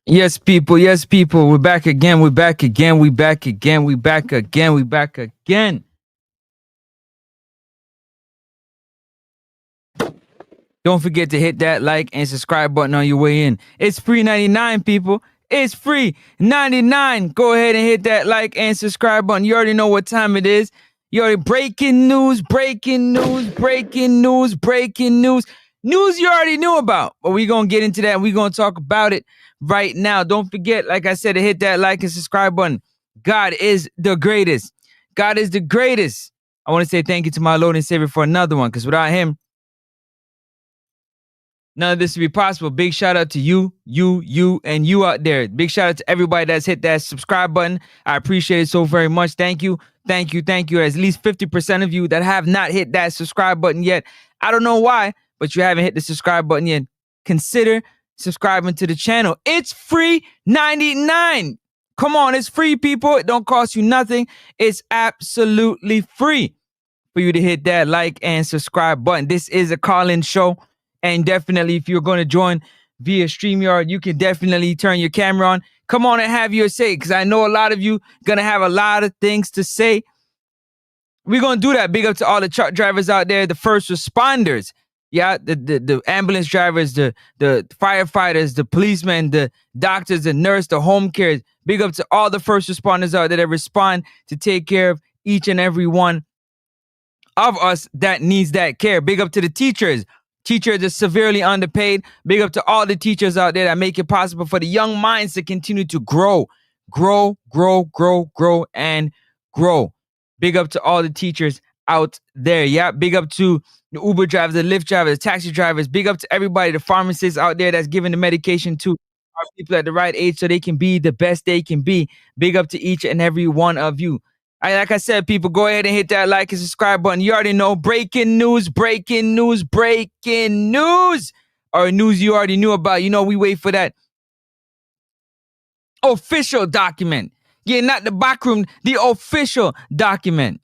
Yes, people. Yes, people. We're back again. We're back again. We back again. We back again. We back again. Don't forget to hit that like and subscribe button on your way in. It's free 99, people. It's free 99. Go ahead and hit that like and subscribe button. You already know what time it is. You already breaking news, breaking news, breaking news, breaking news. News you already knew about. But we're going to get into that and we're going to talk about it right now. Don't forget, like I said, to hit that like and subscribe button. God is the greatest. God is the greatest. I want to say thank you to my Lord and Savior for another one, because without him, none of this would be possible. Big shout out to you, and you out there. Big shout out to everybody that's hit that subscribe button. I appreciate it so very much. Thank you. Thank you. Thank you. At least 50% of you that have not hit that subscribe button yet. I don't know why, but you haven't hit the subscribe button yet. Consider subscribing to the channel. It's free 99. Come on, it's free, people. It don't cost you nothing. It's absolutely free for you to hit that like and subscribe button. This is a call-in show. And definitely, if you're going to join via StreamYard, you can definitely turn your camera on. Come on and have your say, because I know a lot of you going to have a lot of things to say. We're going to do that. Big up to all the truck drivers out there, the first responders. Yeah, the ambulance drivers, the firefighters, the policemen, the doctors, the nurse, the home care. Big up to all the first responders out there that respond to take care of each and every one of us that needs that care. Big up to the teachers. Teachers are severely underpaid. Big up to all the teachers out there that make it possible for the young minds to continue to grow, and grow. Big up to all the teachers out there. Yeah. Big up to the Uber drivers, the Lyft drivers, the taxi drivers. Big up to everybody, the pharmacists out there that's giving the medication to our people at the right age so they can be the best they can be. Big up to each and every one of you. Like I said, people, go ahead and hit that like and subscribe button. You already know. Breaking news, breaking news, breaking news. Or news you already knew about. You know, we wait for that official document. Yeah, not the backroom, the official document.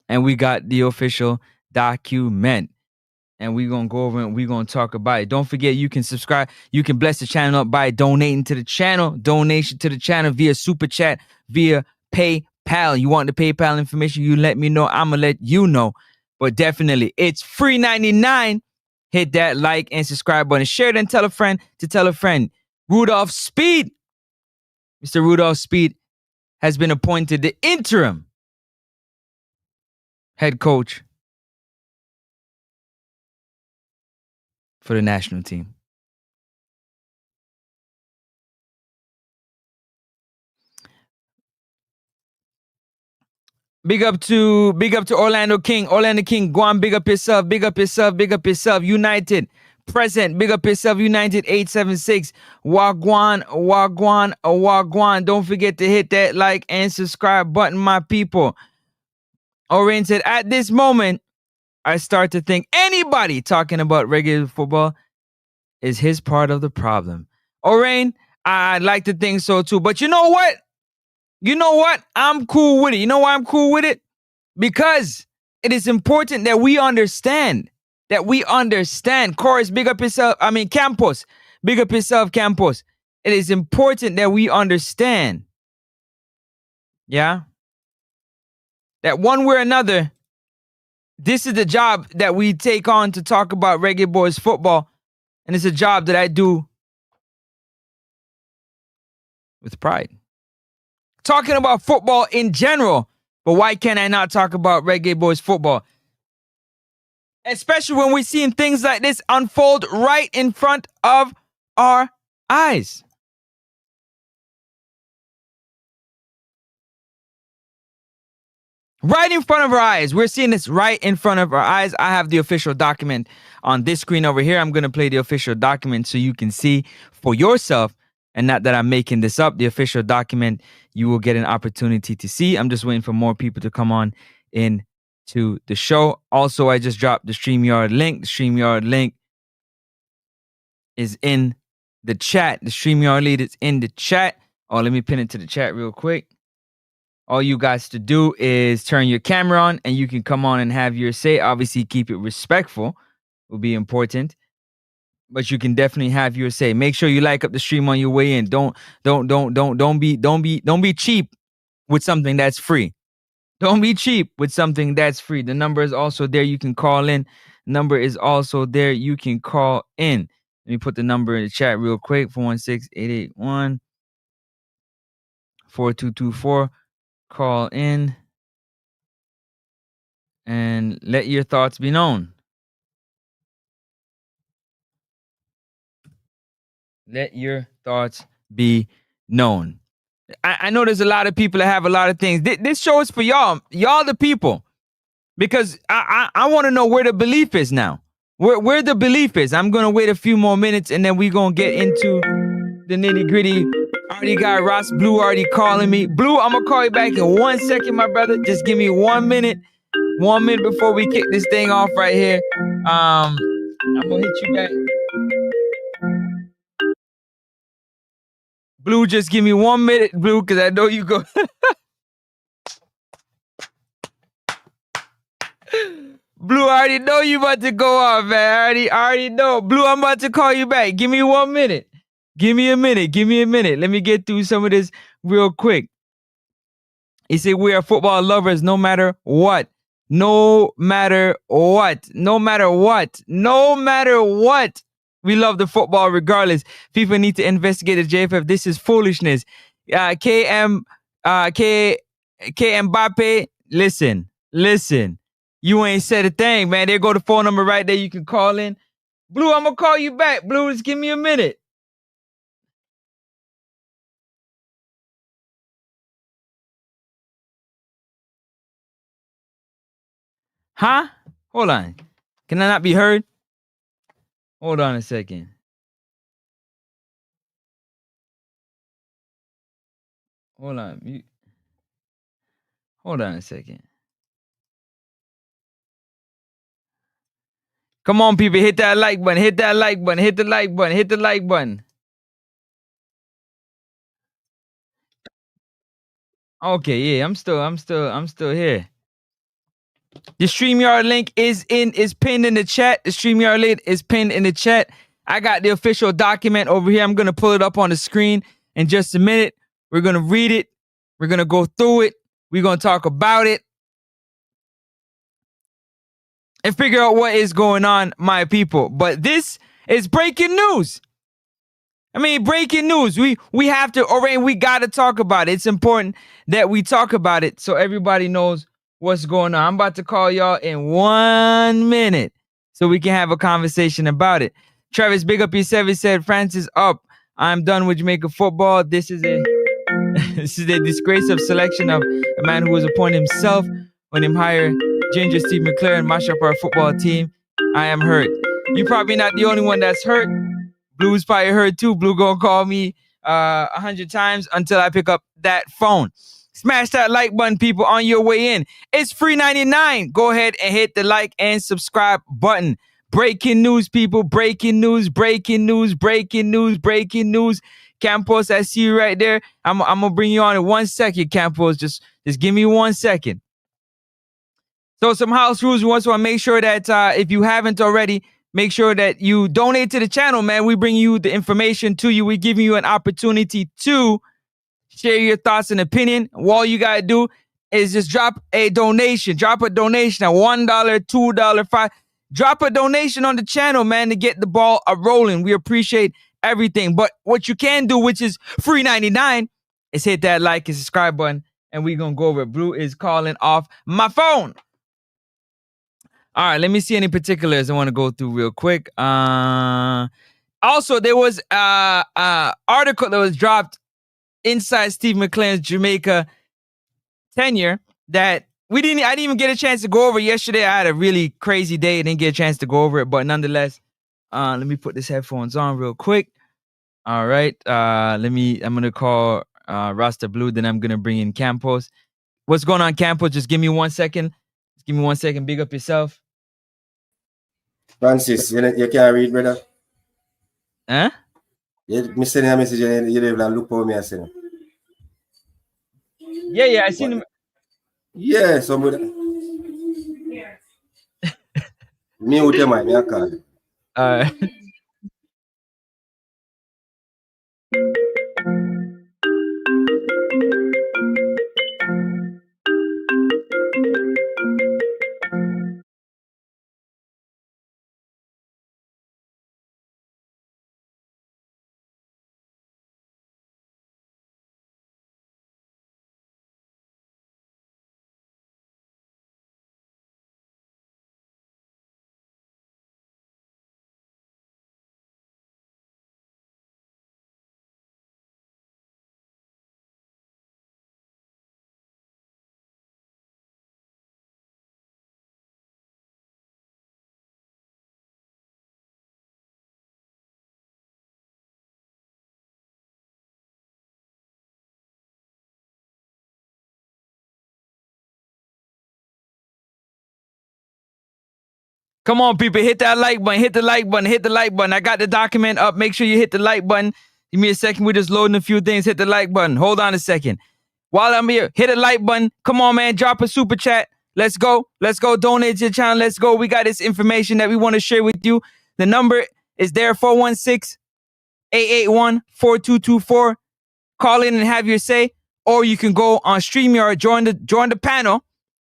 And we got the official document. And we're going to go over and we're going to talk about it. Don't forget, you can subscribe. You can bless the channel up by donating to the channel. Donation to the channel via Super Chat, via PayPal. You want the PayPal information, you let me know. I'm going to let you know. But definitely, it's free 99. Hit that like and subscribe button. Share it and tell a friend to tell a friend. RUDOLPH SPEID. Mr. RUDOLPH SPEID has been appointed the interim head coach for the national team. Big up to Orlando King. Orlando King, go on, big up yourself, big up yourself, big up yourself. United, present, big up yourself. United 876. Wagwan, Wagwan, Wagwan. Don't forget to hit that like and subscribe button, my people. Oriented, at this moment, I start to think anybody talking about regular football is his part of the problem. Orain, I'd like to think so too. But you know what? You know what? I'm cool with it. You know why I'm cool with it? Because it is important that we understand. Chorus, big up yourself. Campos, big up yourself, Campos. It is important that we understand. Yeah? That one way or another, this is the job that we take on to talk about Reggae Boyz football. And it's a job that I do with pride. Talking about football in general, but why can't I not talk about Reggae Boyz football? Especially when we're seeing things like this unfold right in front of our eyes. Right in front of our eyes. We're seeing this right in front of our eyes. I have the official document on this screen over here. I'm going to play the official document so you can see for yourself. And not that I'm making this up, the official document, you will get an opportunity to see. I'm just waiting for more people to come on in to the show. Also, I just dropped the StreamYard link. The StreamYard link is in the chat. The StreamYard lead is in the chat. Oh, let me pin it to the chat real quick. All you guys to do is turn your camera on and you can come on and have your say. Obviously, keep it respectful will be important. but you can definitely have your say. Make sure you like up the stream on your way in. Don't be cheap with something that's free. Don't be cheap with something that's free. The number is also there. You can call in. Number is also there. You can call in. Let me put the number in the chat real quick. 416-881-4224. Call in and let your thoughts be known. Let your thoughts be known. I know there's a lot of people that have a lot of things. This show is for y'all. Y'all the people. Because I want to know where the belief is now. Where the belief is. I'm going to wait a few more minutes and then we're going to get into the nitty gritty. Already got Ross Blue already calling me. Blue, I'm going to call you back in 1 second, my brother. Just give me 1 minute. 1 minute before we kick this thing off right here. I'm going to hit you back. Blue, just give me 1 minute, Blue, because I know you go. Blue, I already know you about to go off, man. I already know. Blue, I'm about to call you back. Give me 1 minute. Give me a minute. Give me a minute. Let me get through some of this real quick. He said, we are football lovers no matter what. No matter what. No matter what. No matter what. We love the football regardless. FIFA need to investigate the JFF. This is foolishness. K Mbappe, listen. You ain't said a thing, man. There go the phone number right there. You can call in. Blue, I'm going to call you back. Blue, just give me a minute. Huh? Hold on. Can I not be heard? Hold on a second. Hold on. Hold on a second. Come on, people. Hit that like button. Hit that like button. Hit the like button. Hit the like button. Okay, yeah. I'm still here. The StreamYard link is pinned in the chat. The StreamYard link is pinned in the chat. I got the official document over here. I'm gonna pull it up on the screen in just a minute. We're gonna read it. We're gonna go through it. We're gonna talk about it and figure out what is going on, my people. But this is breaking news. I mean, breaking news. We have to, we got to talk about it. It's important that we talk about it so everybody knows what's going on. I'm about to call y'all in 1 minute so we can have a conversation about it. Travis, big up yourself. He said, Francis up. I'm done with Jamaica football. This is a disgrace of selection of a man who was appointed himself when him hire Ginger Steve McClure and mash up our football team. I am hurt. You're probably not the only one that's hurt. Blue's probably hurt too. Blue gonna call me 100 times until I pick up that phone. Smash that like button, people, on your way in. It's free 99. Go ahead and hit the like and subscribe button. Breaking news, people. Breaking news. Campos, I see you right there. I'm gonna bring you on in 1 second, Campos. Just give me 1 second. So some house rules. We also want to make sure that if you haven't already, make sure that you donate to the channel, man. We bring you the information to you. We give you an opportunity to share your thoughts and opinion. All you gotta do is just drop a donation. Drop a donation at $1, $2, $5. Drop a donation on the channel, man, to get the ball rolling. We appreciate everything. But what you can do, which is free 99, is hit that like and subscribe button, and we're gonna go over it. Blue is calling off my phone. All right, let me see any particulars I want to go through real quick. Also, there was an article that was dropped inside Steve McClaren's Jamaica tenure that I didn't even get a chance to go over yesterday. I had a really crazy day. I didn't get a chance to go over it, but nonetheless, let me put these headphones on real quick. All right, I'm gonna call Rasta Blue, then I'm gonna bring in Campos. What's going on, Campos? Just give me 1 second. Just give me 1 second. Big up yourself. Francis, you can't read, brother? Huh? Me send you a message and you don't look for me, I say. Yeah, I seen him. Yeah, somebody. Me with your mind, I call. Come on, people, hit that like button, hit the like button, hit the like button. I got the document up. Make sure you hit the like button. Give me a second. We're just loading a few things. Hit the like button. Hold on a second. While I'm here, hit a like button. Come on, man. Drop a super chat. Let's go. Let's go. Donate to the channel. Let's go. We got this information that we want to share with you. The number is there, 416-881-4224. Call in and have your say. Or you can go on StreamYard, join the panel,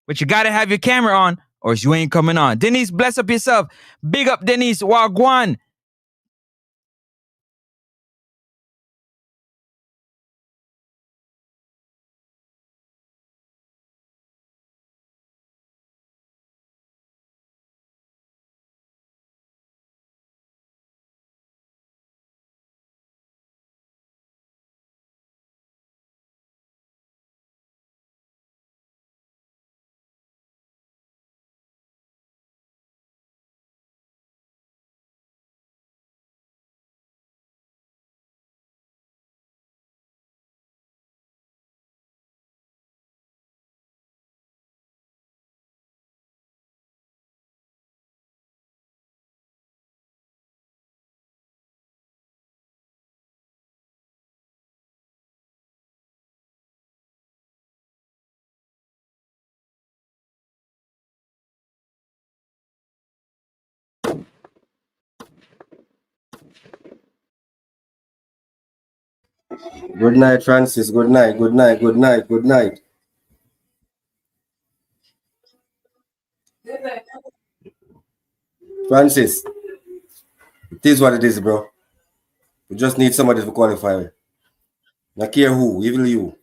but you got to have your camera on, or you ain't coming on. Denise, bless up yourself. Big up, Denise. Wagwan. Good night, Francis. Good night, good night, good night, good night. Francis, it is what it is, bro. We just need somebody to qualify. Not care who, even you.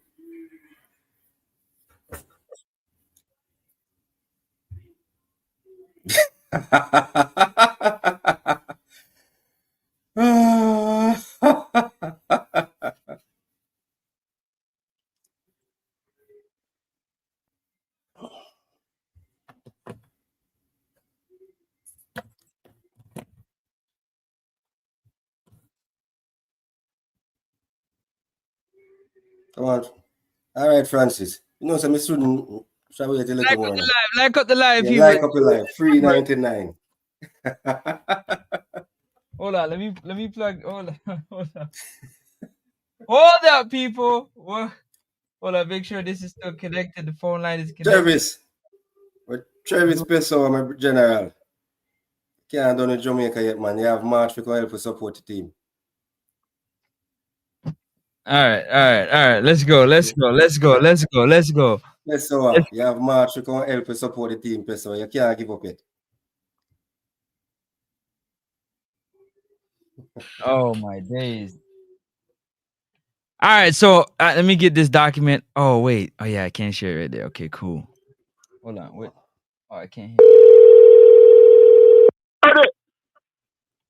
Come on. All right, Francis. You know, some student shall wait a little more now. Like up the live, Yeah, people. like up your life. $3.99. Hold on, let me plug. Hold on. Hold up, people. What? Hold on, make sure this is still connected. The phone line is connected. Travis Peso, my general. Can't done in Jamaica yet, man. You have March for help to support the team. All right. Let's go. Peso, you have March to help to support the team, Peso. You can't give up it. Oh my days. All right, so let me get this document. Oh wait. Oh yeah, I can't share it right there. Okay, cool. Hold on. Wait. Oh, I can't hear.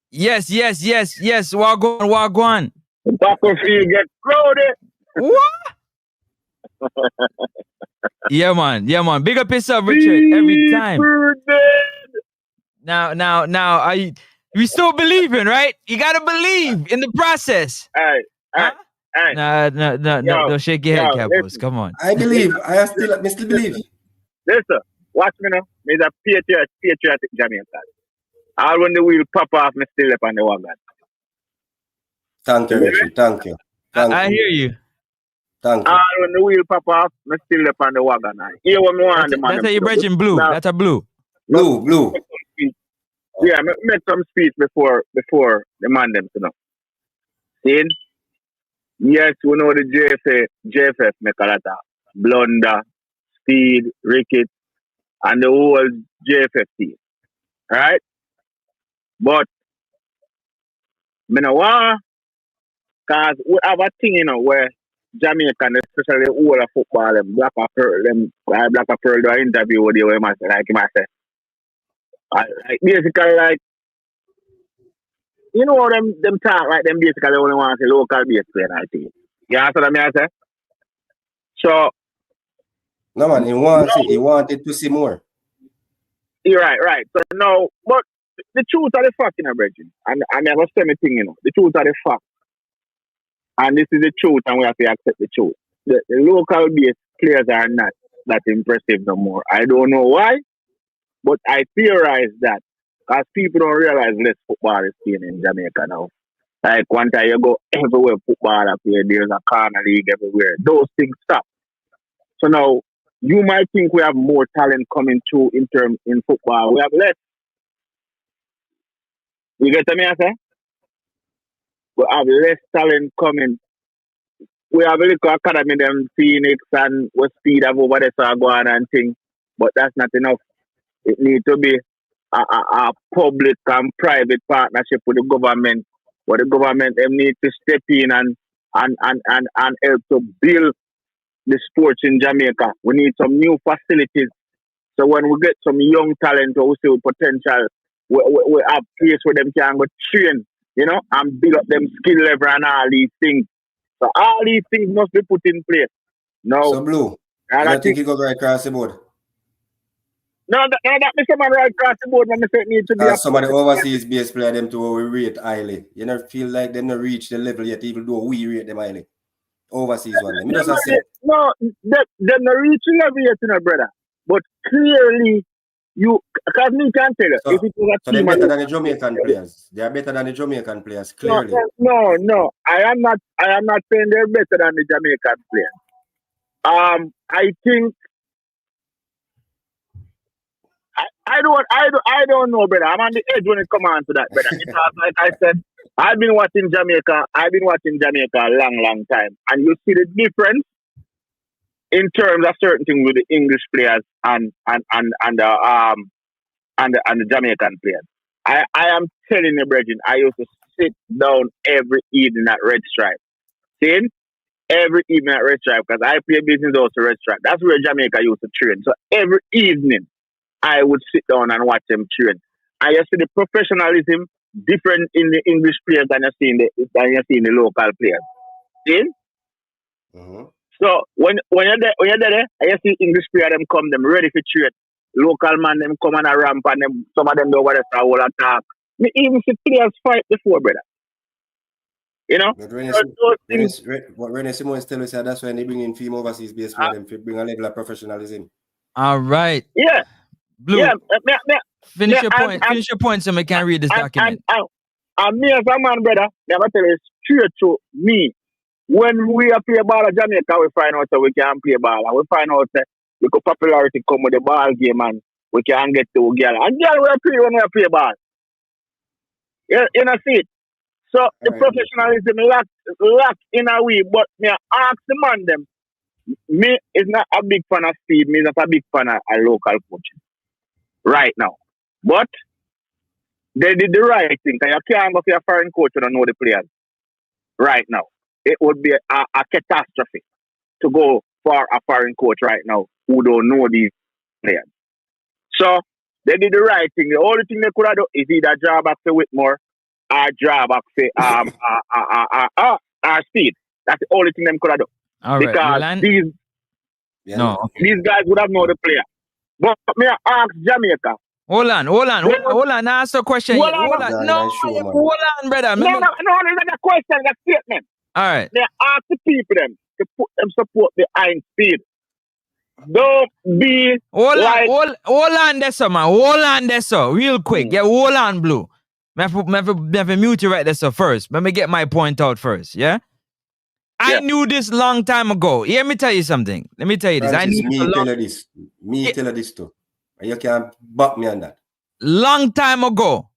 Yes. Wagwan. Battlefield get crowded. What? Yeah, man. Big up yourself, Richard. Every time. Now, are you still believing, right? You gotta believe in the process. Hey. No, don't shake your head, Capos. Come on. I believe. I still believe. Listen, watch me now. Me a patriotic Jamaican. All when the wheel pop off, me still up on the wagon. Thank you, Richard. Thank you. I hear you. Thank you. All when the wheel pop off, me still up on the wagon. Here what me want the man. That's how you're bridging blue. Now, that's a blue. Blue. Yeah, I made some speech before the man them, you know. See? Yes, we know the JFF make a lot of blunder, speed, ricket, and the whole JFF team. Right? But me no want, cause we have a thing, where Jamaican, especially all of football, them Black and Pearl, Black and Pearl do an interview with you, like him I say. Like basically like them talk like them basically only want to say local base player, I think. You understand what I say? So No man, he wanted to see more. you're right. So now, but the truth are the fact, Bridget. And I never say anything, The truth are the fact. And this is the truth, and we have to accept the truth. The local base players are not that impressive no more. I don't know why, but I theorize that because people don't realize less football is playing in Jamaica now. Like one time you go everywhere football up here, there's a corner league everywhere. Those things stop. So now you might think we have more talent coming through in football. We have less. You get me, I say? We have less talent coming. We have a little academy, them Phoenix and what speed have over there, so go on and things. But that's not enough. It needs to be a public and private partnership with the government. Where the government them need to step in and help to build the sports in Jamaica. We need some new facilities. So when we get some young talent or we see potential, we have place where them can go train, and build up them skill level and all these things. So all these things must be put in place. No. So Blue, I think you go right across the board. No, that Mr. Man right across the board, man, it need to be some of the overseas base player them to we rate highly. You never feel like them not reach the level yet, even though we rate them highly. Overseas one. Them. No, they're not reaching level yet, brother. But clearly, because me can't tell you. So, if it was a they're better than the Jamaican players. They are better than the Jamaican players, clearly. No. I am not saying they're better than the Jamaican players. I think I don't know, brother. I'm on the edge when it comes on to that, brother. Because like I said, I've been watching Jamaica a long time. And you see the difference in terms of certain things with the English players and the Jamaican players. I am telling you, Bridget, I used to sit down every evening at Red Stripe. See? Every evening at Red Stripe, because I play business also Red Stripe. That's where Jamaica used to train. So every evening I would sit down and watch them train. I see the professionalism different in the English players than you see in the local players. See? Mm-hmm. So when you're there, I see English players them come, them ready for train. Local man them come on a ramp and them some of them do over there for a whole attack. Me even see players fight before, brother. But Renee Simon still said that's when they bring in female overseas base for them to bring a level of professionalism. All right. Yeah. Blue. Yeah. Finish your point so I can read this document. And me as a man, brother, never tell you straight to me. When we are play ball at Jamaica, we find out that we can play ball. And we find out that we got popularity come with the ball game and we can get to a girl. And girl, we play when we play ball. You know, see it. So the professionalism lack in a way, but me ask the man them. Me is not a big fan of speed, me is not a big fan of local coaching. Right now. But they did the right thing. Because you can't go for a foreign coach who don't know the players. Right now. It would be a catastrophe to go for a foreign coach right now who don't know these players. So they did the right thing. The only thing they could have done is either draw back to Whitmore or draw back to Speed. That's the only thing they could have done. All because right. these guys would have known the player. But me ask Jamaica. Hold on. Now ask a question. Hold on, brother. No, it's not a question, it's a statement. All right. They ask the people them to put them support the iron speed. Don't be hold on there, sir, man. Hold on there, sir. Real quick. Yeah, hold on, Blue. Me have to mute you right there, sir, first. Let me get my point out first, yeah? I knew this long time ago. Let me tell you something. Let me tell you this. Me tell you this too. And you can't back me on that. Long time ago,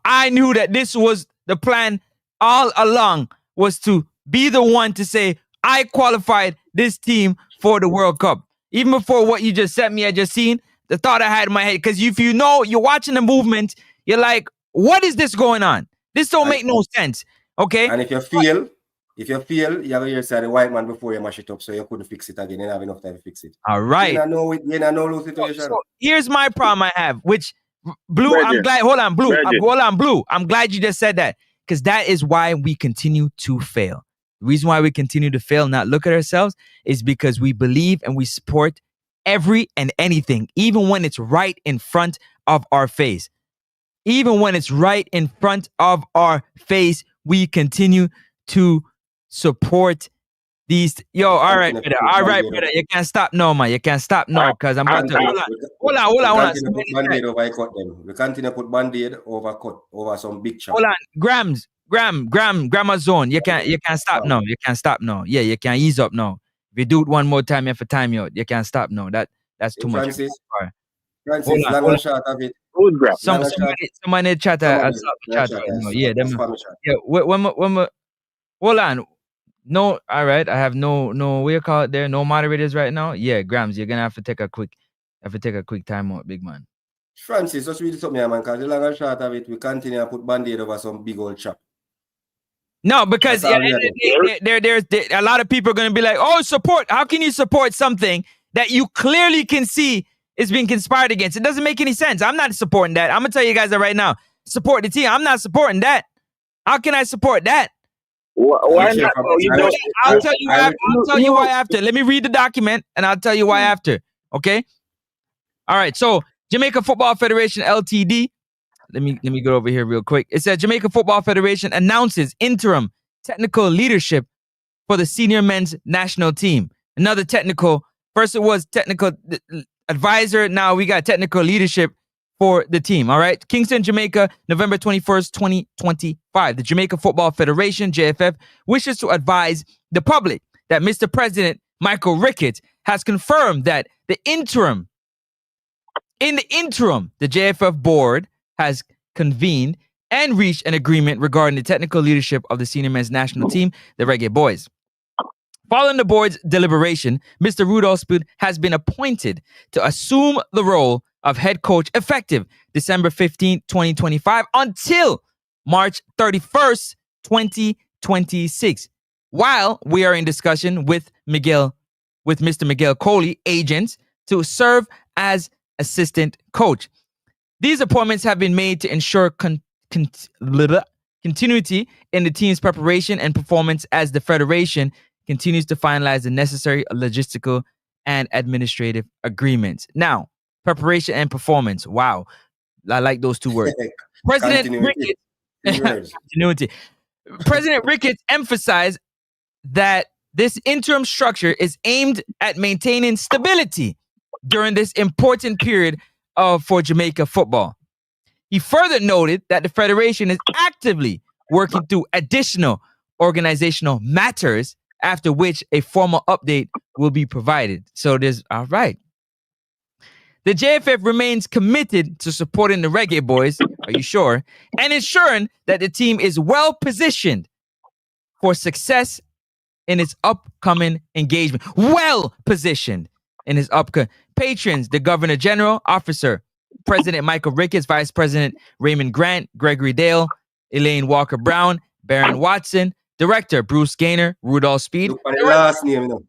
I knew that this was the plan all along, was to be the one to say, I qualified this team for the World Cup. Even before what you just sent me, I just seen, the thought I had in my head. Because if you know, you're watching the movement, you're like, what is this going on? This don't make no sense. Okay? And if you feel, you have to hear say the white man before you mash it up, so you couldn't fix it again. You don't have enough time to fix it. All right. You know no situation. So here's my problem I have, which Blue, Reggie. I'm glad. Hold on, Blue. Reggie. Hold on, Blue. I'm glad you just said that, because that is why we continue to fail. The reason why we continue to fail, not look at ourselves, is because we believe and we support every and anything, even when it's right in front of our face. Even when it's right in front of our face, we continue to support these. Yo, all right, brother. All right, brother. You can't stop no, man. You can't stop no, because I'm about to. Hold on. We continue to put Band-Aid over some big chop. Hold on. Grammar zone. You can't stop no. You can't stop no. Yeah, you can ease up no. If you do it one more time, you have to time you out. You can't stop no. That's too much. Francis, Hold on. long and short of it. Who's Graham? Somebody chat. Yeah, them. Yeah. When hold on. No, all right. I have no what you call it there? No moderators right now. Yeah, Grams, you're gonna have to take a quick time out, big man. Francis, just read it up, man, because the long and short of it, we continue to put Band-Aid over some big old chop. No, because there's a lot of people are gonna be like, oh, support. How can you support something that you clearly can see is being conspired against? It doesn't make any sense. I'm not supporting that. I'm gonna tell you guys that right now. Support the team. I'm not supporting that. How can I support that? Why not? I'll tell you why after. Let me read the document and I'll tell you why after. Okay. All right. So Jamaica Football Federation Ltd. Let me go over here real quick. It says Jamaica Football Federation announces interim technical leadership for the senior men's national team. Another technical. First it was technical advisor. Now we got technical leadership for the team. All right. Kingston, Jamaica, November 21st, 2025. The Jamaica Football Federation, JFF, wishes to advise the public that Mr. President Michael Ricketts has confirmed that in the interim, the JFF board has convened and reached an agreement regarding the technical leadership of the senior men's national team, the Reggae Boyz. Following the board's deliberation, Mr. Rudolph SPEID has been appointed to assume the role of head coach effective December 15, 2025 until March 31st, 2026. While we are in discussion with Mr. Miguel Coley, agents, to serve as assistant coach. These appointments have been made to ensure continuity in the team's preparation and performance as the federation continues to finalize the necessary logistical and administrative agreements. Now, preparation and performance. Wow. I like those two words. President Ricketts emphasized that this interim structure is aimed at maintaining stability during this important period for Jamaica football. He further noted that the federation is actively working through additional organizational matters, after which a formal update will be provided. So there's, all right. The JFF remains committed to supporting the Reggae Boyz, are you sure? And ensuring that the team is well positioned for success in its upcoming engagement. Well positioned in its upcoming. Patrons, the Governor General, Officer, President Michael Ricketts, Vice President Raymond Grant, Gregory Dale, Elaine Walker Brown, Baron Watson, Director Bruce Gaynor, Rudolph SPEID. Look at the last name, you know.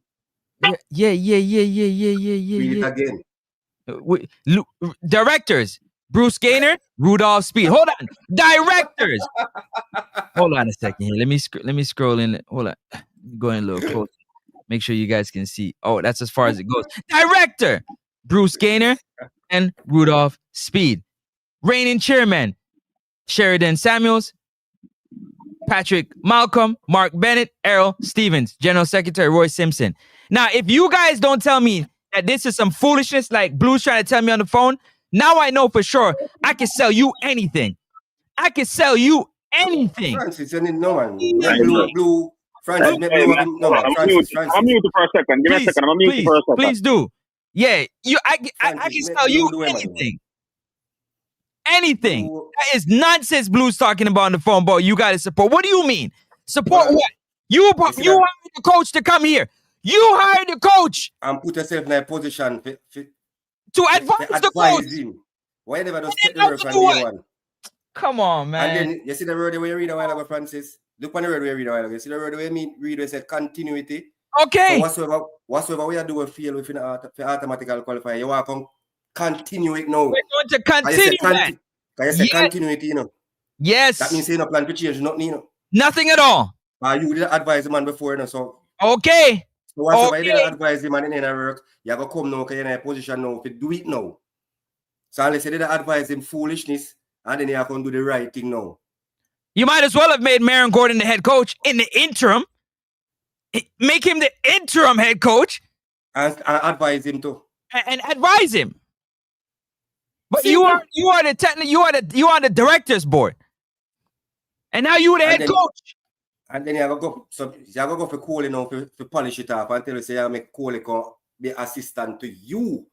Yeah. Read it again. Directors Bruce Gaynor, Rudolph SPEID. Hold on. Directors. Hold on a second here. Let me scroll in. Hold on. Go in a little closer. Make sure you guys can see. Oh, that's as far as it goes. Director Bruce Gaynor and Rudolph SPEID. Reigning chairman Sheridan Samuels, Patrick Malcolm, Mark Bennett, Errol Stevens, General Secretary Roy Simpson. Now, if you guys don't tell me that this is some foolishness like Blue's trying to tell me on the phone, now I know for sure I can sell you anything. I can sell you anything. Francis, you need no man. Blue. Francis, I'm mute for a second. Give me a second. I'm mute for a second. Please do. Yeah, I can sell you anything. Anything. That is nonsense Blue's talking about on the phone, but you got to support. What do you mean? Support what? You hired the coach to come here. You hired the coach and put yourself in a position to advise the coach. Him. Why you never just take the work from day one? Come on, man. And then you see the word we read a while ago, Francis. Look on the word we read a while ago. You see the word we read we said continuity. Okay. So whatsoever we do, we feel within the automatical qualifier. You want to continue it now. We're going to continue that. Because you say continuity, you know. Yes. That means you don't plan to change nothing, you know. Nothing at all. You didn't advise the man before, you know, so. Okay. So whatsoever you didn't advise him and in a work, you have to come now because you're in a position now to do it now. So unless you didn't advise him foolishness, and then you have to do the right thing now. You might as well have made Maron Gordon the head coach in the interim. Make him the interim head coach. And advise him too. And advise him. But you are the directors board. And now you the head coach. And then you have to go. So you have to go for Coley now to polish it off until you say you make Coley be assistant to you.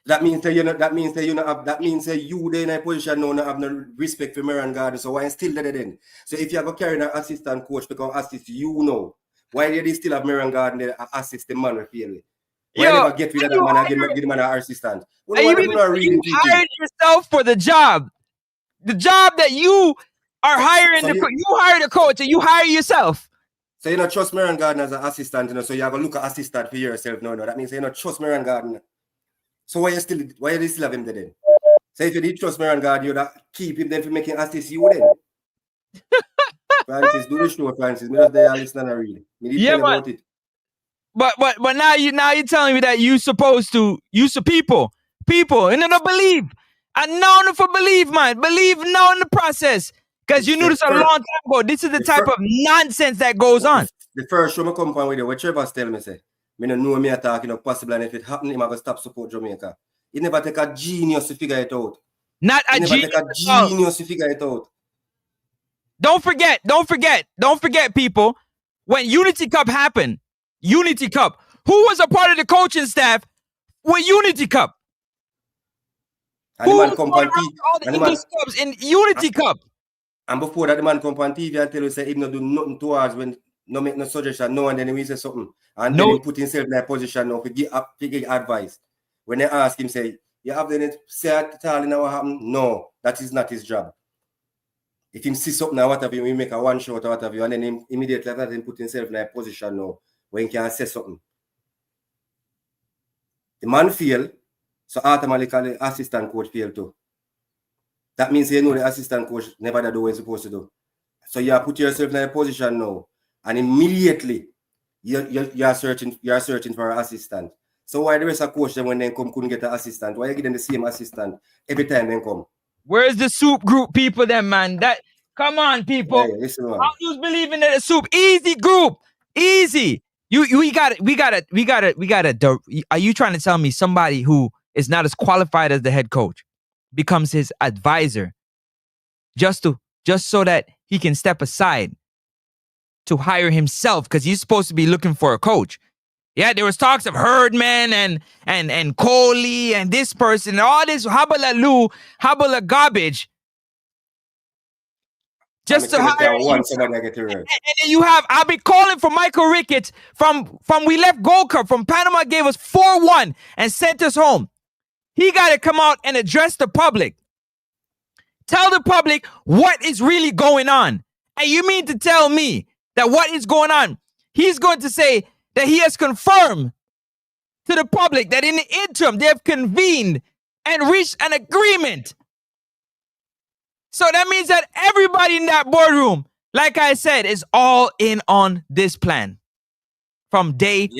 That means that you in a position now not have no respect for Maron Gordon. So why still there then? So if you have to carry an assistant coach because assist you now, why do they still have Maron Gordon there assist the man with you? Why never get rid of that man and give the man an assistant? You hired yourself for the job. The job that you are hiring. You hire the coach and you hire yourself. So you don't trust Maron Gordon as an assistant, you know, so you have to look at assistant for yourself. No. That means you don't trust Maron Gordon. So why you still have him there then? So if you did trust Maron Gordon, you would keep him then for making assist you then. Francis, do the show, Francis. Me just there listen and read. Me did tell about it. But now you're telling me that you supposed to use the people, and then don't believe. And now for believe, man. Believe now in the process. Because you knew this a long time ago. This is the type of nonsense that goes on. The first show I come from with you, what Trevor tell me say, me don't know me attacking or possible, and if it happen, him I go stop support Jamaica. It never take a genius to figure it out. Not a genius. Take a genius to figure it out. Don't forget, people. When Unity Cup happened, Unity Cup, who was a part of the coaching staff with Unity Cup? And who the man come on TV? All the English Cups in Unity Cup. And before that, the man come on TV and tell you say he no do nothing towards when no make no suggestion, no, and then he say something. And then he put himself in a position now to give advice. When they ask him, say, you have done it, say at all in what happened? No, that is not his job. If him see something or whatever, we make a one shot or whatever, and then him immediately after that, put himself in a position now where he can say something. The man fail, so automatically the assistant coach fail too. That means you know the assistant coach never do what he's supposed to do. So you put yourself in a position now, and immediately you are searching for an assistant. So why the rest of coach then when they come couldn't get an assistant? Why you give them the same assistant every time they come? Where's the soup group people then, man? Come on, people. Yeah, listen, man. How you believing in the soup? Easy group. Easy. We got it. Are you trying to tell me somebody who is not as qualified as the head coach becomes his advisor just so that he can step aside to hire himself because he's supposed to be looking for a coach? Yeah, there was talks of Herdman and Coley and this person, all this habala garbage. Just to hire you. And then you have, I'll be calling for Michael Ricketts from we left Gold Cup from Panama, gave us 4-1 and sent us home. He got to come out and address the public. Tell the public what is really going on. And you mean to tell me that what is going on, he's going to say that he has confirmed to the public that in the interim they have convened and reached an agreement. So that means that everybody in that boardroom, like I said, is all in on this plan from day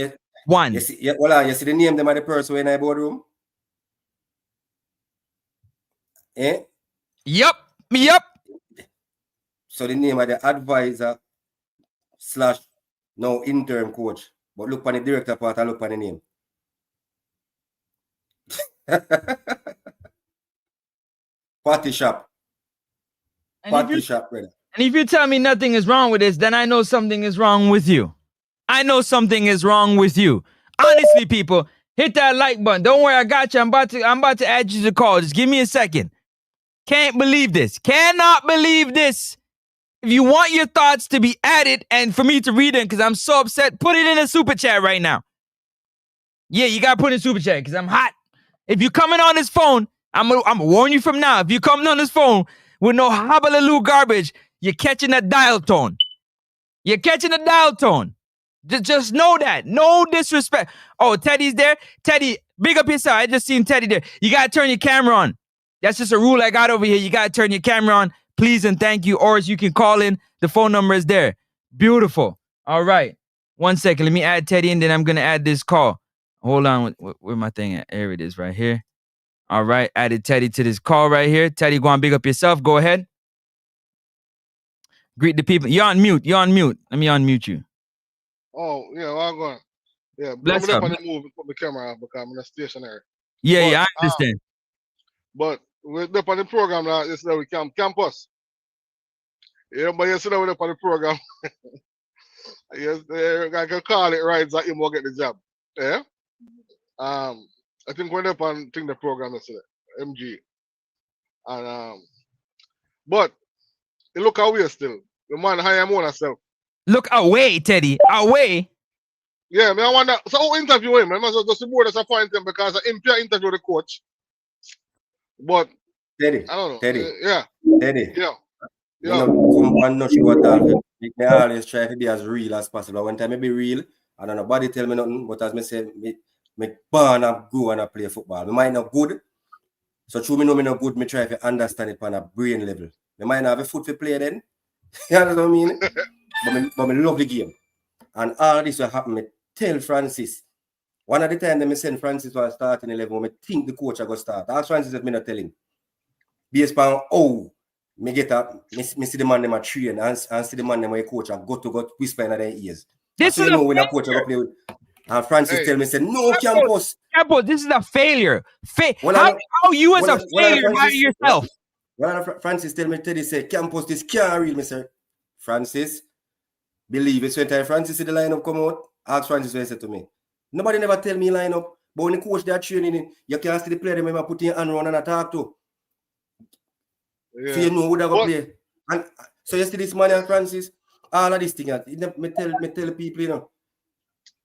one. You see the name them of the person in the boardroom? Eh? Yep. So the name of the advisor / no interim coach. But look on the director part and look on the name. Party shop. Shop, brother. And if you tell me nothing is wrong with this, then I know something is wrong with you. Honestly, people, hit that like button. Don't worry, I got you. I'm about to add you to the call. Just give me a second. Can't believe this. Cannot believe this. If you want your thoughts to be added and for me to read them because I'm so upset, put it in a super chat right now. Yeah, you gotta put in super chat because I'm hot. If you're coming on this phone, I'm gonna warn you from now. If you're coming on this phone with no hobbaloo garbage, you're catching a dial tone. You're catching a dial tone. Just know that. No disrespect. Oh, Teddy's there. Teddy, big up yourself. I just seen Teddy there. You gotta turn your camera on. That's just a rule I got over here. You gotta turn your camera on, please and thank you. Or you can call in. The phone number is there. Beautiful. All right. 1 second. Let me add Teddy and then I'm gonna add this call. Hold on. Where my thing at? There it is right here. All right. Added Teddy to this call right here. Teddy, go on, big up yourself. Go ahead. Greet the people. You're on mute. You're on mute. Let me unmute you. Oh, yeah, well, I'm going. Yeah, Bless I'm up. on the move and put the camera off because I'm in a stationary. Yeah, I understand. But we're up on the program now. Yesterday we campus. Yeah, but yesterday we're up on the program. Yes, I can call it right that you will get the job. Yeah. I think we're up on the program yesterday, MG. And but it look away still. The man hire him on herself. Look away, Teddy. Away. Yeah, I wonder. So who interview him? I must just the board appoint him because I interview the coach. But Teddy. I don't know. Teddy. Yeah. Teddy. Yeah. You know, come and not sure what I always try to be as real as possible. One time I be real, I don't know, nobody tell me nothing, but as me say, me born up go and I play football. Me might not good. So true me know me not good, me try to understand it on a brain level. Me might not have a foot to play then. You know what I mean? but me love the game. And all this will happen. Me tell Francis. One of the time that me send Francis to start in 11, me think the coach I go start. Ask Francis that me not tell him. Based on me get up, me see the man them a train and see the man them a coach and go whisper in their ears. This is you know when a coach I go play with. And Francis tell me, say, no, Campos. Campos, this is a failure. How you as a failure by yourself? Francis tell me, Teddy say, Campos, this can't real, me say. Francis, believe it. So when Francis see the lineup come out, ask Francis what he said to me. Nobody never tell me lineup, but when the coach they are training, you can't see the player, remember put your hand around and attack to. Yeah. So you know who they go play. And so yesterday this man and Francis, all of this thing, me tell people, you know,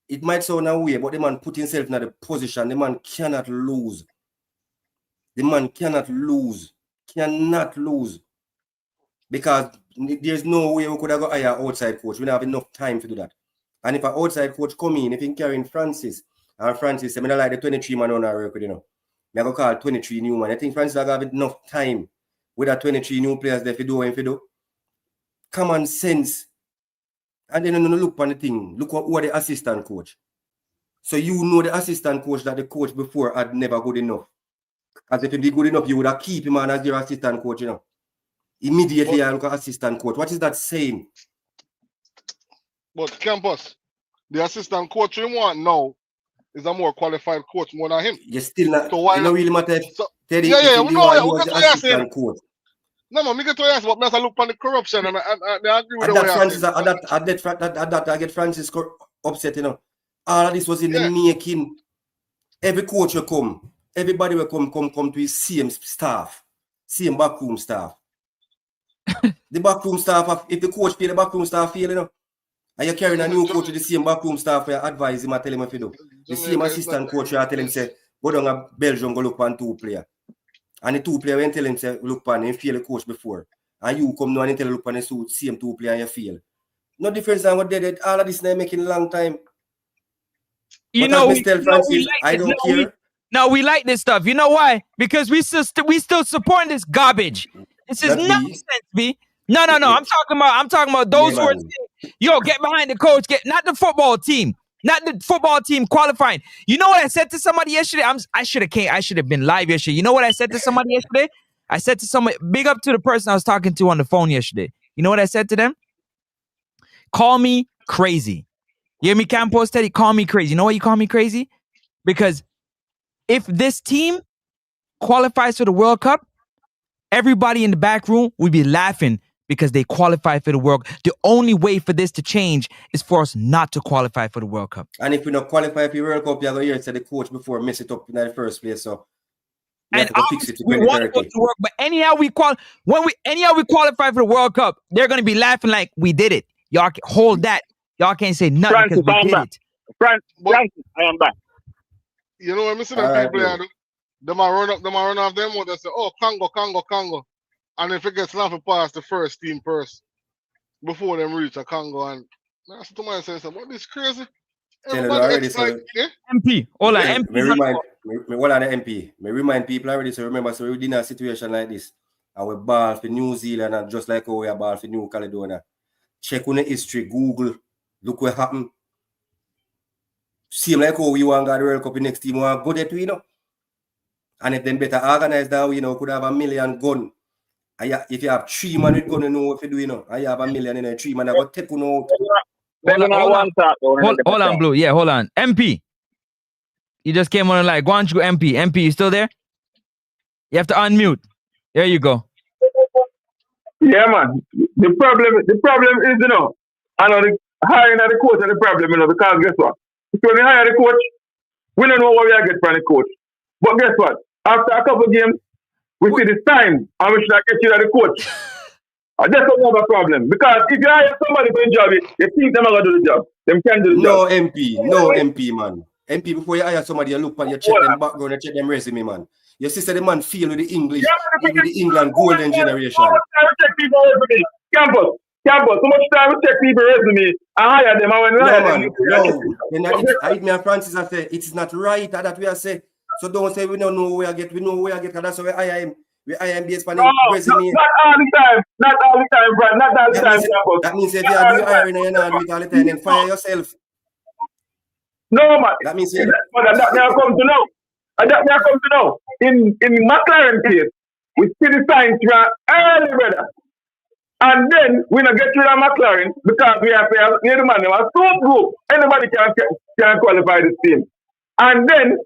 it might sound a way, but the man put himself in the position. The man cannot lose. The man cannot lose. Cannot lose. Because there's no way we could have got hire outside coach. We don't have enough time to do that. And if an outside coach come in, if he carrying Francis, and Francis, I mean, I like the 23 man on our record, you know. I go call 23 new man. I think Francis will have enough time with that 23 new players there if you do. Common sense. And then you look on the thing. Look who are the assistant coach. So you know the assistant coach that the coach before had never good enough. As if he be good enough, you would have keep him on as your assistant coach, you know. Immediately I look at assistant coach. What is that saying? But Campus, the assistant coach you want now is a more qualified coach more than him. You still not. So why it don't really matter if Teddy we know the assistant coach. No, me get to ask, but me look on the corruption and I agree with I get Francis upset, you know. All of this was in the making. Every coach will come. Everybody will come to his same staff. Same backroom staff. The backroom staff, if the coach feel the backroom staff feel, you know. And you're carrying a new coach to the same backroom staff where you advise him and tell him what to do. The same assistant coach will tell him, say, go down to Belgium, go look for 2 players. And the 2 players when tell him, say, look for him, feel the coach before. And you come now and tell him, look for the same 2 players and you feel. No difference than what they did. All of this now making a long time. You know, we like this stuff. You know why? Because we still support this garbage. This is nonsense, B. No. I'm talking about those who are saying, yo, get behind the coach, not the football team. Not the football team qualifying. You know what I said to somebody yesterday? I should have been live yesterday. You know what I said to somebody yesterday? I said to somebody, big up to the person I was talking to on the phone yesterday. You know what I said to them? Call me crazy. You hear me, Campos Teddy? Call me crazy. You know why you call me crazy? Because if this team qualifies for the World Cup, everybody in the back room would be laughing because they qualify for the World Cup. The only way for this to change is for us not to qualify for the World Cup. And if we don't qualify for the World Cup, you're going to hear it say the coach before mess it up in the first place. So And fix it to we want to go to work, but anyhow we qualify for the World Cup, they're gonna be laughing like we did it. Y'all hold that. Y'all can't say nothing because we did it. Francis, I am back. You know what I'm saying? People they might run off them or they say, oh, Congo. And if it gets enough to pass the first team first before them reach a Congo, and that's to myself, what this crazy? Already, so MP. Hold on, MP. Me remind people already, so remember, so we're in a situation like this, and we ball for New Zealand, and just like how we are ball for New Caledonia. Check on the history, Google, look what happened. Seem like how we want to get the World Cup, the next team want to go there to, you know. And if them better organized that, you know, could have 1 million gun. If you have 3 man with gun, you know what you do, you know. And you have 1 million in 3 man, I got take you out. Hold on, Blue. Yeah, hold on. MP. You just came on like, go on, MP. MP, you still there? You have to unmute. There you go. Yeah, man. The problem is, you know, I know the hiring of the coach is the problem, you know, because guess what? When we hire the coach, we don't know what we are getting from the coach. But guess what? After a couple of games, we see the sign and we should get rid of the coach. That's another problem. Because if you hire somebody for the job, you think they're not going to do the job. Them can't do the job. No MP, man. MP, before you hire somebody, you look and you check them background, you check them resume, man. Your sister, the man feel with the English, with the England golden generation. So much time we check people resume. Campus, so much time we check people resume and hire them. I me and Francis I say, it's not right that we are saying. So don't say we don't know where I get, because that's why we hire him. We hire him based on his resume. Not all the time, Brad. Not all the time, Campus. That means if you are doing hiring and you're not doing it all the time, then fire yourself. No, man. That means that now come to know. In McLaren case, we see the signs from early, brother. And then we not get rid of McLaren because we have the man. They are so group. Anybody can qualify this team. And then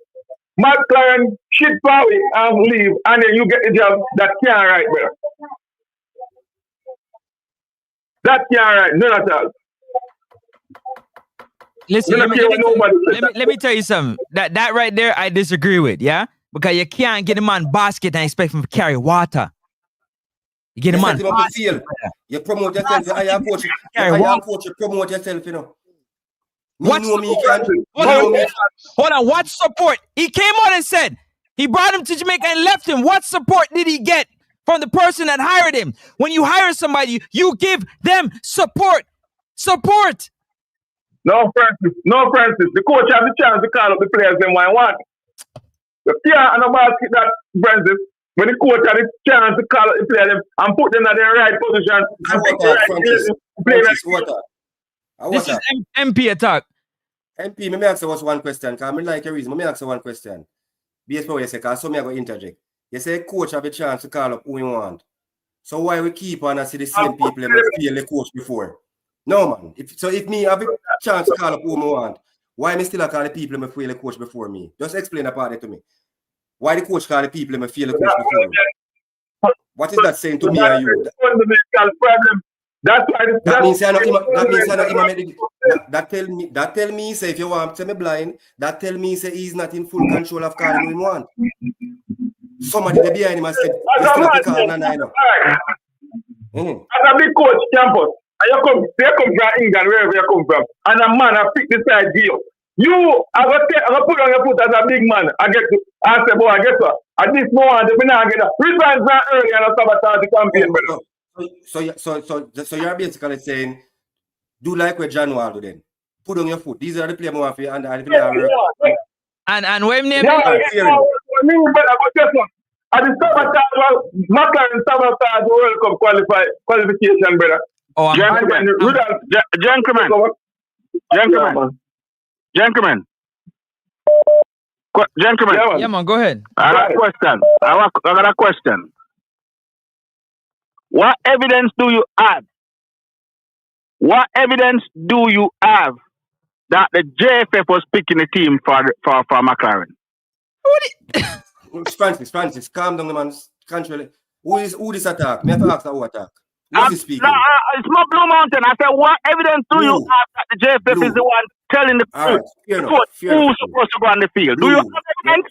McLaren shit away and leave, and then you get the job that can't right, brother. That can't right, none at all. Listen, let me tell you something. That right there, I disagree with, yeah? Because you can't get him on basket and expect him to carry water. You get him on basket. You promote yourself, you promote yourself, you know. Hold on, what support? He came on and said he brought him to Jamaica and left him. What support did he get from the person that hired him? When you hire somebody, you give them support. Support. No, Francis. The coach has the chance to call up the players them when want. The fear and the basket that Francis, when the coach has the chance to call up the players and put them in their right position. This is MP attack. MP, me ask you one question, because I like your reason. Me ask you one question. Based on what you say, because some are going to interject. You say coach have a chance to call up who you want. So why we keep on and see the same people that feel the coach before? No, man. If me have a chance to call up who I want, why me still call the people that feel the coach before me? Just explain that part to me. Why the coach call the people that feel the coach before me? What is that saying to me and you? That tell me say if you want to me blind, that tell me say he's not in full control of calling who he want. Somebody there behind him has said, you still have to call Nana, you know. As a big coach, campus, and you come from England, wherever you come from, and a man has picked this side deal. You, I put on your foot as a big man, I say, boy, I guess what? At this moment, we not get that. Resign from early and sabotage the campaign, brother. So you're basically saying, do like what John Wall do then. Put on your foot. These are the players more for you and the player. And when name but guess what? At the sabotage, McLaren sabotage the World Cup qualification, brother. Oh, Gentlemen. Yeah, man, go ahead. I got a question. What evidence do you have? That the JFF was picking a team for McLaren? Francis, calm down, man. Who this attack? Me have to ask who attack. Who is speaking? It's not Blue Mountain. I said, what evidence do you have that the JFF is the one telling the coach who's supposed to go on the field? Do you have evidence?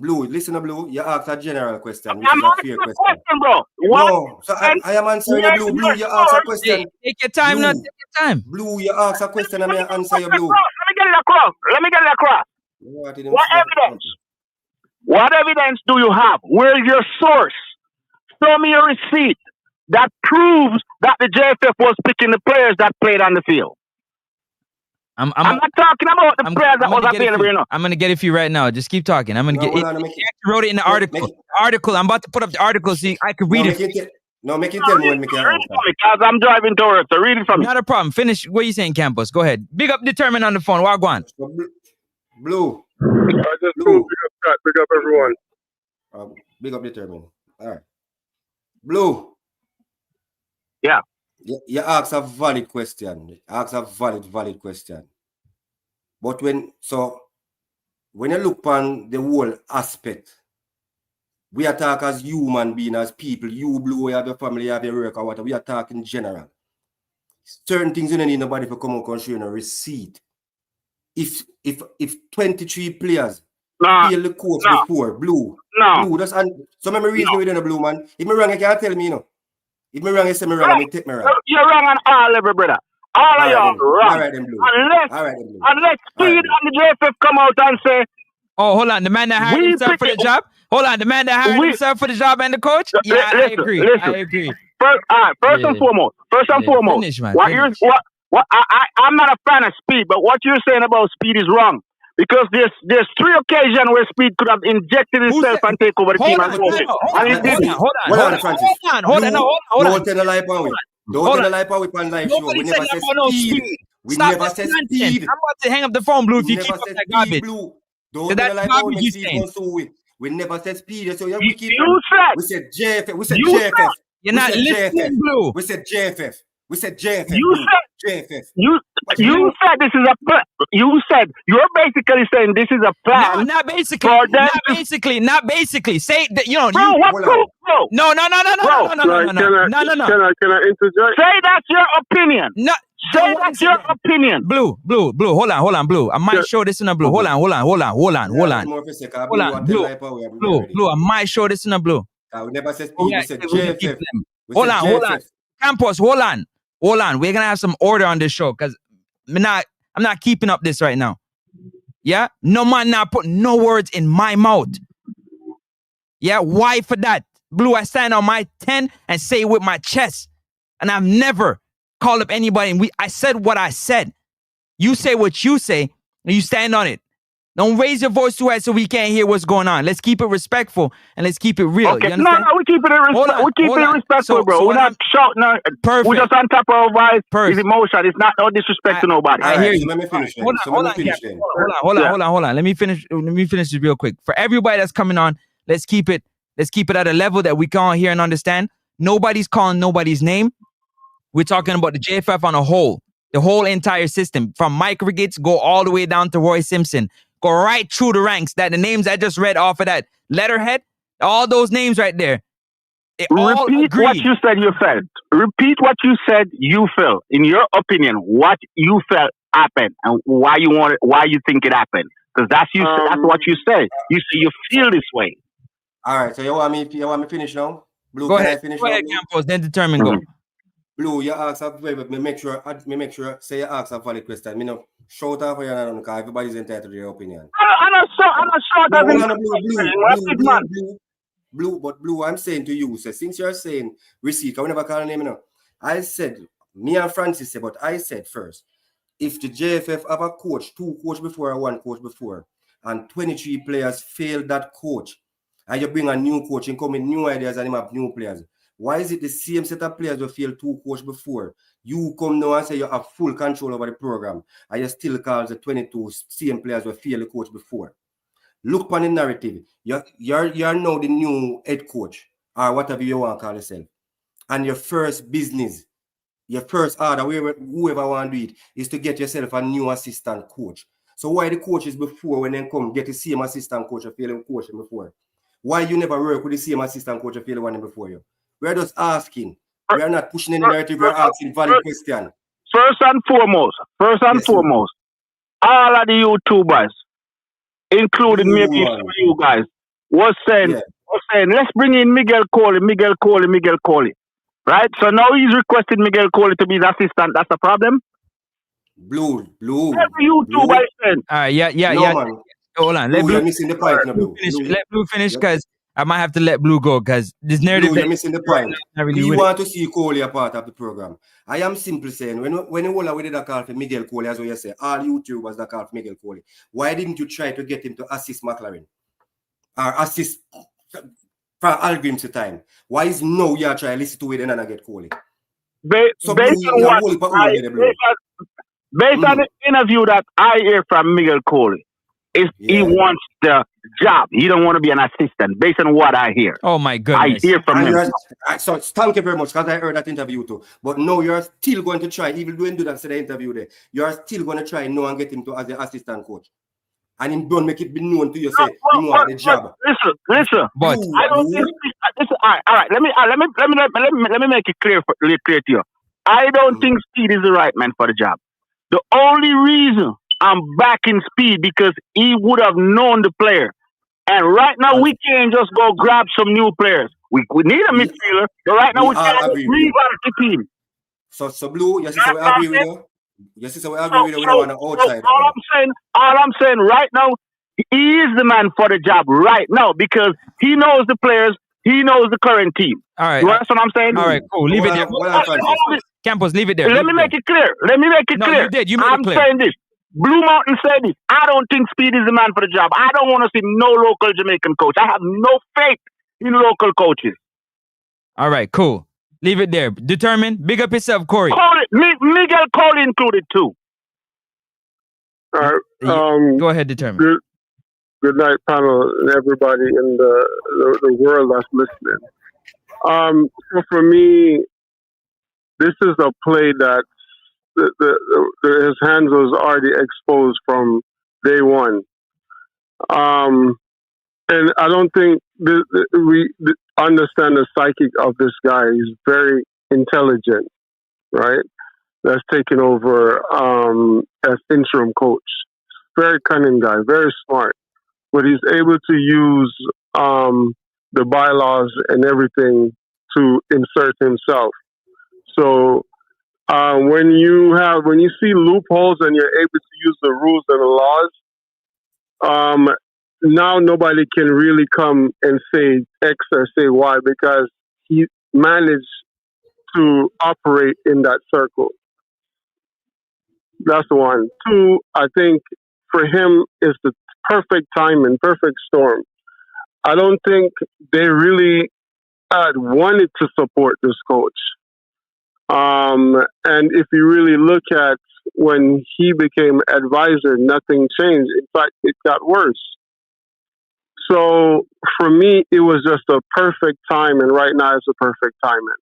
Blue, listen to Blue. You ask a general question, which I'm is a asking fair a question. question, bro. What? No, so I am answering you, Blue. Blue, you ask a question. Take your time, Blue. now. Take your time. Blue, you ask a question, and I answer you, Blue. Let me get it across. Let me get it across. What evidence? What evidence do you have? Where's your source? Show me your receipt that proves that the JFF was picking the players that played on the field. I'm not talking about the players that was available, you know. I'm gonna get it for you right now. Just keep talking. I'm gonna get it. I wrote it in the article. I'm about to put up the article so I can read it. Make it tell me when me can answer. Because I'm driving towards, so read it from me. Not a problem. Finish what you saying, Campos. Go ahead. Big up Determined on the phone. Wagwan. Blue. Big up everyone. Big up Determined. All right. Blue. Yeah. You ask a valid question. Ask a valid question. But when you look on the whole aspect, we attack as human beings, as people. You, Blue, you have your family, you have your work or whatever. We attack in general. Certain things you don't need nobody to come out and show you a receipt. If 23 players fail the coach before, Blue, that's so me reason within a Blue, man. If me wrong, you can't tell me, you know. If me wrong, you say me wrong, I mean take me wrong. You're wrong on all level, brother. All of y'all wrong. All right, then, Blue. Unless Speed and the JFF come out and say, oh, hold on. The man that hired himself for the job? Hold on. The man that hired himself for the job and the coach? Yeah, I agree. I agree. First and foremost. Finish, man. I'm not a fan of Speed, but what you're saying about Speed is wrong. Because there's 3 occasions where Speed could have injected himself and take over the team. And he didn't. Hold on. Don't tell the lie power. Don't tell the lie power on live show. We never said Speed. We never said Speed. I'm about to hang up the phone, Blue, if you keep up that garbage. Don't tell the lie power when Speed goes through it. We never said Speed. So we said JFF. We said JFF. You're not listening, Blue. We said JFF. JFF. You said this is a plan. You said you're basically saying this is a plan. No, not basically. Not basically. Say that you know. Bro, what proof, bro? No. Can I interject? Say that's your opinion. No. Say that's your opinion. Blue. Hold on, Blue. I might show this in a Blue. Hold on. Blue. I might show this in a Blue. We never said Speed. We said JFF. Hold on. Campos, hold on. We're gonna have some order on this show because I'm not keeping up this right now. Yeah? No man not putting no words in my mouth. Yeah, why for that? Blue, I stand on my 10 and say it with my chest. And I've never called up anybody. And I said what I said. You say what you say, and you stand on it. Don't raise your voice too high so we can't hear what's going on. Let's keep it respectful and let's keep it real. Okay. No, we keep it respectful, bro. We're not shouting. Perfect. We're just on top of our voice. It's emotion. It's not no disrespect to nobody. I hear you. Let me finish. Hold on. Let me finish this real quick. For everybody that's coming on, let's keep it at a level that we can all hear and understand. Nobody's calling nobody's name. We're talking about the JFF on a whole. The whole entire system. From Mike Riggins, go all the way down to Roy Simpson. Go right through the ranks. That the names I just read off of that letterhead, all those names right there. Repeat what you said you felt. Repeat what you said you felt. In your opinion, what you felt happened and why you think it happened. Because that's what you said. You say you feel this way. All right, so you want me to finish now? Blue, go ahead, Campos, then Determine go. Blue, you ask a make sure say you ask a valid question. Me no shout out for you because everybody's entitled to their opinion. Blue, I'm saying to you, so since you're saying receipt, I will never call a name now. I said, me and Francis said, but I said first, if the JFF have a coach, 2 coach before or 1 coach before, and 23 players fail that coach, and you bring a new coach and come with new ideas and him have new players, why is it the same set of players who failed 2 coach before? You come now and say you have full control over the program, and you still call the 22 same players who failed the coach before. Look upon the narrative. You're now the new head coach, or whatever you want to call yourself. And your first business, your first order, whoever want to do it, is to get yourself a new assistant coach. So why the coaches before, when they come, get the same assistant coach or failing coach before? Why you never work with the same assistant coach or failing one before you? We're just asking. We are not pushing any narrative. We're asking valid question. First and foremost, all of the YouTubers, including Blue, maybe some man. of you guys, was saying, Yeah. let's bring in Miguel Coley. Right? So now he's requested Miguel Coley to be his assistant. That's the problem. Blue. Every YouTuber is saying. All right, yeah. No, man. Hold on. Let Blue, Blue you're missing the point, no, Blue. finish. Blue, Let Blue finish yep. because I might have to let Blue go because this narrative Blue, you're missing the right point. now, not really We with want to see Coley a part of the program. I am simply saying, when you all did a call for Miguel Coley, as what you say, all YouTubers that call for Miguel Coley, why didn't you try to get him to assist McLaren? Or assist for Algrim's time? Why is no you try to listen to it and then I get Coley? Based on the interview that I hear from Miguel Coley, he wants the job. He don't want to be an assistant, based on what I hear. Oh my goodness. I hear from him. So thank you very much, because I heard that interview too. But no, you're still going to try, even doing that the interview there, you're still going to try and get him to as the assistant coach. And him don't make it be known to you, say you want the job. Listen. But I don't think listen, all right. Let me make it clear to you. I don't think Speed is the right man for the job. The only reason I'm backing Speed because he would have known the player. And right now we can't just go grab some new players. We need a midfielder, but right now we can't revamp the team. So Blue, you see, so we agree with you. You see, so we agree with you. We don't want an outsider. All I'm saying right now, he is the man for the job right now because he knows the players, he knows the current team. all right. You understand what I'm saying? All right, cool. Leave it there. Campos, leave it there. Let me make it clear. No, you did. You made it clear. I'm saying this. Blue Mountain said this. I don't think Speed is the man for the job. I don't want to see no local Jamaican coach. I have no faith in local coaches. All right, cool. Leave it there. Determined. Big up yourself, Corey. Miguel Coley included too. All right. Go ahead, Determined. Good night, panel, and everybody in the world that's listening. So for me, this is a play that his hands was already exposed from day one. And I don't think we understand the psychic of this guy. He's very intelligent, right? That's taken over as interim coach. Very cunning guy, very smart. But he's able to use the bylaws and everything to insert himself. So when you see loopholes and you're able to use the rules and the laws, now nobody can really come and say X or say Y because he managed to operate in that circle. That's one. Two, I think for him is the perfect timing, perfect storm. I don't think they really wanted to support this coach. And if you really look at when he became advisor, nothing changed. In fact, it got worse. So for me, it was just a perfect time, and right now it's a perfect timing.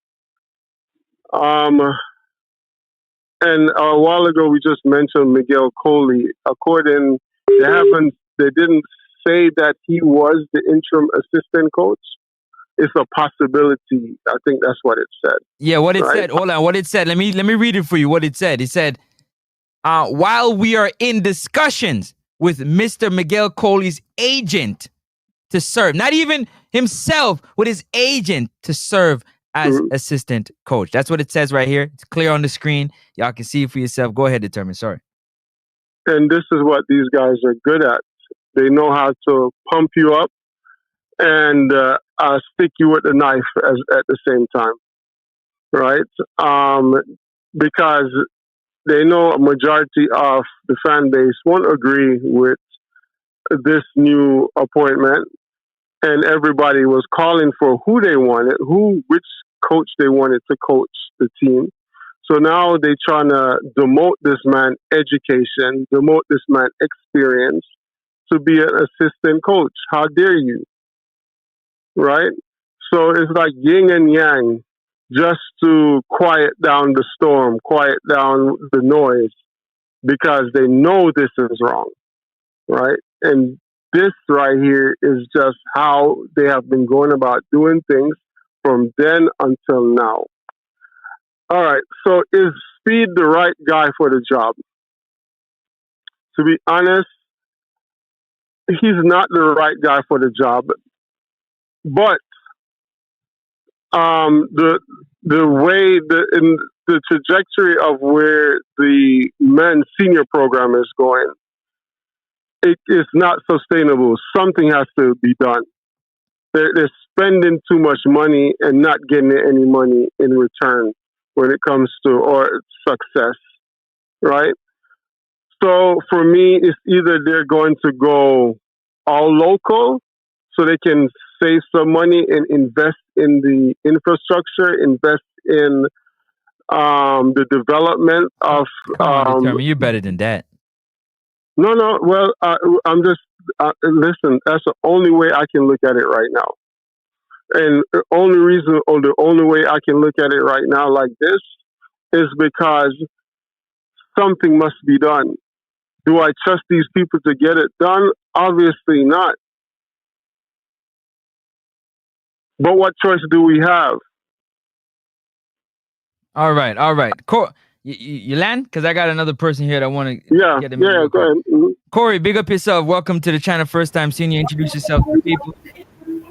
And a while ago, we just mentioned Miguel Coley. According, they didn't say that he was the interim assistant coach. It's a possibility. I think that's what it said. Yeah, what it said. Hold on, what it said. Let me read it for you. What it said. It said, while we are in discussions with Mr. Miguel Coley's agent to serve, not even himself, with his agent to serve as assistant coach. That's what it says right here. It's clear on the screen. Y'all can see it for yourself. Go ahead, Determine. Sorry. And this is what these guys are good at. They know how to pump you up and stick you with the knife at the same time, right? Because they know a majority of the fan base won't agree with this new appointment, and everybody was calling for who they wanted, which coach they wanted to coach the team. So now they're trying to demote this man education, demote this man experience to be an assistant coach. How dare you? Right? So it's like yin and yang, just to quiet down the storm, quiet down the noise, because they know this is wrong, right? And this right here is just how they have been going about doing things from then until now. All right, so is Speed the right guy for the job? To be honest, he's not the right guy for the job. But the way in the trajectory of where the men's senior program is going, it is not sustainable. Something has to be done. They're spending too much money and not getting any money in return when it comes to or success, right? So for me, it's either they're going to go all local so they can save some money and invest in the infrastructure, invest in the development of. Come on, Determine. You're better than that. No. Well, I'm just listen. That's the only way I can look at it right now, and the only reason or the only way I can look at it right now like this is because something must be done. Do I trust these people to get it done? Obviously not. But what choice do we have? All right. You land? Because I got another person here that want to get them. Yeah, go ahead. Mm-hmm. Corey, big up yourself. Welcome to the channel. First time seeing you. Introduce yourself to people.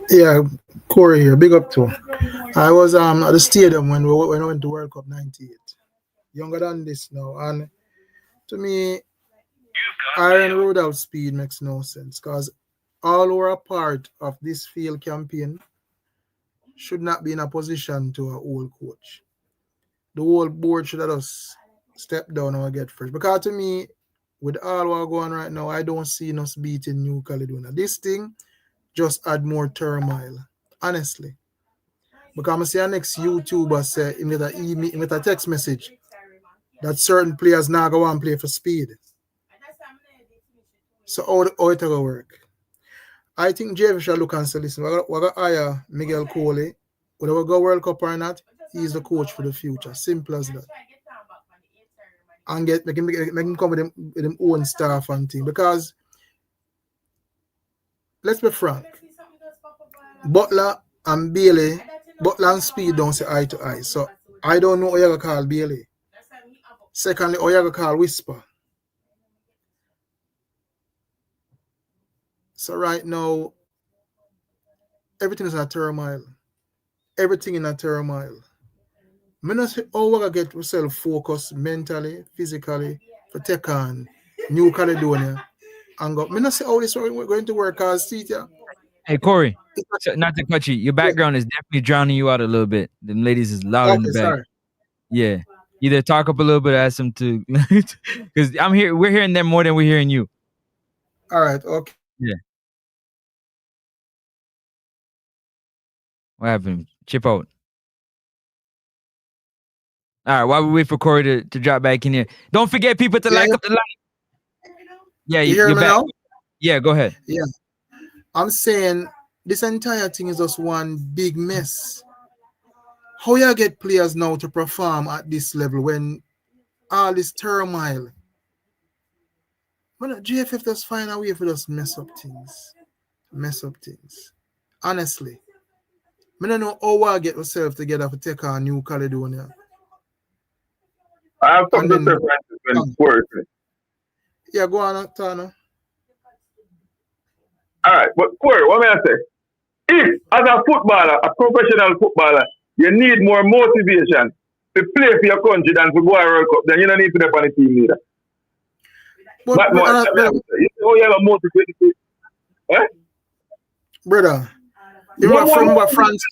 Yeah, Corey here. Big up to. I was at the stadium when we went to World Cup '98. Younger than this now, and to me, RUDOLPH SPEID makes no sense because all who are a part of this field campaign should not be in a position to a old coach. The whole board should have us step down and get fresh. Because to me, with all what going right now, I don't see us beating New Caledonia. This thing just add more turmoil, honestly. Because I see our next YouTuber say in a text message that certain players now go and play for Speed. So how it will work? I think JF should look and say, listen, we're going to hire Miguel Coley. Whether we go World Cup or not, he's the coach for the future. Simple as that. And make him come with him own staff and thing. Because let's be frank, Butler and Speed don't say eye to eye. So I don't know how you're going to call Bailey. Secondly, how you're going to call Whisper. So right now, everything is in a turmoil. Everything in a turmoil. I don't see how we're going to get ourselves focused mentally, physically, for take on New Caledonia. And go. I don't see how this is going to work as Tita. Hey, Corey, so not to cut you. Your background is definitely drowning you out a little bit. Them ladies is loud in the back. Sorry. Yeah. Either talk up a little bit or ask them to, because we're hearing them more than we're hearing you. All right, okay. Yeah. What happened? Chip out. All right, while we wait for Corey to drop back in here, don't forget people to like up the live. Yeah, you're back. Now? Yeah, go ahead. Yeah. I'm saying this entire thing is just one big mess. How you get players now to perform at this level when all this turmoil? Well, GFF just find a way for us mess up things. Honestly. I don't know how I get myself together to take on New Caledonia. I have something to say when yeah, go on, Tana. All right, but Corey, what may I say? If, as a footballer, a professional footballer, you need more motivation to play for your country than to go a World Cup, then you don't need to be on the team either. You have a motivation. Eh? Brother, you know from what France?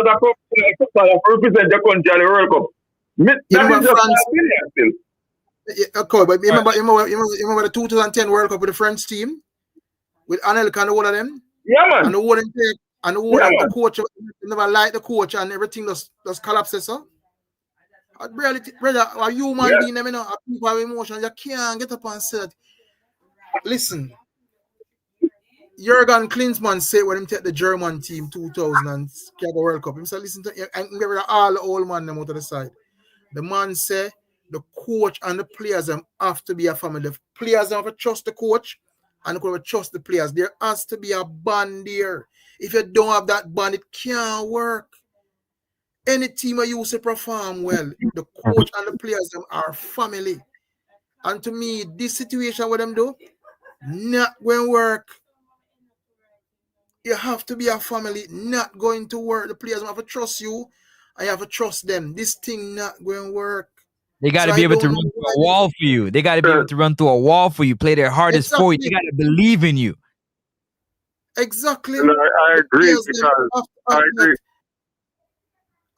As a professional footballer, represent your country at the World Cup. You remember France? Okay, but remember the 2010 World Cup with the French team? With Anelka and all of them? Yeah, man. And the whole intake, and the whole the coach, never liked the coach, and everything just collapses, so. Brother, a human being, you know, people have emotions, you can't get up and say that. Listen, Jurgen Klinsmann said when he take the German team 2000 and get the World Cup, he said, listen to him, and get rid of all the old man them out of the side. The man said the coach and the players have to be a family. The players have to trust the coach and the coach have to trust the players. There has to be a bond there. If you don't have that bond, it can't work. Any team that used to perform well, the coach and the players are family. And to me, this situation with them do not going to work. You have to be a family, not going to work. The players have to trust you, and you have to trust them. This thing not going to work. They got to So be I able to don't run know through why a wall for you. They got to be able to run through a wall for you, play their hardest for you. They got to believe in you. Exactly. And I The agree players because them I agree.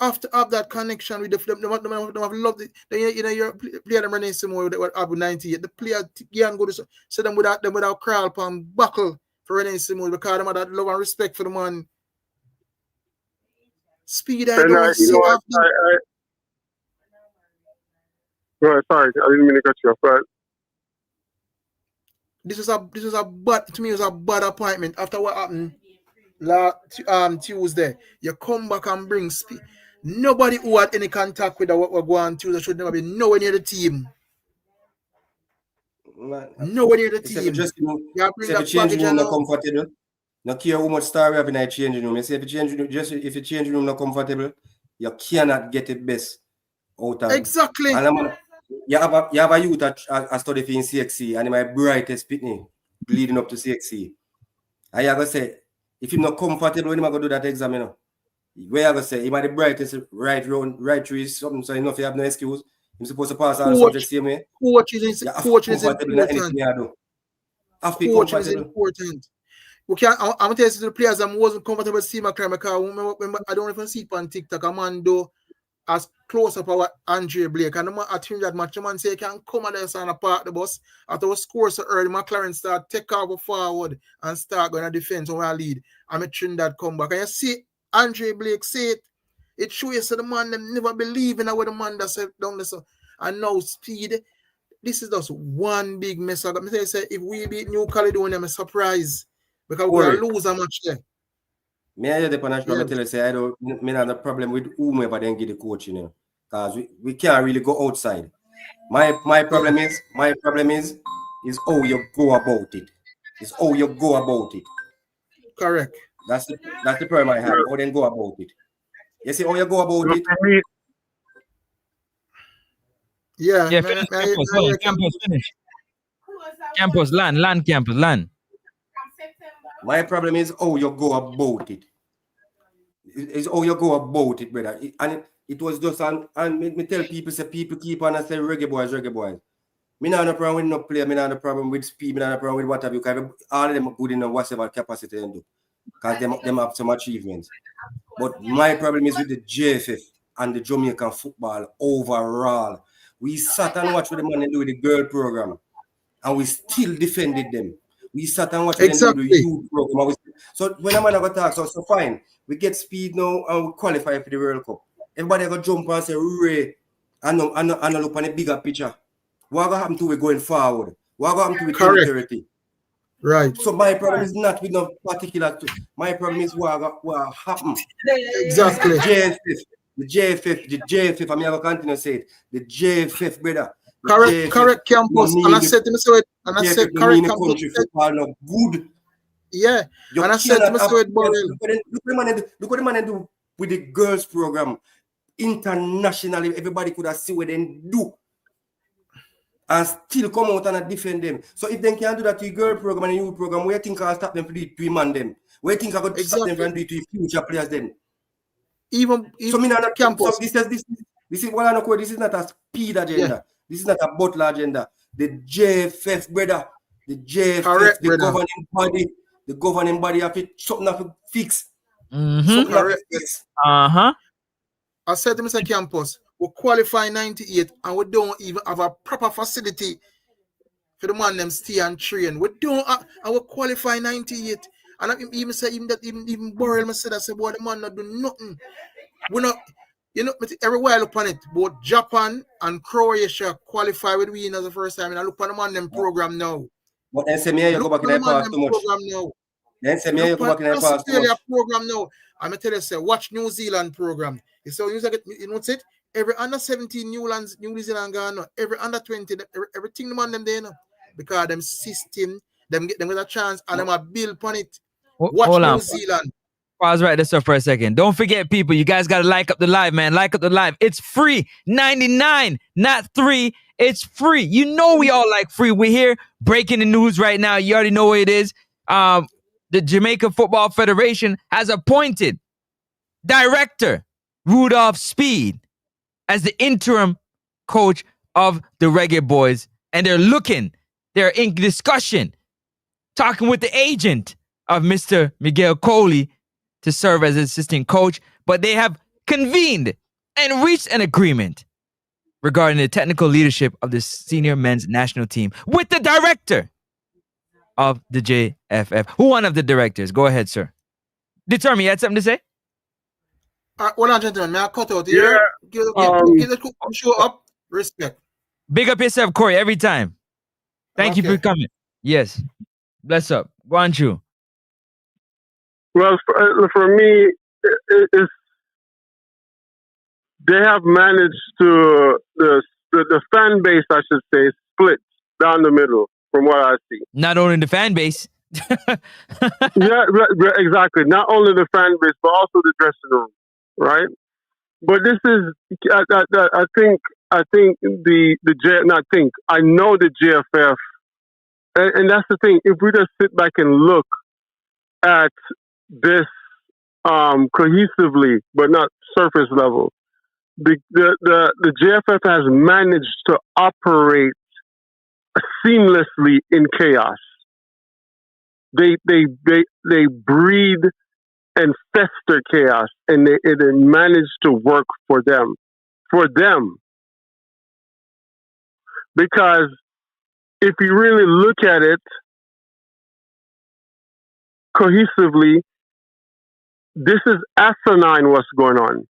have to have that connection with the them have loved it. Then you know your player them running some more with Abu 98. The player can go to so them without crawl upon buckle for running some more because them have that love and respect for the man. Speed I And don't you see know what? after. No, sorry, I didn't mean to cut you off. But This was a bad to me. It was a bad appointment after what happened Tuesday. You come back and bring speed. Nobody who had any contact with what we're going Tuesday should never be nowhere near the team. Man, Nowhere near the you say team. just You bring if you that change baggage room not along. comfortable. No care how much star we have in a changing room. You say if you change room not comfortable, you cannot get the best out of it. Exactly. And you have a youth a study for in CXC and my brightest pitney leading up to CXC. And you have to say, if you're not comfortable when you go do that exam, you know, where you have to say, he might the brightest right through is something, so enough you have no excuse. You're supposed to pass all the subjects the same way. Coaching is comfortable in anything important. you do. Have to be Coaching is comfortable. important. Okay, I'm gonna tell you to the players I wasn't comfortable with Steve McCray because I don't even see it on TikTok. A man do as close up our Andre Blake and the man at that match, the man say he can come and on a part the bus. After we score so early, McLaren start take over forward and start going to defense when we lead. I'm a Trinidad come back. And you see Andre Blake say it. It shows you so the man them never believe in what the man that said down there. And now speed. This is just one big mess. I'm going to say if we beat New Caledonia, I'm a surprise. Because we're going to lose a match there. Me I the national tell you say I don't have a problem with whomever then get the coach, you know. Because we can't really go outside. My problem is how you go about it. It's how you go about it. Correct. That's the problem I have. How then go about it. You see how you go about it? Yeah. Campus finish. Campus land campus land. My problem is how you go about it. It's how you go about it, brother. It was just and me tell people say people keep on and say Reggae Boyz. Me not no problem with no player, me not no problem with speed, me not no problem with what have you. Because all of them are good in whatever capacity they do. Because them have some achievements. But my problem is with the JFF and the Jamaican football overall. We sat and watched what the man do with the girl program. And we still defended them. We sat and watched them do the youth program. So when a man have a talk, so fine. We get speed now and we qualify for the World Cup. Everybody go jump and say, Ray, and look on a bigger picture. What will happen to we going forward? What will happen to we 2030? Right. So my problem is not with no particular. My problem is what happened. Exactly. The JFF. I'm going to continue to say it. The JFF, brother. Correct campus. And I said to myself, and I said correct campus. Country football no good. Yeah. You and I said to myself, look what the man do with the girls program. Internationally, everybody could have seen what they do. And still come out and defend them. So if they can do that to the girl program and the youth program, where you think I'll stop them to man them? Where you think I could stop them from doing to future players then? Even so me not campus. So this is what I know. This is not a speed agenda. Yeah. This is not a butler agenda. The JFF, brother. The JFF, correct, the brother. Governing body have to something have to fix. Something have to fix. I said to Mr. Campus, we qualify 98 and we don't even have a proper facility for the man them stay and train. We don't have, and we qualify 98. And I even say even Borrell said I said, boy, the man not do nothing. We're not, you know, everywhere I look on it, both Japan and Croatia qualify with we in the first time. And I look on the man them program now. But then say me you go back in the past too much. Now. Then say me you go back in the past too much. Program now. I'm gonna tell you, say, watch New Zealand program. So you know it? Every under 17 New Zealand Ghana, every under 20, everything the man them there, you know, because them system, them get a chance and them a build upon it. Watch New Zealand. Pause right there for a second. Don't forget, people, you guys gotta like up the live, man. Like up the live. It's free. 99, not 3. It's free. You know we all like free. We're here breaking the news right now. You already know what it is. the Jamaica Football Federation has appointed director RUDOLPH SPEID as the interim coach of the Reggae Boyz. And they're in discussion, talking with the agent of Mr. Miguel Coley to serve as assistant coach. But they have convened and reached an agreement regarding the technical leadership of the senior men's national team with the director of the JFF. Who one of the directors? Go ahead, sir. Determine, you had something to say? Hold on, gentlemen. May I cut out here? Give the show up. Respect. Big up yourself, Corey, every time. Thank you for coming. Yes. Bless up. Go on, you. Well, for me, it's they have managed to the fan base, I should say, split down the middle from what I see. Not only the fan base. Yeah, exactly. Not only the fan base, but also the dressing room, right? But this is, I know the JFF, and that's the thing. If we just sit back and look at this cohesively, but not surface level, the JFF has managed to operate seamlessly in chaos. They breed and fester chaos, and it managed to work for them. Because if you really look at it cohesively, this is asinine what's going on.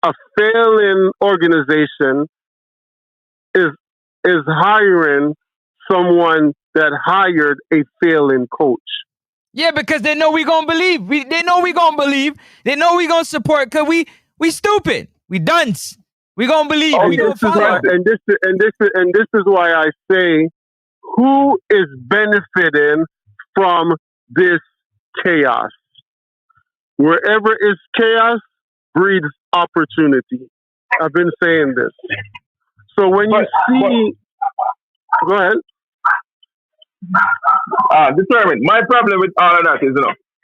A failing organization is hiring someone that hired a failing coach. Yeah, because they know we gonna believe. They know we gonna believe. They know we gonna support. Cause we stupid. We dunce. We gonna believe. We gonna follow. And this is why I say, who is benefiting from this chaos? Wherever is chaos, breeds opportunity. I've been saying this. So when you see, go ahead. Determined. My problem with all of that is,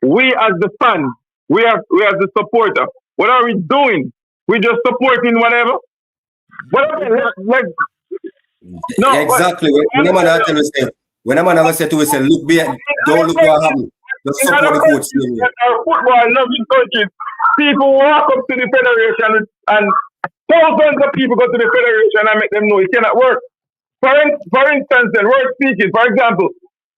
we as the fans, we as the supporter, what are we doing? We just supporting whatever. Exactly. When a man say to us, look behind, don't look what happened. Just support the coach. Football loving countries, people walk up to the federation and thousands of people go to the federation and make them know it cannot work. For instance, then, word speaking, for example,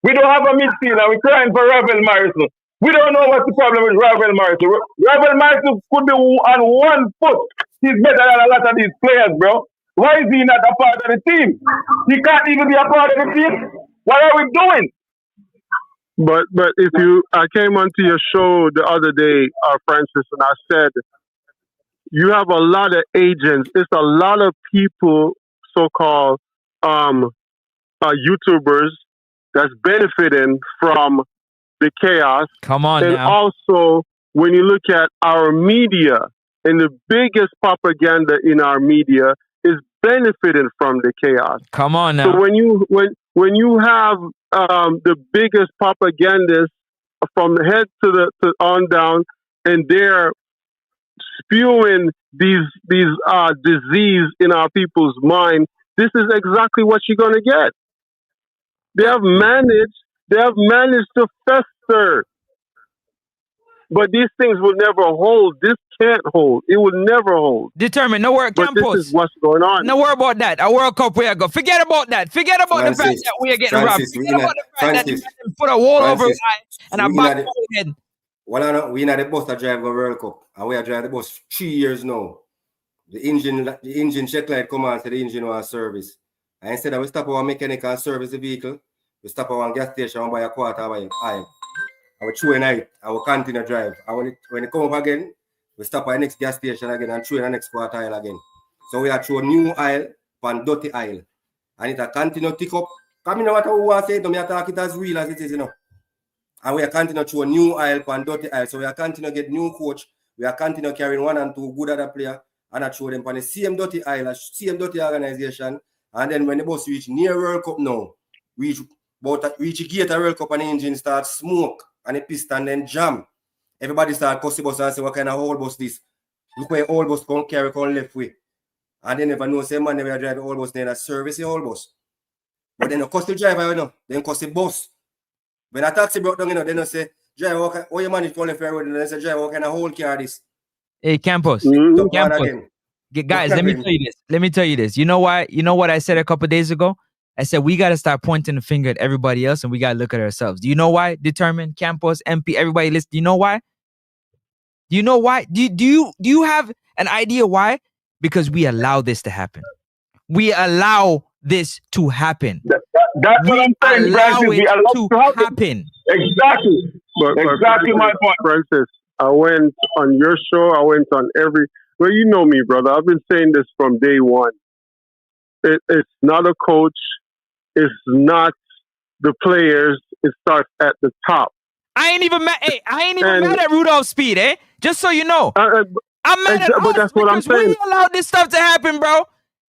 we don't have a midfielder, we're crying for Ravel Morrison. We don't know what's the problem with Ravel Morrison. Ravel Morrison could be on one foot. He's better than a lot of these players, bro. Why is he not a part of the team? He can't even be a part of the team. What are we doing? But I came onto your show the other day, Francis, and I said, you have a lot of agents. It's a lot of people, so-called YouTubers, that's benefiting from the chaos. Come on, and now. Also, when you look at our media, and the biggest propaganda in our media is benefiting from the chaos. Come on now. So when you have the biggest propagandists from the head to on down, and they're spewing these disease in our people's mind, this is exactly what you're gonna get. They have managed to fester. But these things will never hold. This can't hold. It will never hold. Determined. No work but campus. This is what's going on. No worry about that. A World Cup we are go. Forget about that. Forget about the fact that we are getting robbed. Forget about the fact that they put a wall over our eye and a back over head. Well, we know the bus that drive the World Cup, and we are driving the bus 3 years now. The engine check light come on, so the engine was service. And instead of we stop our mechanic and service the vehicle, we stop our gas station and buy a quarter of oil. I will throw a night, I will continue to drive. And when it come up again, we stop at the next gas station again and throw in the next quarter oil again. So we are throw new oil and dirty oil. And it will continue to tick up. Come in what I want to say, don't talk it as real as it is, And we are continue to throw new oil and dirty oil. So we are continue to get new coach. We are continue carrying 1 and 2 good other player and I throw them on the same dirty oil, same dirty organization. And then when the bus reach near World Cup now, reach gate of World Cup and the engine starts smoke and the piston then jam. Everybody start cussing bus and say, what kind of whole bus this? Look where whole bus come carry come left way. And they never know, say, man, they were driving whole bus, then a service the whole bus. But then the cost the driver, you know, then cost the bus. When a taxi broke down, you know, they don't say, driver, oh, you manage to only fair road, and they say, driver, what kind of whole car this? Hey, Campos. Guys, let me tell you this. You know why? You know what I said a couple days ago? I said we got to start pointing the finger at everybody else and we got to look at ourselves. Do you know why? Determined, Campos, MP, everybody listen. Do you know why? Do you know why? Do you have an idea why? Because we allow this to happen. We allow this to happen. That's what I'm saying, Francis. We allow it to happen. Exactly. Exactly my point. Francis, I went on your show. I went on well, you know me, brother. I've been saying this from day one. It's not a coach. It's not the players. It starts at the top. I ain't even mad. Hey, I ain't even mad at RUDOLPH SPEID, eh? Just so you know. I'm mad at but that's what I'm saying. We allowed this stuff to happen, bro.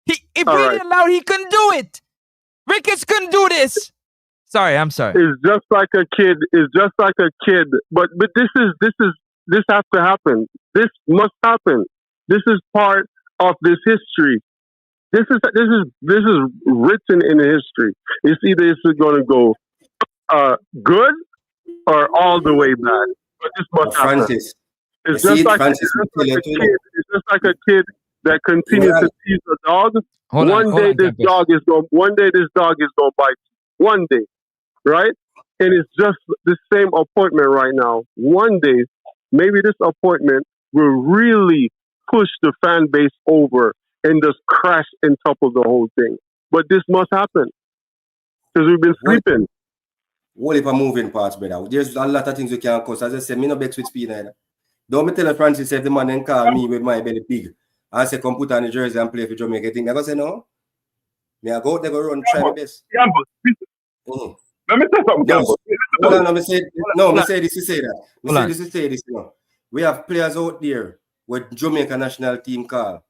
If we didn't allow, he couldn't do it. Ricketts couldn't do this. Sorry, I'm sorry. It's just like a kid. It's just like a kid. But this has to happen. This must happen. This is part of this history. This is written in the history. It's either it's going to go good or all the way bad. But this must happen. It's just like a kid that continues to tease a dog. One day this dog is going to bite you. One day, right? And it's just the same appointment right now. One day, maybe this appointment will really push the fan base over and just crash and topple the whole thing. But this must happen because we've been sleeping. What if I'm moving parts, brother? There's a lot of things we can cause. As I said, me no bex with speed either. Don't me tell Francis if the man then call me with my belly big and say come put on the jersey and play for Jamaica. Think I go say no. Me I go out there go run try my best. Let me say something. Hold on, me say this to say that. Me say this to say this, you know. We have players out there with Jamaica national team call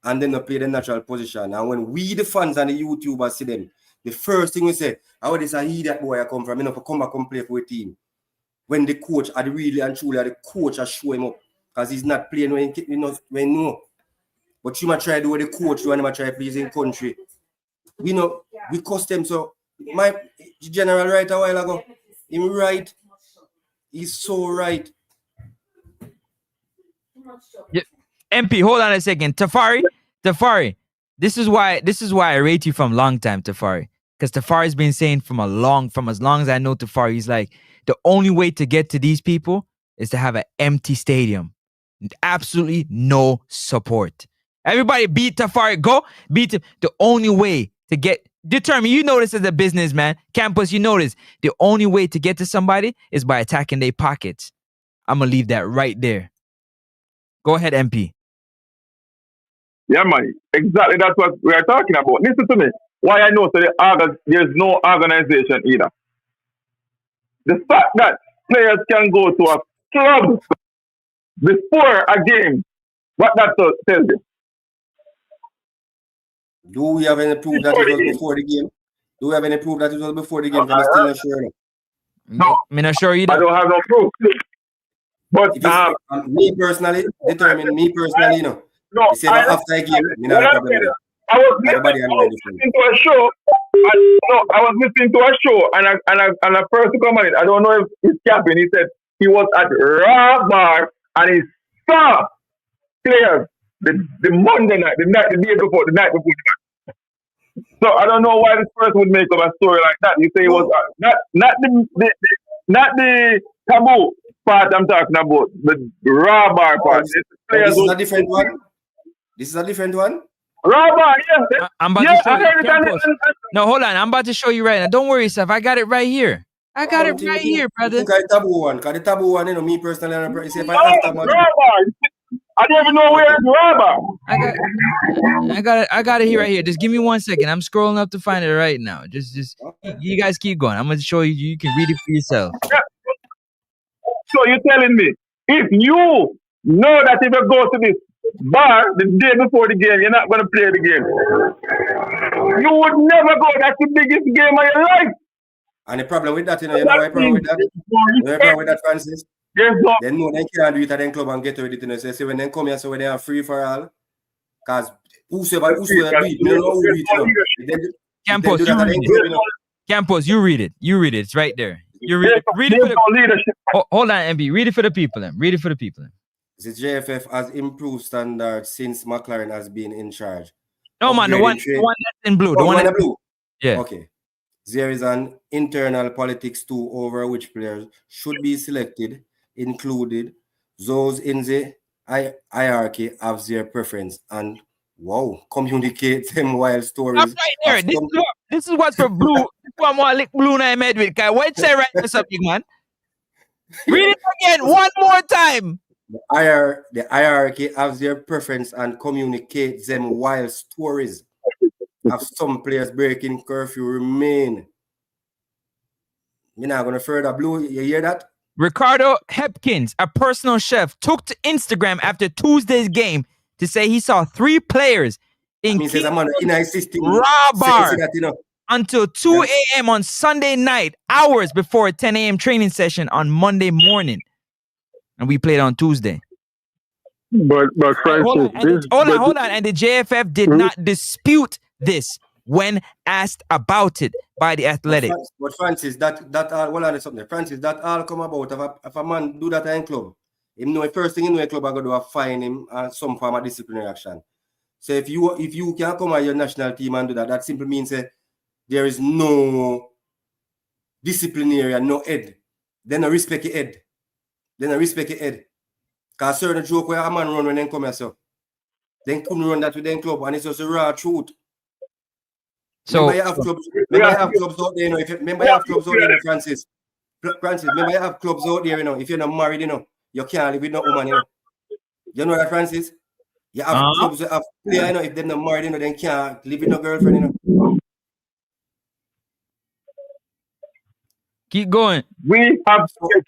and then they play the natural position. And when we the fans and the YouTubers see them, the first thing we say, how this a that boy I come from, you know, for come back and play for a team. When the coach are really and truly the coach has show him up because he's not playing when no. But you might try to do what the coach do and might try to please in country. We know we cost them. So my general right a while ago, him right. He's so right. Yeah. MP, hold on a second. Tafari, this is why I rate you from long time, Tafari. Because Tafari's been saying from as long as I know Tafari, he's like, the only way to get to these people is to have an empty stadium. Absolutely no support. Everybody beat Tafari. Go beat him. The only way to get determined, you know this as a businessman. Campus, you know this. The only way to get to somebody is by attacking their pockets. I'm going to leave that right there. Go ahead, MP. Yeah, man. Exactly. That's what we are talking about. Listen to me. Why I know there's no organization either. The fact that players can go to a club before a game, what that tells you? Do we have any proof that it was before the game? Do we have any proof that it was before the game? I'm still not sure. No, I'm not sure either. I don't have no proof. But me personally, you know. No, after a game, I was listening to a show. I was listening to a show, and a person come on it. I don't know if it's Captain. He said he was at Raw Bar and he saw players the Monday night, the day before, the night before. So I don't know why this person would make up a story like that. You say it was not the taboo part I'm talking about, the Raw Bar part. This is a different one. This is a different one. Raw, yeah. I'm about to show you. No, hold on. I'm about to show you right now. Don't worry, Seth. I got it right here. I got it right here, brother. The taboo one. Because the taboo one, you know, me personally, I don't even know where it's Raw. I got it here right here. Just give me 1 second. I'm scrolling up to find it right now. Just you guys keep going. I'm gonna show you. You can read it for yourself. Yeah. So you're telling me if you know that if you go to this bar the day before the game, you're not going to play the game. You would never go. That's the biggest game of your life. And the problem with that, you know why problem with that? You know the problem with that, Francis? Yes, no. They know they can't do it at them club and get away with it. You know, so see when they come here, so when they are free for all, because whosoever do it, you know who do it, you know. Campos, you read it. Campos, you read it. You read it. It's right there. You read it. Read it for the leadership. Hold on, MB. Read it for the people. Then. Read it for the people. Then. The JFF has improved standards since McLaren has been in charge. No, man, the one that's in blue. The one in blue? Yeah. Okay. There is an internal politics too over which players should be selected, included those in the hierarchy have their preference and communicate them while stories. Right there. This is what's for blue. This is what more like blue na med with. What say right there something, man? Read it again one more time. The hierarchy have their preference and communicate them while stories of some players breaking curfew remain. You're not going to further blue. You hear that? Ricardo Hepkins, a personal chef, took to Instagram after Tuesday's game to say he saw 3 players in raw bar until 2 a.m. on Sunday night, hours before a 10 a.m. training session on Monday morning. And we played on Tuesday. But Francis, hold on. And the JFF did not dispute this when asked about it by the Athletic. But Francis, that all, hold on something. Francis, that all come about if a man do that in club. Him know the first thing in the club I go do a fine him and some form of disciplinary action. So if you can come at your national team and do that, that simply means there is no disciplinary and no head. Then I respect your head. Because certain joke where a man run when they come here, so they couldn't run that with their club, and it's just a raw truth. So remember you have clubs out there, you know. Remember you have clubs out there, Francis. Remember you have clubs out there, you know. If you're not married, you know, you can't live with no woman, you know. You know that, Francis? You have clubs that have players, you know. If they're not married, you know, they can't live with no girlfriend, you know. Keep going. We have to get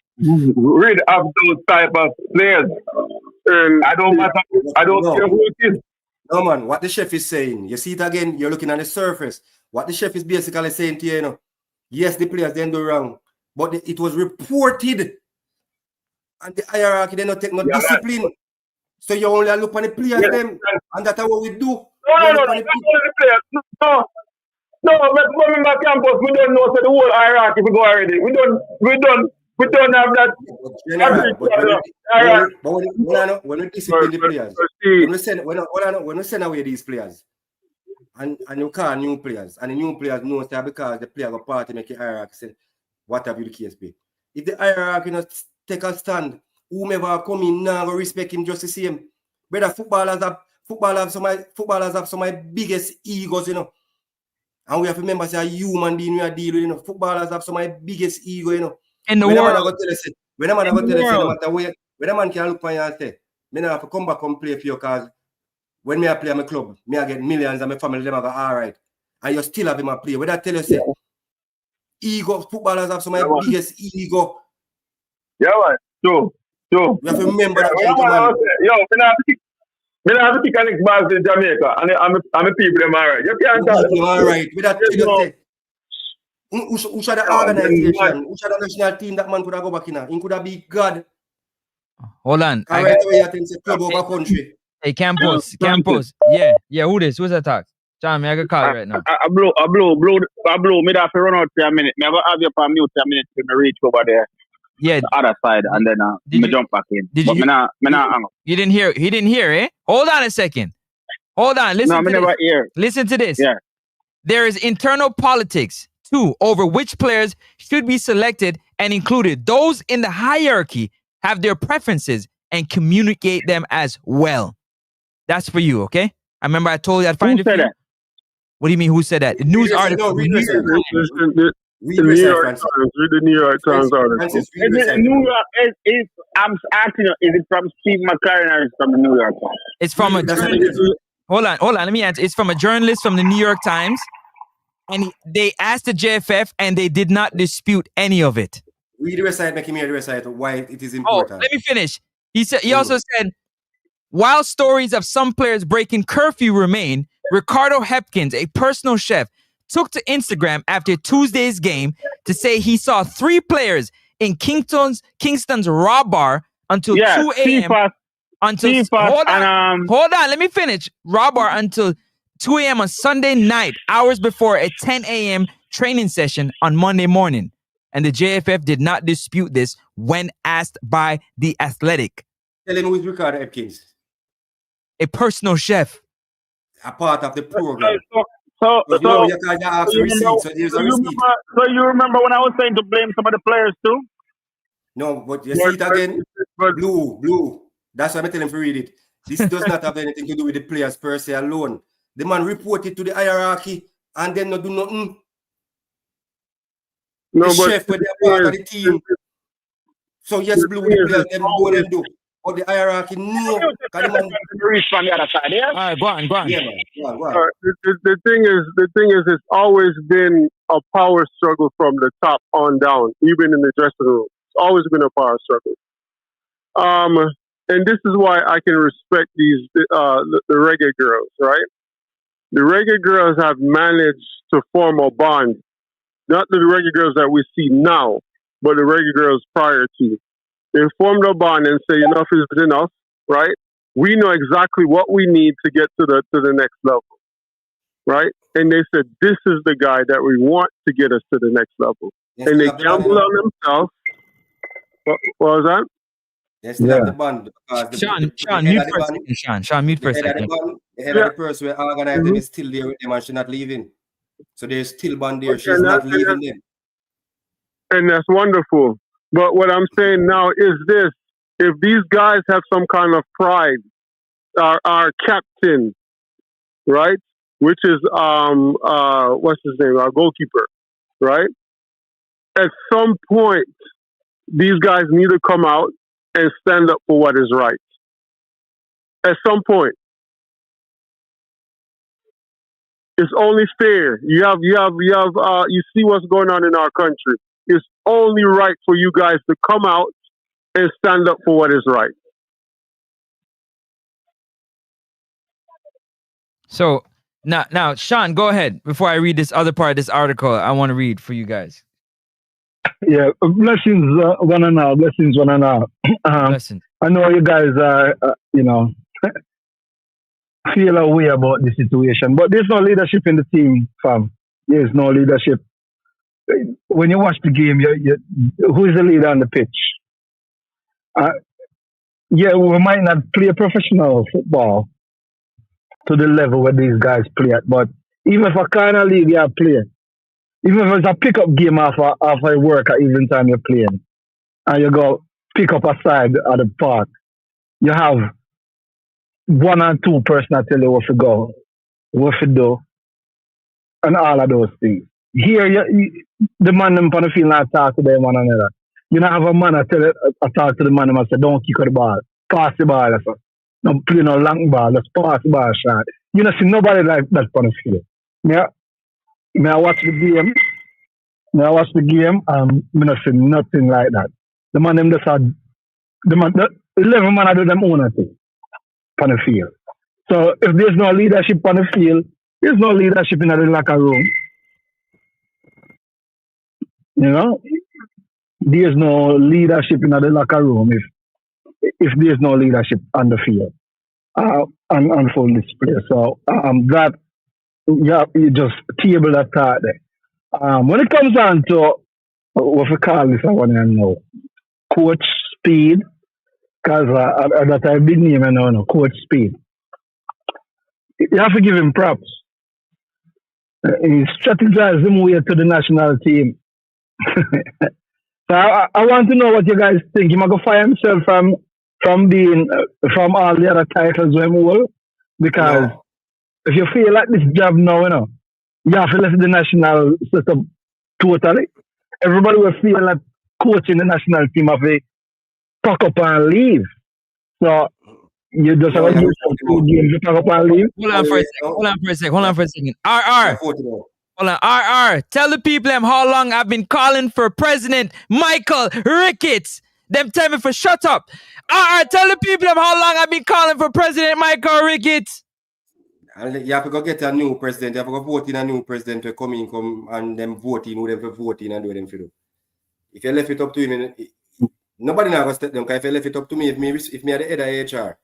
rid of those type of players. And I don't care who it is. No, man, what the chef is saying, you see it again, you're looking at the surface. What the chef is basically saying to you, you know, yes, the players didn't do wrong, but it was reported. And the hierarchy, they don't take no discipline. Right. So you only look on the players, them, and that's what we do. No, the players. No, remember campus, we don't know so the whole hierarchy we go already. We don't have that. When we discipline the players, when we send away these players, and you call new players, and the new players know that because the player go party make the hierarchy say, what have you the case be? If the hierarchy not take a stand, whomever come in now go respect him just the same. Brother, footballers have some of my biggest egos, you know. And we have to remember, say, a human being we are dealing with, you know. Footballers have some of my biggest ego, you know. In the world. When a man go tell you, no matter where, when a man can look for you and say, me not have to come back and play for you because when me I play at my club, me I get millions and my family, them I go, all right. And you still have him a play. When I tell you, say, ego, footballers have some of my biggest ego. Yeah, man. True. We have to remember that. Me not have to pick an ex-boss in Jamaica, and I'm a people them alright. You can't tell them. Alright, with that, who should the organization, who should the national team that man could have go back in? He could have be God. Hold on. Alright, I think it's a club over country. Hey, Campos. Yeah, who this? Who's that talk? John, I can call you right now. I blow. Me have to run out for a minute. Me have to have you for a mute for a minute to reach over there. Yeah, the other side, and then me jump back in. But me not hang up. You didn't hear? He didn't hear, eh? Hold on a second. Hold on. Listen. No, me never hear. Listen to this. Yeah. There is internal politics too over which players should be selected and included. Those in the hierarchy have their preferences and communicate them as well. That's for you, okay? I remember I told you I'd find it for you. That? What do you mean? Who said that? The news article. Read the New York Times article. I'm asking you, is it from Steve McLaren or is it from the New York Times? It's from a journalist. Hold on. Let me answer. It's from a journalist from the New York Times. And they asked the JFF and they did not dispute any of it. Read the website, make him hear the website, why it is important. Let me finish. He also said, while stories of some players breaking curfew remain, Ricardo Hepkins, a personal chef, took to Instagram after Tuesday's game to say he saw 3 players in Kingston's Raw Bar until 2 a.m. Until hold on, let me finish. Raw Bar until 2 a.m. on Sunday night, hours before a 10 a.m. training session on Monday morning. And the JFF did not dispute this when asked by The Athletic. Tell him who is Ricardo Epkins. A personal chef. A part of the program. So you remember when I was saying to blame some of the players too? No, but you see it again. Blue. That's why I'm telling him to read it. This does not have anything to do with the players per se alone. The man reported to the hierarchy and then not do nothing. No, the chef when they're part of the team. So yes, Blue, the players them go them do. But the hierarchy no. From the other side, yeah? All right, go on. Yeah, man. Go on. The thing is, it's always been a power struggle from the top on down, even in the dressing room. It's always been a power struggle. And this is why I can respect these the reggae girls, right? The reggae girls have managed to form a bond. Not the reggae girls that we see now, but the reggae girls prior to. They formed a bond and say enough is enough, right? We know exactly what we need to get to the next level, right? And they said, this is the guy that we want to get us to the next level. Yes, and they gambled on themselves. What was that? They still have the bond. Sean, mute for a second. Sean, mute for a second. The head of the person who organized them is still there with them and she's not leaving. So there's still bond there. She's not leaving them. And that's wonderful. But what I'm saying now is this. If these guys have some kind of pride, our captain, right, which is, what's his name, our goalkeeper, right? At some point, these guys need to come out and stand up for what is right. At some point. It's only fair. You see what's going on in our country. It's only right for you guys to come out and stand up for what is right. So now, Sean, go ahead. Before I read this other part of this article, I want to read for you guys. Yeah, blessings one and all. Blessings one and all. Blessings. I know you guys are, feel a way about the situation, but there's no leadership in the team, fam. There's no leadership. When you watch the game, who is the leader on the pitch? We might not play professional football to the level where these guys play at, but even if a kind of league you play, even if it's a pickup game after work at even time you're playing, and you go pick up a side at the park, you have 1 or 2 person that tell you what to go, what to do, and all of those things. Here, the man them on the field not talk to them one another. You don't have a man that talk to the man and say, don't kick the ball, pass the ball. Don't play no long ball, just pass the ball shot. You don't see nobody like that on the field. I watch the game. I don't see nothing like that. The man them just had, the 11 man do them own thing on the field. So if there's no leadership on the field, there's no leadership in the locker room. There's no leadership in the locker room if there's no leadership on the field and full display. So that you just table that thought there. When it comes down to what we call this, I want to know Coach Speed, because that's a big name, I know, Coach Speed. You have to give him props. He strategized him way to the national team. So I want to know what you guys think. He might go fire himself from being from all the other titles we hold, because if you feel like this job now, you have to let the national system totally. Everybody will feel like coaching the national team have to pack up and leave. So you just have to games to pack up and leave. Hold on for a second. Hold on, RR. Tell the people them how long I've been calling for President Michael Ricketts. Them tell me for shut up. RR, tell the people them how long I've been calling for President Michael Ricketts. And you have to go get a new president. You have to go vote in a new president to come and them voting who them for voting and do them for do. If you left it up to him, nobody now go step them. Because if you left it up to me, if me are the head of HR,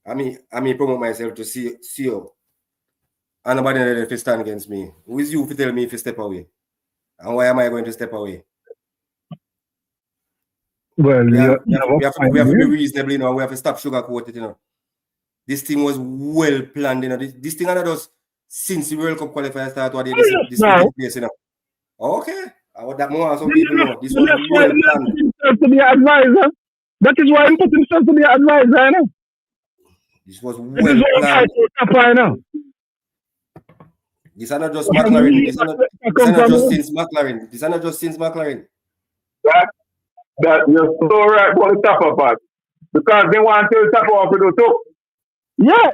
I mean promote myself to CEO. And nobody there to stand against me. Who is you to tell me if you step away? And why am I going to step away? Well, we have to be reasonable, you know. We have to stop sugarcoat it, you know. This thing was well planned, you know. This thing I just since the World Cup qualifiers started, what this place, you know. Okay. That more some people know. This was well planned. To be an advisor. That is why he put himself to be an advisor, you know. This was well planned. This are not just McLaren. This are not just since McLaren. This are not just since McLaren. That you're so right about the top of part. Because they want to tap off with the top. Yeah.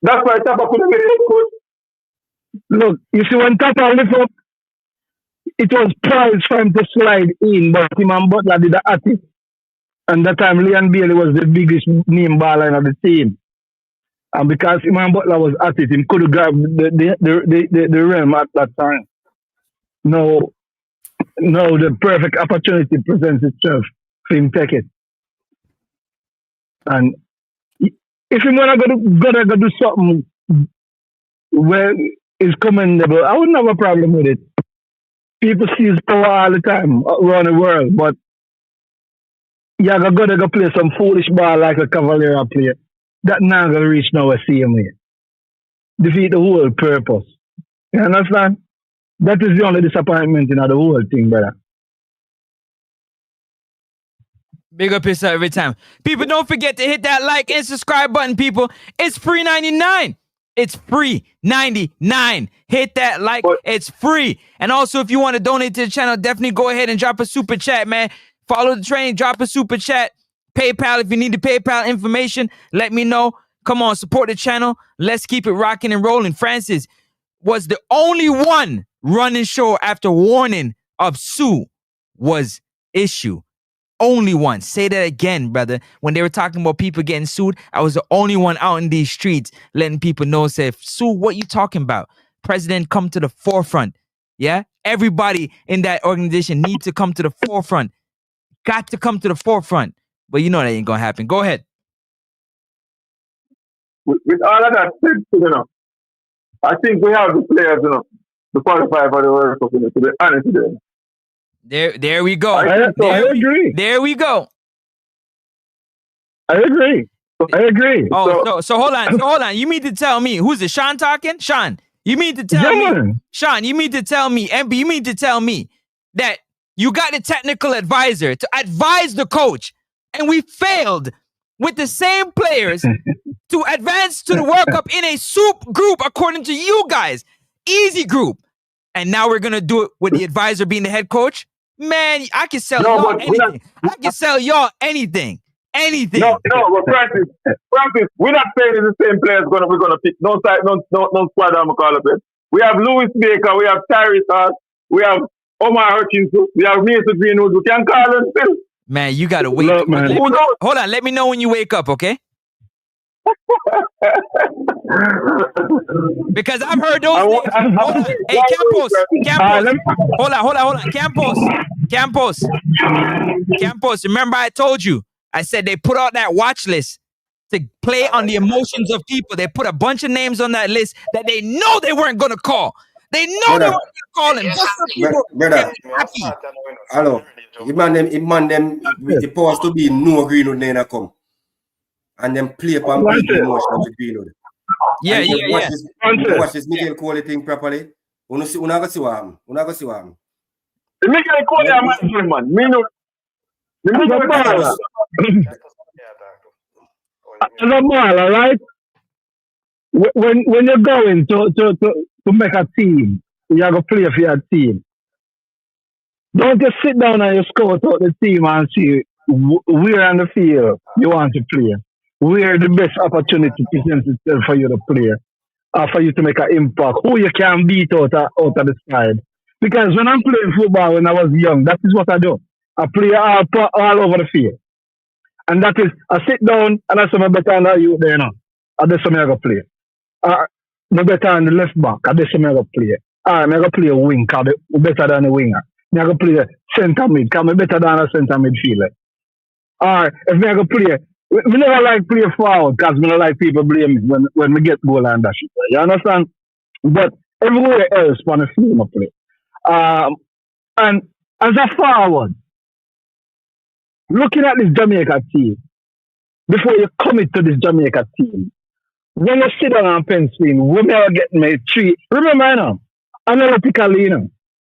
That's why Tapa couldn't get it good. Look, you see when Tapa lift up, it was prize for him to slide in, but him and Butler did the attic. And that time Leon Bailey was the biggest name baller of the team. And because him and Butler was at it, he could have grabbed the realm at that time. No, the perfect opportunity presents itself for him to take it. And if him gonna go do something where is commendable, I wouldn't have a problem with it. People see his power all the time around the world, but you're gonna go play some foolish ball like a Cavalier player. That not gonna reach nowhere same way. Defeat the whole purpose. You understand? That is the only disappointment in the whole thing, brother. Big up yourself every time. People, don't forget to hit that like and subscribe button, people. It's free 99. It's free 99. Hit that like. It's free. And also, if you want to donate to the channel, definitely go ahead and drop a super chat, man. Follow the train, drop a super chat. PayPal, if you need the PayPal information, let me know. Come on, support the channel. Let's keep it rocking and rolling. Francis was the only one running show after warning of Sue was issued. Only one. Say that again, brother. When they were talking about people getting sued, I was the only one out in these streets letting people know, say, Sue, what you talking about? President, come to the forefront. Yeah? Everybody in that organization needs to come to the forefront. Got to come to the forefront. But you know that ain't going to happen. Go ahead. With all of that said, you know, I think we have the players, you know, to qualify for the World Cup, to be honest with you. There we go. I agree. There we go. I agree. Oh, so hold on. You mean to tell me, who's it? Sean talking? Sean, you mean to tell me? Sean, you mean to tell me? MB, you mean to tell me that you got a technical advisor to advise the coach, and we failed with the same players to advance to the World Cup in a soup group, according to you guys, easy group, and now we're gonna do it with the advisor being the head coach? Man, I can sell y'all anything. I can sell y'all anything. Anything. No, but Francis, we're not saying it's the same players we're gonna pick. No squad I'm gonna call up it. We have Lewis Baker, we have Tyrese Hart, we have Omar Hutchinson, we have Mason Greenwood. We can call them still. Man, you gotta wake up. Hold on, let me know when you wake up, okay? Because I've heard those things. Hey, Campos. Hold on. Campos, remember I told you, I said they put out that watch list to play on the emotions of people. They put a bunch of names on that list that they know they weren't going to call. They know they weren't going to call him. Brother, hello. Man them it supposed to be no Greenwood name come. And then play upon people emotion with Greenwood. Yeah. Watch this Miguel Cole thing properly. Una go see what happen. Miguel Cole a man. Me know. As a baller, right? When you're going to make a team, you have to play for your team. Don't just sit down and you scout out the team and see where on the field you want to play. Where the best opportunity presents itself for you to play, for you to make an impact, who you can beat out of the side. Because when I'm playing football when I was young, that is what I do. I play all over the field. And that is, I sit down and I say, I'm better than you there now. I just me I go play. Me better on the left back. I just me I go play. Me I go play a wing. Cause me better than a winger. Me I go play centre mid. Cause me better than a centre midfielder. If me I go play, me never like play forward. Cause me don't like people blame me when me get goal and that shit. You understand? But everywhere else, on the field, I play. And as a forward, looking at this Jamaica team, before you commit to this Jamaica team, when you sit down on Pennsylvania, when you get me 3, remember now, analytically,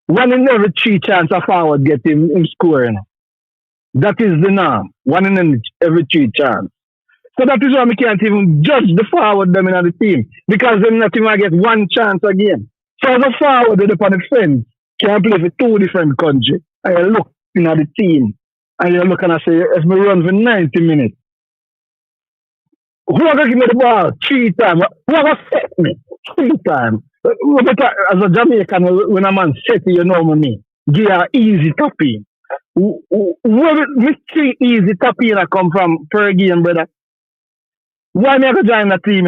one in every 3 chance a forward get him scoring. That is the norm. One in every 3 chance. So that is why we can't even judge the forward them in the team, because them not even get 1 chance again. So as a forward with upon the fence can play for 2 different countries. And you look at the team and you look and I say, if we run for 90 minutes, who are going to give me the ball 3 times? Who are going to set me 3 times? As a Jamaican, when a man set you, you know me, give an easy tapping. Where me 3 easy tapping I come from per game, brother? Why me I go join the team?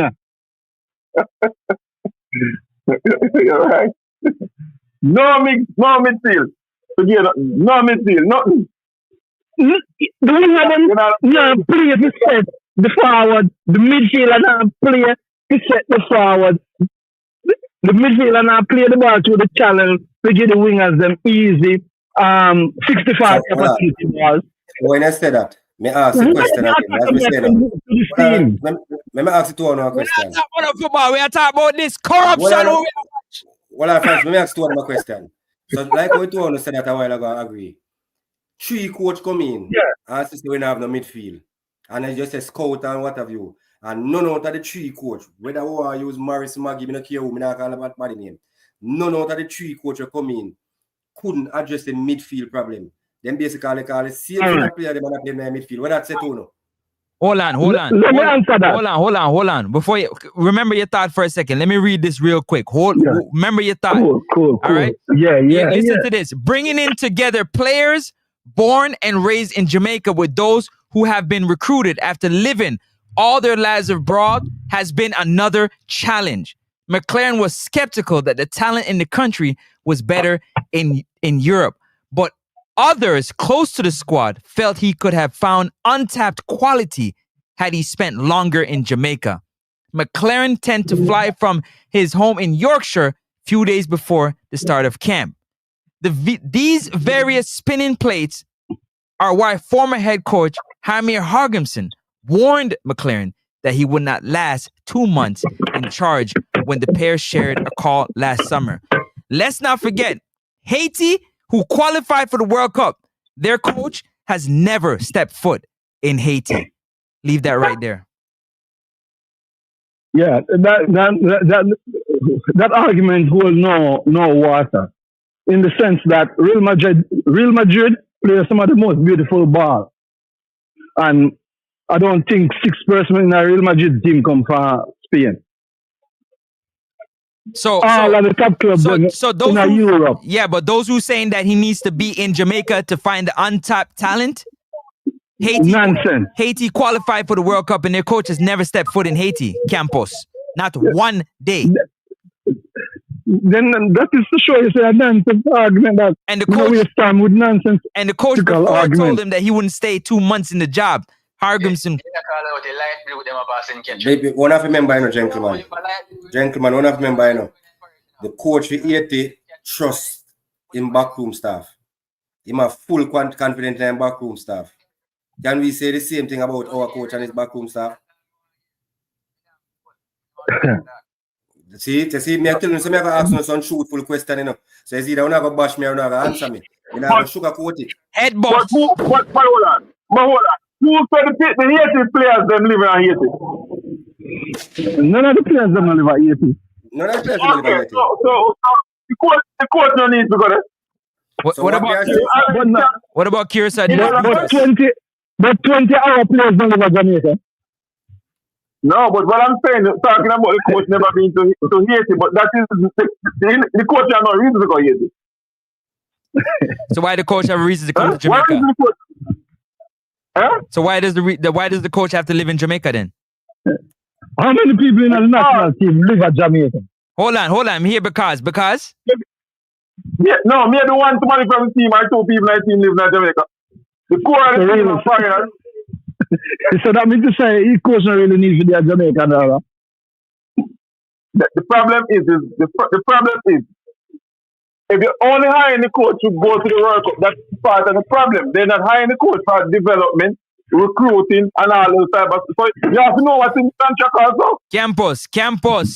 You're right. No midfield. No midfield. Nothing. The winger them play to set the forward. The midfielder now play to set the forward. The midfielder now play the ball to the channel to give the wingers them easy 65 capacity balls. When I say that, may I ask a question again. Let me ask you 2 more questions. We are talking about this corruption. Well, first, let me ask 2 more questions. So, like we 2 said that a while ago, I agree. 3 coach come in, and say we don't have no midfield. And I just say scout and what have you. And none out of the 3 coach, whether we want to use Morris Maggie, I don't care who, I don't call about body name. None out of the 3 coach who come in couldn't address the midfield problem. Then basically call the same player they want to play in the midfield. What that's it, no? Hold on. Let me answer that. Hold on. Before you remember your thought for a second. Let me read this real quick. Remember your thought. Cool. All right. Yeah. Listen to this. Bringing in together players born and raised in Jamaica with those who have been recruited after living all their lives abroad has been another challenge. McLaren was skeptical that the talent in the country was better in Europe, but others close to the squad felt he could have found untapped quality had he spent longer in Jamaica. McLaren tended to fly from his home in Yorkshire few days before the start of camp. These various spinning plates are why former head coach Hamir Hargimson warned McLaren that he would not last 2 months in charge when the pair shared a call last summer. Let's not forget, Haiti, who qualified for the World Cup, their coach has never stepped foot in Haiti. Leave that right there. Yeah, that argument holds no water, in the sense that Real Madrid plays some of the most beautiful ball, and I don't think 6 persons in a Real Madrid team come from Spain. So the top clubs in Europe. Yeah, but those who saying that he needs to be in Jamaica to find the untapped talent, nonsense. Haiti qualified for the World Cup and their coach has never stepped foot in Haiti campus. Not one day. Then that is to show you a nonsense argument that and the coach waste time with nonsense. And the coach before told him that he wouldn't stay 2 months in the job. Hargimson. Baby, one of remember, gentlemen. Gentlemen, one of remember, the coach for Haiti trust in backroom staff. He have full confidence in backroom staff. Can we say the same thing about our coach and his backroom staff? See, me I tell you, so me I ask you some truthful question, you know. So it's either you're not going to bash me or you're not going to answer me. You're not going to sugarcoat it. Head boss. But hold on. Who said the Haiti players them live in Haiti? None of the players them live in Haiti. None of the players live in Haiti. So the coach no needs to go there. What about Kirsa? But 20 hour players don't live in Jamaica. No, but what I'm saying, talking about the coach never been to Haiti, but that is the coach has no reason to go Haiti. So why the coach have a reason to come to Jamaica? So why does the coach have to live in Jamaica then? How many people in the national team live at Jamaica? Hold on. I'm here because Yeah, no, me the one somebody from the team or 2 people in the team live in Jamaica. The core of the team are foreigners. So that means to say East Coast not really need to be a Jamaican. The problem is the problem is if you're only hiring the coach to go to the World Cup, that's part of the problem. They're not hiring the coach for development, recruiting, and all those type of stuff. So you have to know what's in the contract also. Campos,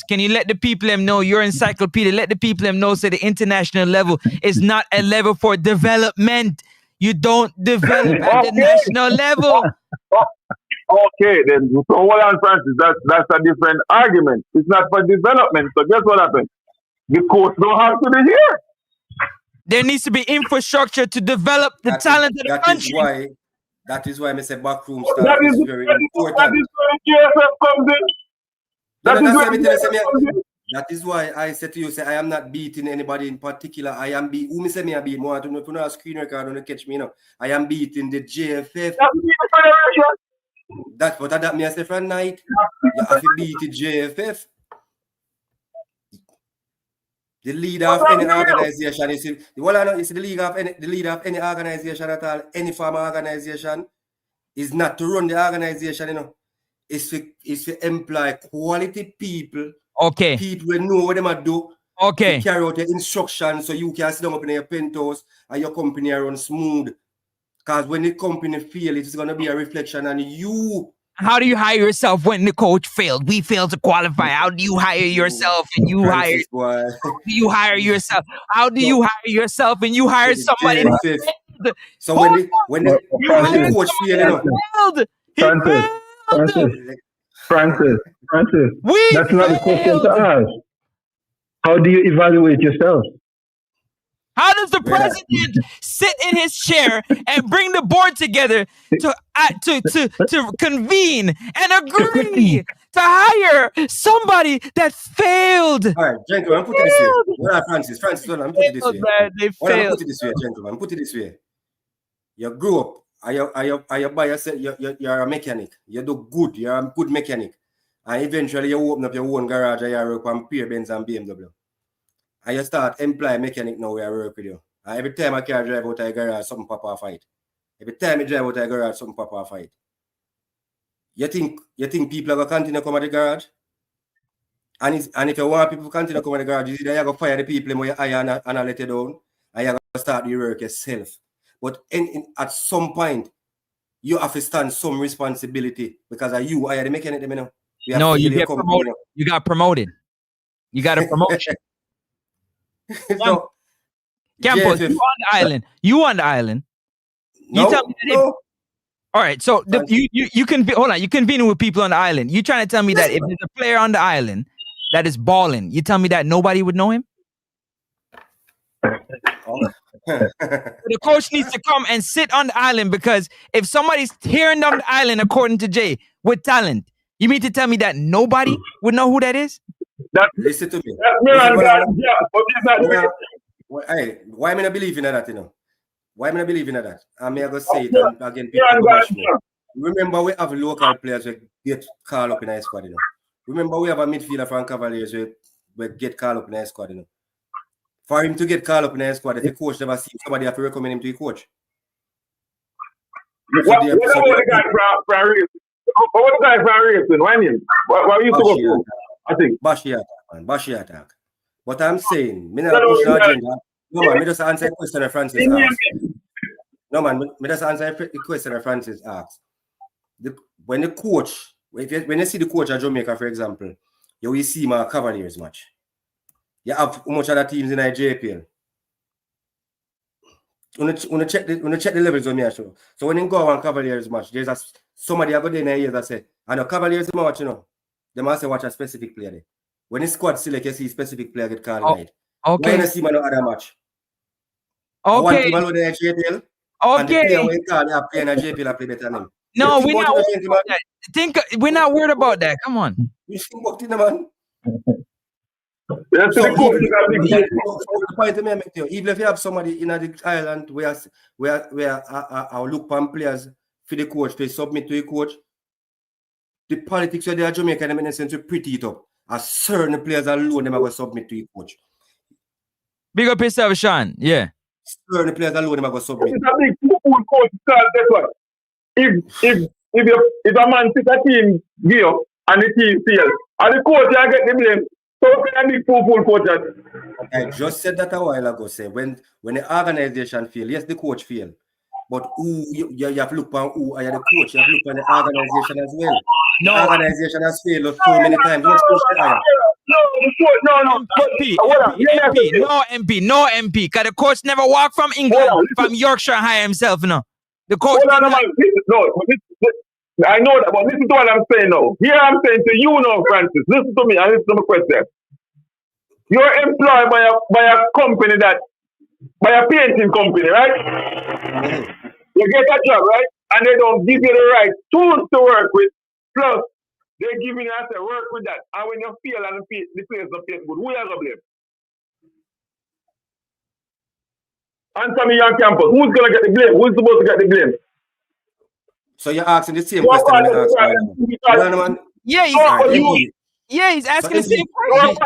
can you let the people them know your encyclopedia? Let the people them know, say the international level is not a level for development. You don't develop at the national level. Okay, then so hold on, Francis. That's a different argument. It's not for development. So guess what happened? The coach don't have to be here. There needs to be infrastructure to develop the talent of the country. That is why I say backroom staff is very important. That is where the GFF comes in. That is why I said to you, say I am not beating anybody in particular. I am beating. Who me say me a beat? More to know if you know a screen record, don't catch me now. I am beating the JFF. That's the federation. That's what that me I say from night. You have to beat the JFF. The leader of any organization is the leader of any organization at all, any form of organization is not to run the organization, you know. It's to employ quality people. Okay. People will know what they might do. Okay. To carry out the instructions so you can sit down up in your penthouse and your company run smooth. Because when the company fails, it's going to be a reflection on you. How do you hire yourself when the coach failed? We failed to qualify. How do you hire yourself and you hire? How do you hire yourself? How do you hire yourself and you hire somebody? So when the coach failed, Francis, that's not the question to ask. How do you evaluate yourself? How does the president sit in his chair and bring the board together to convene and agree to hire somebody that failed? All right, gentlemen, I'm putting it this way. Well, Francis, I'm putting it this way. They failed. I'm putting it this way, gentlemen. I'm putting it this way. You grew up. Are you by yourself? You're a mechanic. You do good. You're a good mechanic. And eventually you open up your own garage and you work on Pierre Benz and BMW. And you start employ mechanic now where I work with you. And every time I can drive out of a garage, something pop off fight. Every time I drive out of a garage, something pop off fight. You think people are going to continue to come at the garage? And if you want people to continue to come at the garage, you either going to fire the people where you hire and let you down, and you're going to start the work yourself. But at some point, you have to stand some responsibility because you are the mechanic, you know. No, you get promoted. You got promoted. You got a promotion. So, Campos, you on the island. No, you tell me that all right, so you can hold on. You convene with people on the island. You trying to tell me that if there's a player on the island that is balling, you tell me that nobody would know him? The coach needs to come and sit on the island, because if somebody's hearing on the island, according to Jay, with talent, you mean to tell me that nobody would know who that is? Listen to me. Hey, why am I not believing in that, you know? Why am I not believing in that? I'm going to say it again. Remember, we have local players who get called up in our squad, you know? Remember, we have a midfielder from Cavaliers who get called up in our squad, you know? For him to get called up in our squad, if the coach never sees somebody, have to recommend him to the coach. What about the guy from Racing? What you talking about? I think Bashi attack. But I'm saying, me not push the agenda. No man, me just answer a question that Francis asked. No man, me just answer the question that Francis asked. When you see the coach at Jamaica, for example, you will see my Cavaliers match. You have how much other teams in the JPL. When you check the levels on me, show. So when you go on Cavaliers match, there's somebody I go there in a year that say, I know Cavaliers match, you know. They must watch a specific player there. When the squad select, you see specific player get called right. Okay. Why you see man no other match? Okay. One team alone in JPL. Okay. And the player when call they play in a JPL and play better than him. No, we're not worried about that. We're not worried about that. Come on. You think about it, man. That's the point to make you. Even if you have somebody in the island where I look for players for the coach to submit to the coach, the politics where they are Jamaica, they make no sense to pretty it up. As certain players alone, them are going to submit to your coach. Big up yourself, Sean. Yeah. Certain players alone, them are going to submit. It's a big football coach. That's what. If a man sit a team gear and the team fails, and the coach you get the blame. So can a big football coach? I just said that a while ago. Say when the organization fail, yes, the coach fail. But who you have to look on who are the coach, you have to look on the organization as well. No. The organization has failed so many times. What's coach the hire? No MP. Because the coach never walked from England, from Yorkshire hire himself, no. The coach. I know that, but listen to what I'm saying now. Here I'm saying to you now, Francis. Listen to me and listen to my question. You're employed by a company by a painting company, right? Mm-hmm. You get a job, right? And they don't give you the right tools to work with. Plus, they're giving you to work with that. And when you fail and the place not paint good, who are you going to blame? Answer me on campus. Who's going to get the blame? Who's supposed to get the blame? So you're asking the same question I asked. Yeah, he's asking the same question.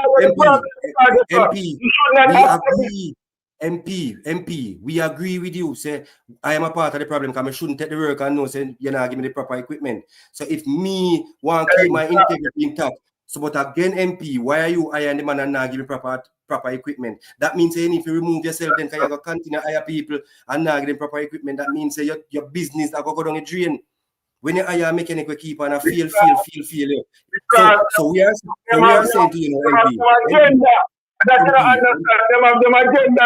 MP, we agree with you. Say, I am a part of the problem because I shouldn't take the work and know, say, you're not giving me the proper equipment. So if me want to keep my integrity intact, so but again, MP, why are you hiring the man and not giving proper equipment? That means saying if you remove yourself, then can you go continue to hire people and not give them proper equipment? That means say your business that go down the drain. When you hire a mechanic we keep on a feel. So we are saying to you, MP. That's what I understand. Them agenda,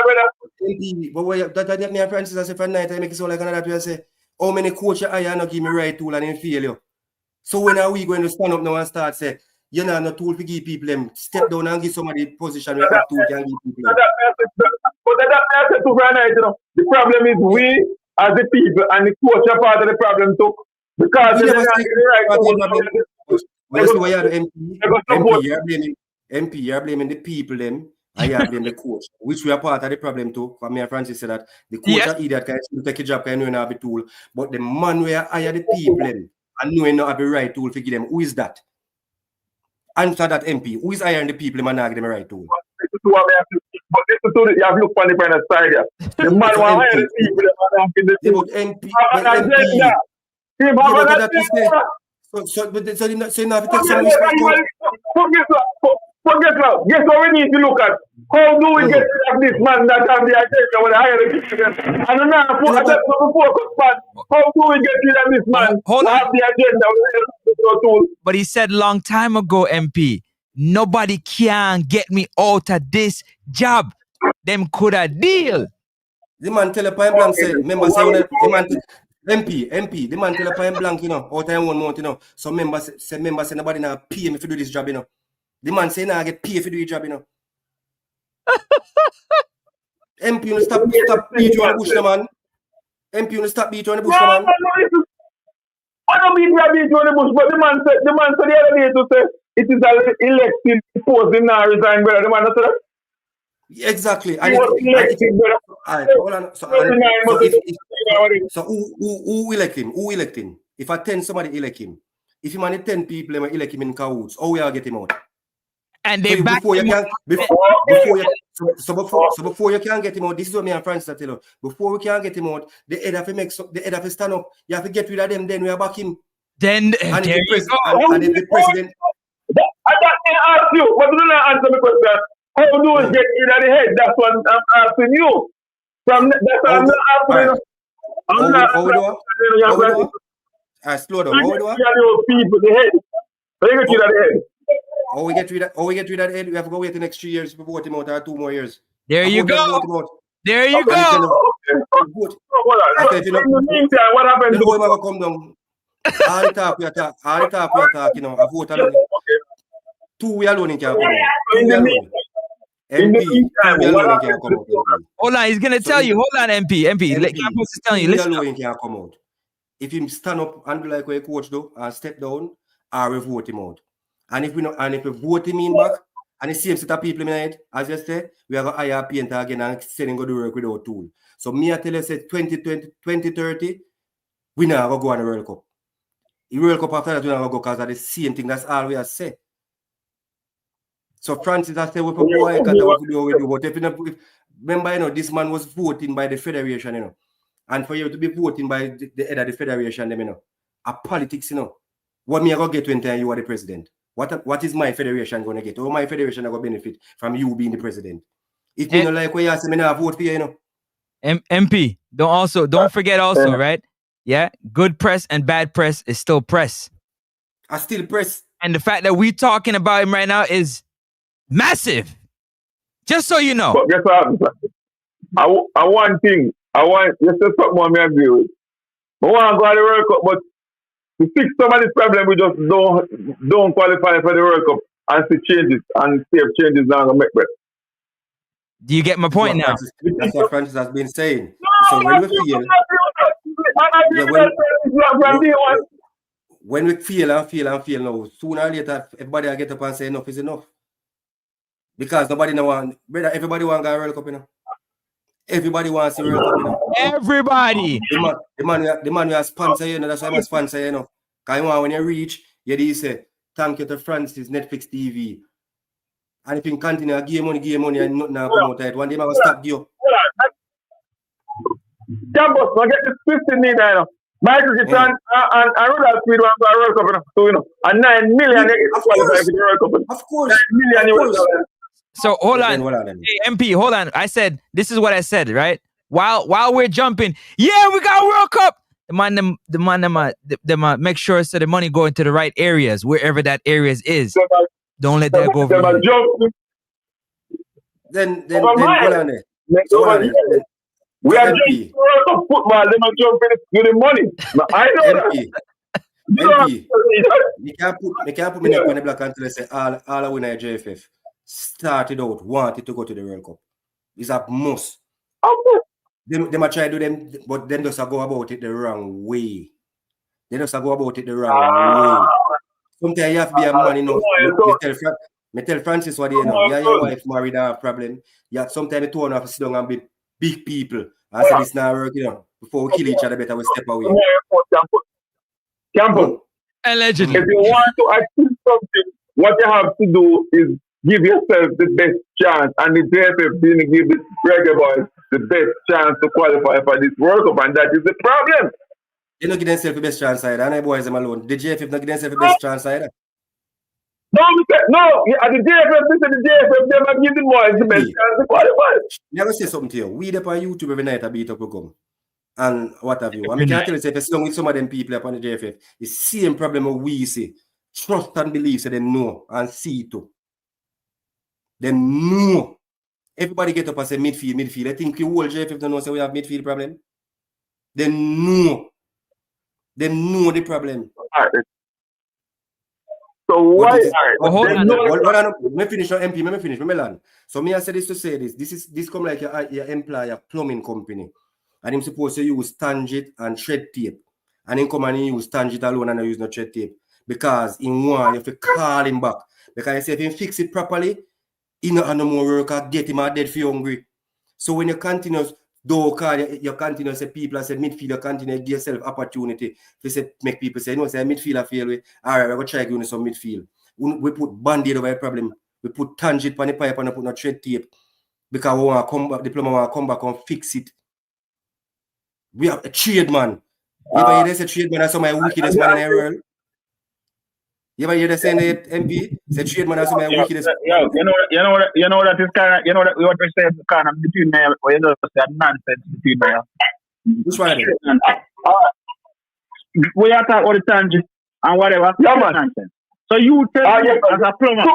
brother. But that me and Francis I say for night I make it so like another way say, how many coaches I not give me right tool and then fail you. So when are we going to stand up now and start say, you know no tool to give people them step down and give somebody position where that tool can give people them. But that's to night, you know. The problem is we as the people and the coach are part of the problem too. Because they're not giving the right tool. MP, you're blaming the people them, and you're blaming the coach, which we are part of the problem too. Because me and Francis said that the coach are idiot, can take a job, can know have a tool. But the man where hire the people them and knowing not have the right tool to give them, who is that? Answer that MP. Who is hiring the people and not give them the right tool? But this is you have to look on the kind of side here. The man who hire the people and give the MP. So now take some responsibility. Forget now. Guess what we need to look at? How do we get rid of this man that have the agenda with the higher education? And now, how do we get rid of this man who have the agenda with the higher tool? But he said long time ago, MP, nobody can get me out of this job. Them could a deal. The man tell a point blank say, remember say the man MP, the man tell a point blank, you know, out of 1 month, you know. So members say nobody now pay me to do this job, you know. The man say now get paid for doing the job, you know. MP, you stop beat you on the bush, no, man. MP, you stop beat you on the bush, no, man. I don't beat you on the bush, but the man said the other day to say it is an elected post in now resign, brother. The man said that. Exactly. So who elect him? Who elect him? If I 10 somebody elect him, if you man 10 people elect him in cahoots, how we are get him out? And they before you can get him out, this is what me and Francis tell you. Before we can get him out, the head have to stand up. You have to get rid of them, then we are back him. Then and the president. I can't ask you, but do not answer the question. How do we get rid of the head? That's what I'm asking you. That's what I'm not asking. Slow down. People, the head. Get rid of the head. How we get rid of the head? We have to go wait the next 3 years to vote him out, or 2 more years. There you go. There you go. In the meantime, what happened? The boy will come down. All the talk we talk, you know, I vote alone. 2 we alone can come out. Hold on, he's gonna tell you. Hold on, MP. Campus is telling you. Listen. Can come out. If him stand up and do like what a coach do and step down, or we vote him out. And if we vote him in back, and the same set of people in it, as you say, we are going to hire a painter again and send him go do work without tool. So me I tell you, say 2030, we now go on the World Cup. The World Cup after that, we're going to go because of the same thing. That's all we are say. So Francis has said, we put boy, because we do what we do. But if remember, you know, this man was voting by the federation, you know. And for you to be voting by the head of the federation, you know, a politics, you know. What me I going to get when you are the president? What is my federation going to get? Or my federation going to benefit from you being the president? If you don't like what you say, me not vote for you, you know. MP, don't forget also, right? Yeah, good press and bad press is still press. I still press. And the fact that we talking about him right now is massive. Just so you know. But guess what? I one thing. You said something more I agree with. I want to go to the World Cup, but to fix some of this problem, we just don't qualify for the World Cup and see changes and see if changes now going to make better. Do you get my point now? That's what Francis has been saying. So when we feel now, sooner or later, everybody will get up and say enough is enough. Because nobody no want, brother, everybody want to go World Cup, you know. Everybody wants to World Cup, you know. Everybody. The man who has sponsor, you know, that's why I'm a sponsor, you know. Because when you reach, you say, thank you to Francis, Netflix TV. And if you continue, give money, and nothing now come out of it. One day I will stop you. Campus, I get this 15 million, you know. Michael Jackson and Rudolph SPEID want to World Cup, you know. So, you know, and 9 million they get qualified for the World Cup. Of course. 9 million. So hold on. Hey, MP, hold on. I said, this is what I said, right? While we're jumping, yeah, we got World Cup. The man make sure so the money go into the right areas, wherever that areas is. Don't let that go over. Then hold on there. We are doing World Cup football. They might jump in the money. I know MP, you can't put me on the black until I say all I win at JFF started out wanted to go to the World Cup. It's a must. They might try to do them, but them just go about it the wrong way. They just go about it the wrong way. Sometimes you have to be a man enough. Me tell Francis what you know. Yeah, your wife married and have a problem. Yeah, sometimes the two have to sit down and be big people. I say this now work, you know. Before we kill each other, better we step away. Campus. Allegedly. If you want to achieve something, what you have to do is give yourself the best chance. And the JFF didn't give the Reggae Boyz the best chance to qualify for this World Cup, and that is the problem. They don't give themselves the best chance either, and I boys them alone. The JFF don't give themselves the best chance either. No, at the JFF, they might give the boys the best chance to qualify. Never say something to you. We there on YouTube every night a beat up will come. And what have you. I mean, can't tell you, if it's long with some of them people up on the JFF, the same problem we see. Trust and believe, so they know and see too. They know. Everybody get up and say midfield. I think the whole JFF don't know say we have midfield problem. They know. They know the problem. So why? Let me finish on MP. Let me finish. Let So me I say this to say this. This come like your employer plumbing company. And him supposed to use tangent and thread tape. And him come and he use tangent alone and not use no thread tape. Because in one, you have to call him back. Because you say if he fix it properly, he not have no more work or get him out dead for hungry. So when you continue, you continue say people say midfielder continue give yourself opportunity to say make people say, say midfielder fail with. All right, we're going to try to do some midfield. We put band-aid over a problem. We put tangent on the pipe and put no thread tape. Because we want to come back, diploma want to come back and fix it. We have a trade man. You ever hear they say trade man as some of the wickedest man in the world? You ever hear they saying that MP? Say trade man as some of the wickedest. You know that is kind of, you know that what we say kind of between me, or you know that nonsense between me. Which one? We are talking all the tangent and whatever. Yeah, man. Nonsense. So you tell me as a plumber.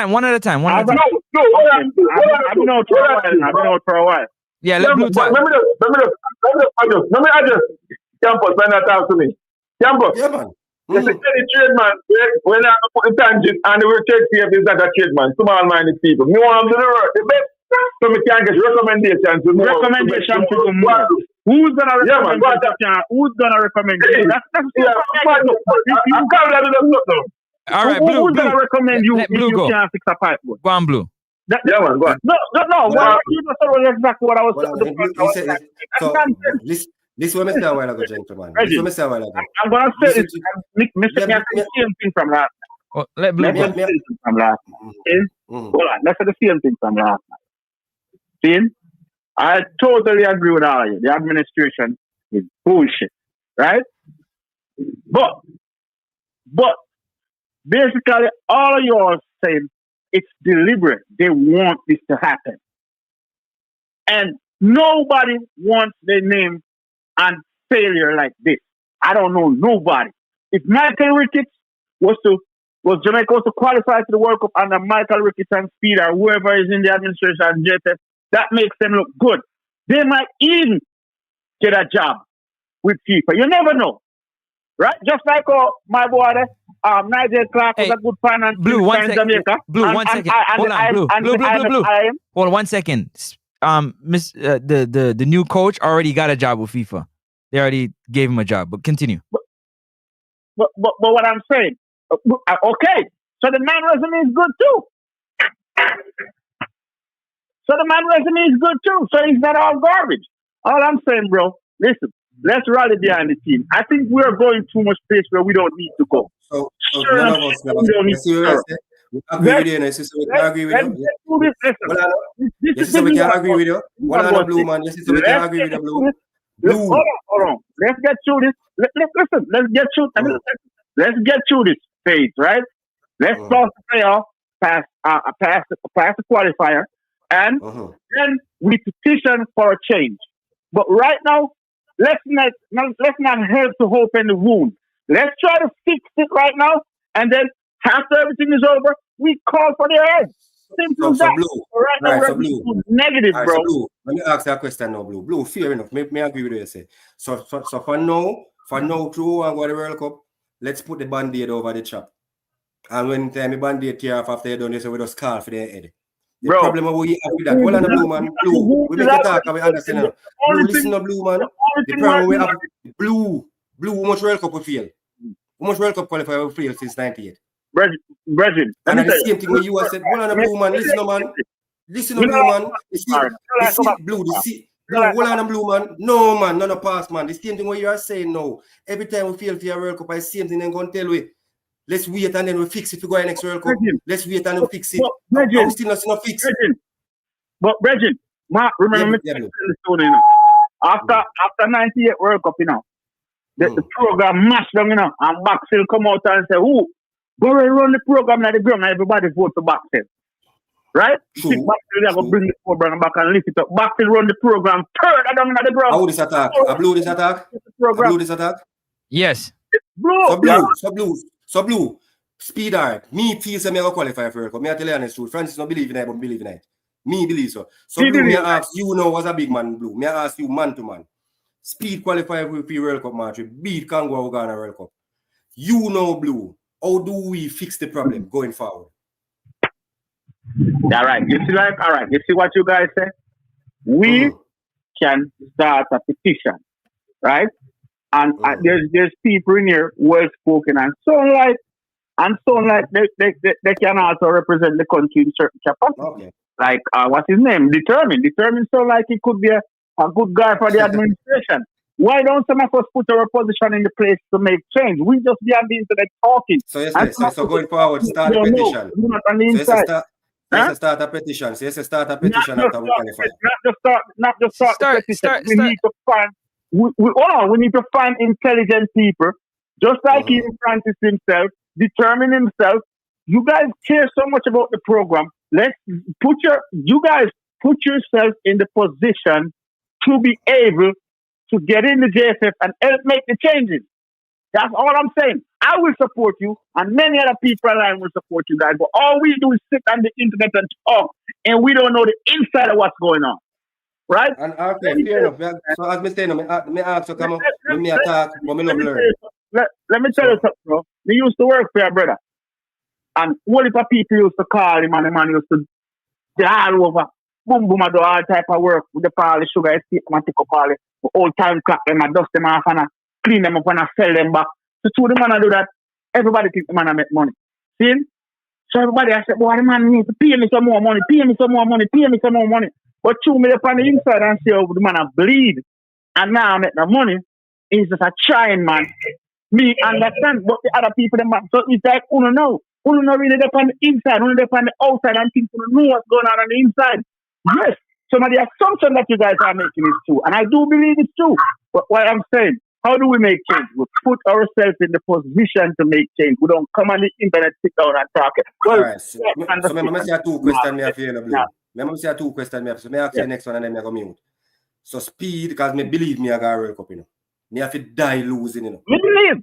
One at a time. I've been out for a while. Yeah, let me adjust. Campus, when that talk to me. Campus. Yeah, man. It's a trade man. When I put the tangent and the word trade tape is not a trade man. Small-minded people. Me want to do the best. So we can get recommendations to more. Recommendation to do more. Who's gonna recommend Who's gonna recommend you? That's all right, Blue. Who's gonna recommend you if you can't fix a pipe? Go on, Blue. Yeah, man, go on. No. You just told exactly what I was saying. This is what I said a while ago, gentlemen. This is what I said a while ago. I'm going to say Listen this. to- Mr. Yeah, the same thing from last night. Oh, let Blue Let's go. say the same thing from last night. See? Mhm. Hold on. Let's say the same thing from last night. See? I totally agree with all of you. The administration is bullshit. Right? But basically all of you are saying it's deliberate. They want this to happen. And nobody wants their name on failure like this. I don't know nobody. If Michael Ricketts was Jamaica was to qualify to the World Cup under Michael Ricketts and Speed or whoever is in the administration, JFF, that makes them look good. They might even get a job with FIFA. You never know. Right? Just like my boy, Nigel Clark was Hey, a good finance Blue, one in second. Jamaica. Blue, And- one and second. I- and Hold the on, I- Blue. and Blue, the Blue, I- Blue, Blue. I am- Hold on 1 second. The new coach already got a job with FIFA. They already gave him a job. But continue. But what I'm saying, okay, so the man resume is good too. So he's not all garbage. All I'm saying, bro, listen, let's rally behind the team. I think we're going too much place where we don't need to go. So Sure, none of us never we don't need see what to I serve. say. We agree with you, and sister, we can agree with Let's you. get through this. Listen, Well, I know. this Yes, is sister, we the can new agree with you. Well, I know, Blue man. Yes, sister, we can agree with you, Blue. Blue. Hold on. Let's get through this. Listen, let's get through. Let's get through this phase, right? Let's cross the playoff, pass the qualifier, and then we petition for a change. But right now, let's not help to hope in the wound. Let's try to fix it right now, and then after everything is over, we call for their head. Simple as that. Blue. Right now, Right, so we're Blue. negative, All right, bro. so Blue, let me ask you a question now, Blue. Blue, fair enough. May I agree with you, say. So for now, through and go to the World Cup, let's put the band-aid over the chop. And when time the band-aid tear off after you done this, we just call for their head. The Bro, problem we have with that. Well, on the Blue man, Blue. We make it talk and we understand now. Blue, listen to Blue man. The problem we have, Blue, how much World Cup we feel? How much World Cup qualifier we feel since 98? Brethren, And the same thing when you have said, well, on the Blue man, listen to man. Listen to Blue man. Blue, hold on, Blue man. No man, none of pass man. The same thing what you are saying now. Every time we feel for your World Cup, I same thing then go and tell we. Let's wait and then we fix it to go in next World Cup. Let's wait and we fix it. I'm still not fix it. But Bridget, remember me telling the story, you know. After 98 World Cup, you know, the program mashed them, you know, and Baxil come out and say, "Who? Go and run the program at the ground and everybody vote for Baxil." Right? True. Baxil go bring the program back and lift it up. Baxil run the program third down at the ground. How this attack? I blew this attack? I blew this attack? Yes. So Blue, speed art. Me feel say me go qualify for World Cup. Me I tell you honest truth. Francis no believe in it, but believe in it. Me believe so. So Blue, me ask you now as a big man, Blue. Me ask you man to man. Speed qualify for World Cup match. We beat Congo Ghana World Cup. You know, Blue. How do we fix the problem going forward? All right. You see what you guys say? We can start a petition, right? And there's people in here well spoken and sound like they can also represent the country in certain capacity. Okay. Like what's his name? Determined so like he could be a good guy for the administration. Why don't some of us put our position in the place to make change? We just be on the internet talking. So yes, so going forward, start a petition. Not on the inside. Start a petition. So yes, start a petition after we qualify. Not just start the petition. We need to find. We need to find intelligent people, just like even Francis himself, determine himself. You guys care so much about the program. Let's put yourself in the position to be able to get in the JFF and help make the changes. That's all I'm saying. I will support you, and many other people online will support you guys. But all we do is sit on the internet and talk, and we don't know the inside of what's going on. Right? And okay, fair enough. So as me saying, me ask you come up, me attack, but me love learn. Let me tell you something, bro. We used to work for your brother. And all the people used to call him and the man used to all over. Boom, I do all type of work with the all the sugar, escape and take up all the old time clock them and dust them off and clean them up and sell them back. So to the man do that, everybody think the man make money. See? So everybody I said, boy, the man needs to pay me some more money. But chew me up on the inside and see how the man bleed. and now I make the money. It's just a trying, man. Me understand, but the other people, them, so it's like, uno know really dep on the inside, uno dep on the outside, and think uno know what's going on the inside. Yes, some of the assumption that you guys are making is true, and I do believe it's true. But what I'm saying, how do we make change? We put ourselves in the position to make change. We don't come on the internet, sit down and talk. Well, all right. So remember, say 2 questions me have for you, Blue. Remember, say 2 questions me have. So me ask you the next one, and then me go mute. So speed, because me believe me I got a World Cup, you know. Me have to die losing, you know. Me believe.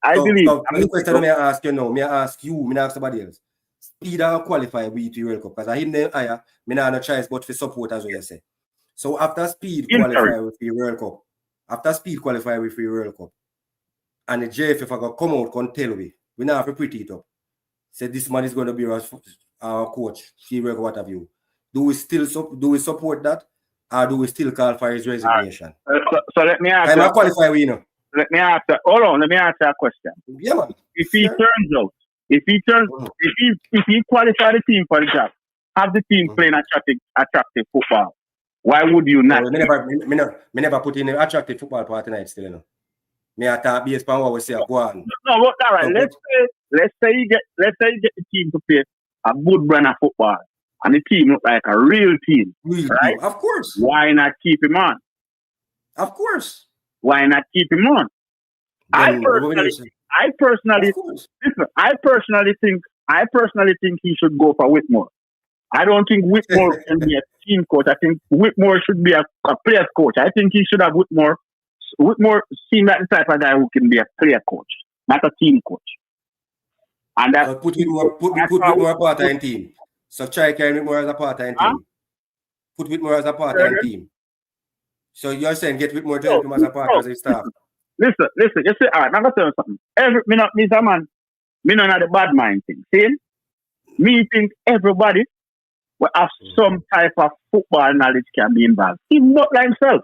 I believe. So the question me ask you now, me ask you, me ask somebody else. Speed I qualify with the World Cup, because I him there higher, me not no choice but for support as what you say. So after speed qualify with the World Cup, and the JFF are going to come out and tell we now have to pretty it up. Say this man is going to be our coach, what have you. Do we support that, or do we still call for his resignation? So let me ask you. I'm qualify with, you know. Let me ask that question. Yeah, man. If he qualify the team for the job, have the team playing attractive football, why would you not? Me never put in an attractive football part tonight still, you know. Me attack based on what we say go on. No, all right. Let's say you get the team to play a good brand of football, and the team look like a real team, right? Of course. Why not keep him on? Of course. Why not keep him on? I personally think he should go for Whitmore. I don't think Whitmore can be a team coach. I think Whitmore should be a player's coach. I think he should have Whitmore seems like the type of guy who can be a player coach, not a team coach. And that put Whitmore a part-time team. So try carry Whitmore as a part-time team. Put Whitmore as a part-time team. So you're saying get Whitmore to help him as a part of his staff. Listen. You see, all right, I'm gonna tell you something. Me not the bad mind thing. See? Me think everybody will have some type of football knowledge can be involved. Even Butler himself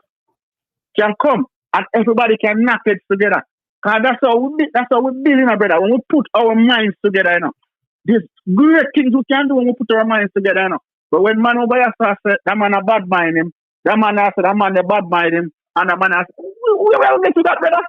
can come and everybody can knock it together. Because that's how we build, brother. When we put our minds together, you know. There's great things we can do when we put our minds together, you know. But when man over here said that man a bad mind him, that man said that man a bad mind him, and that man said, we will get to that, brother.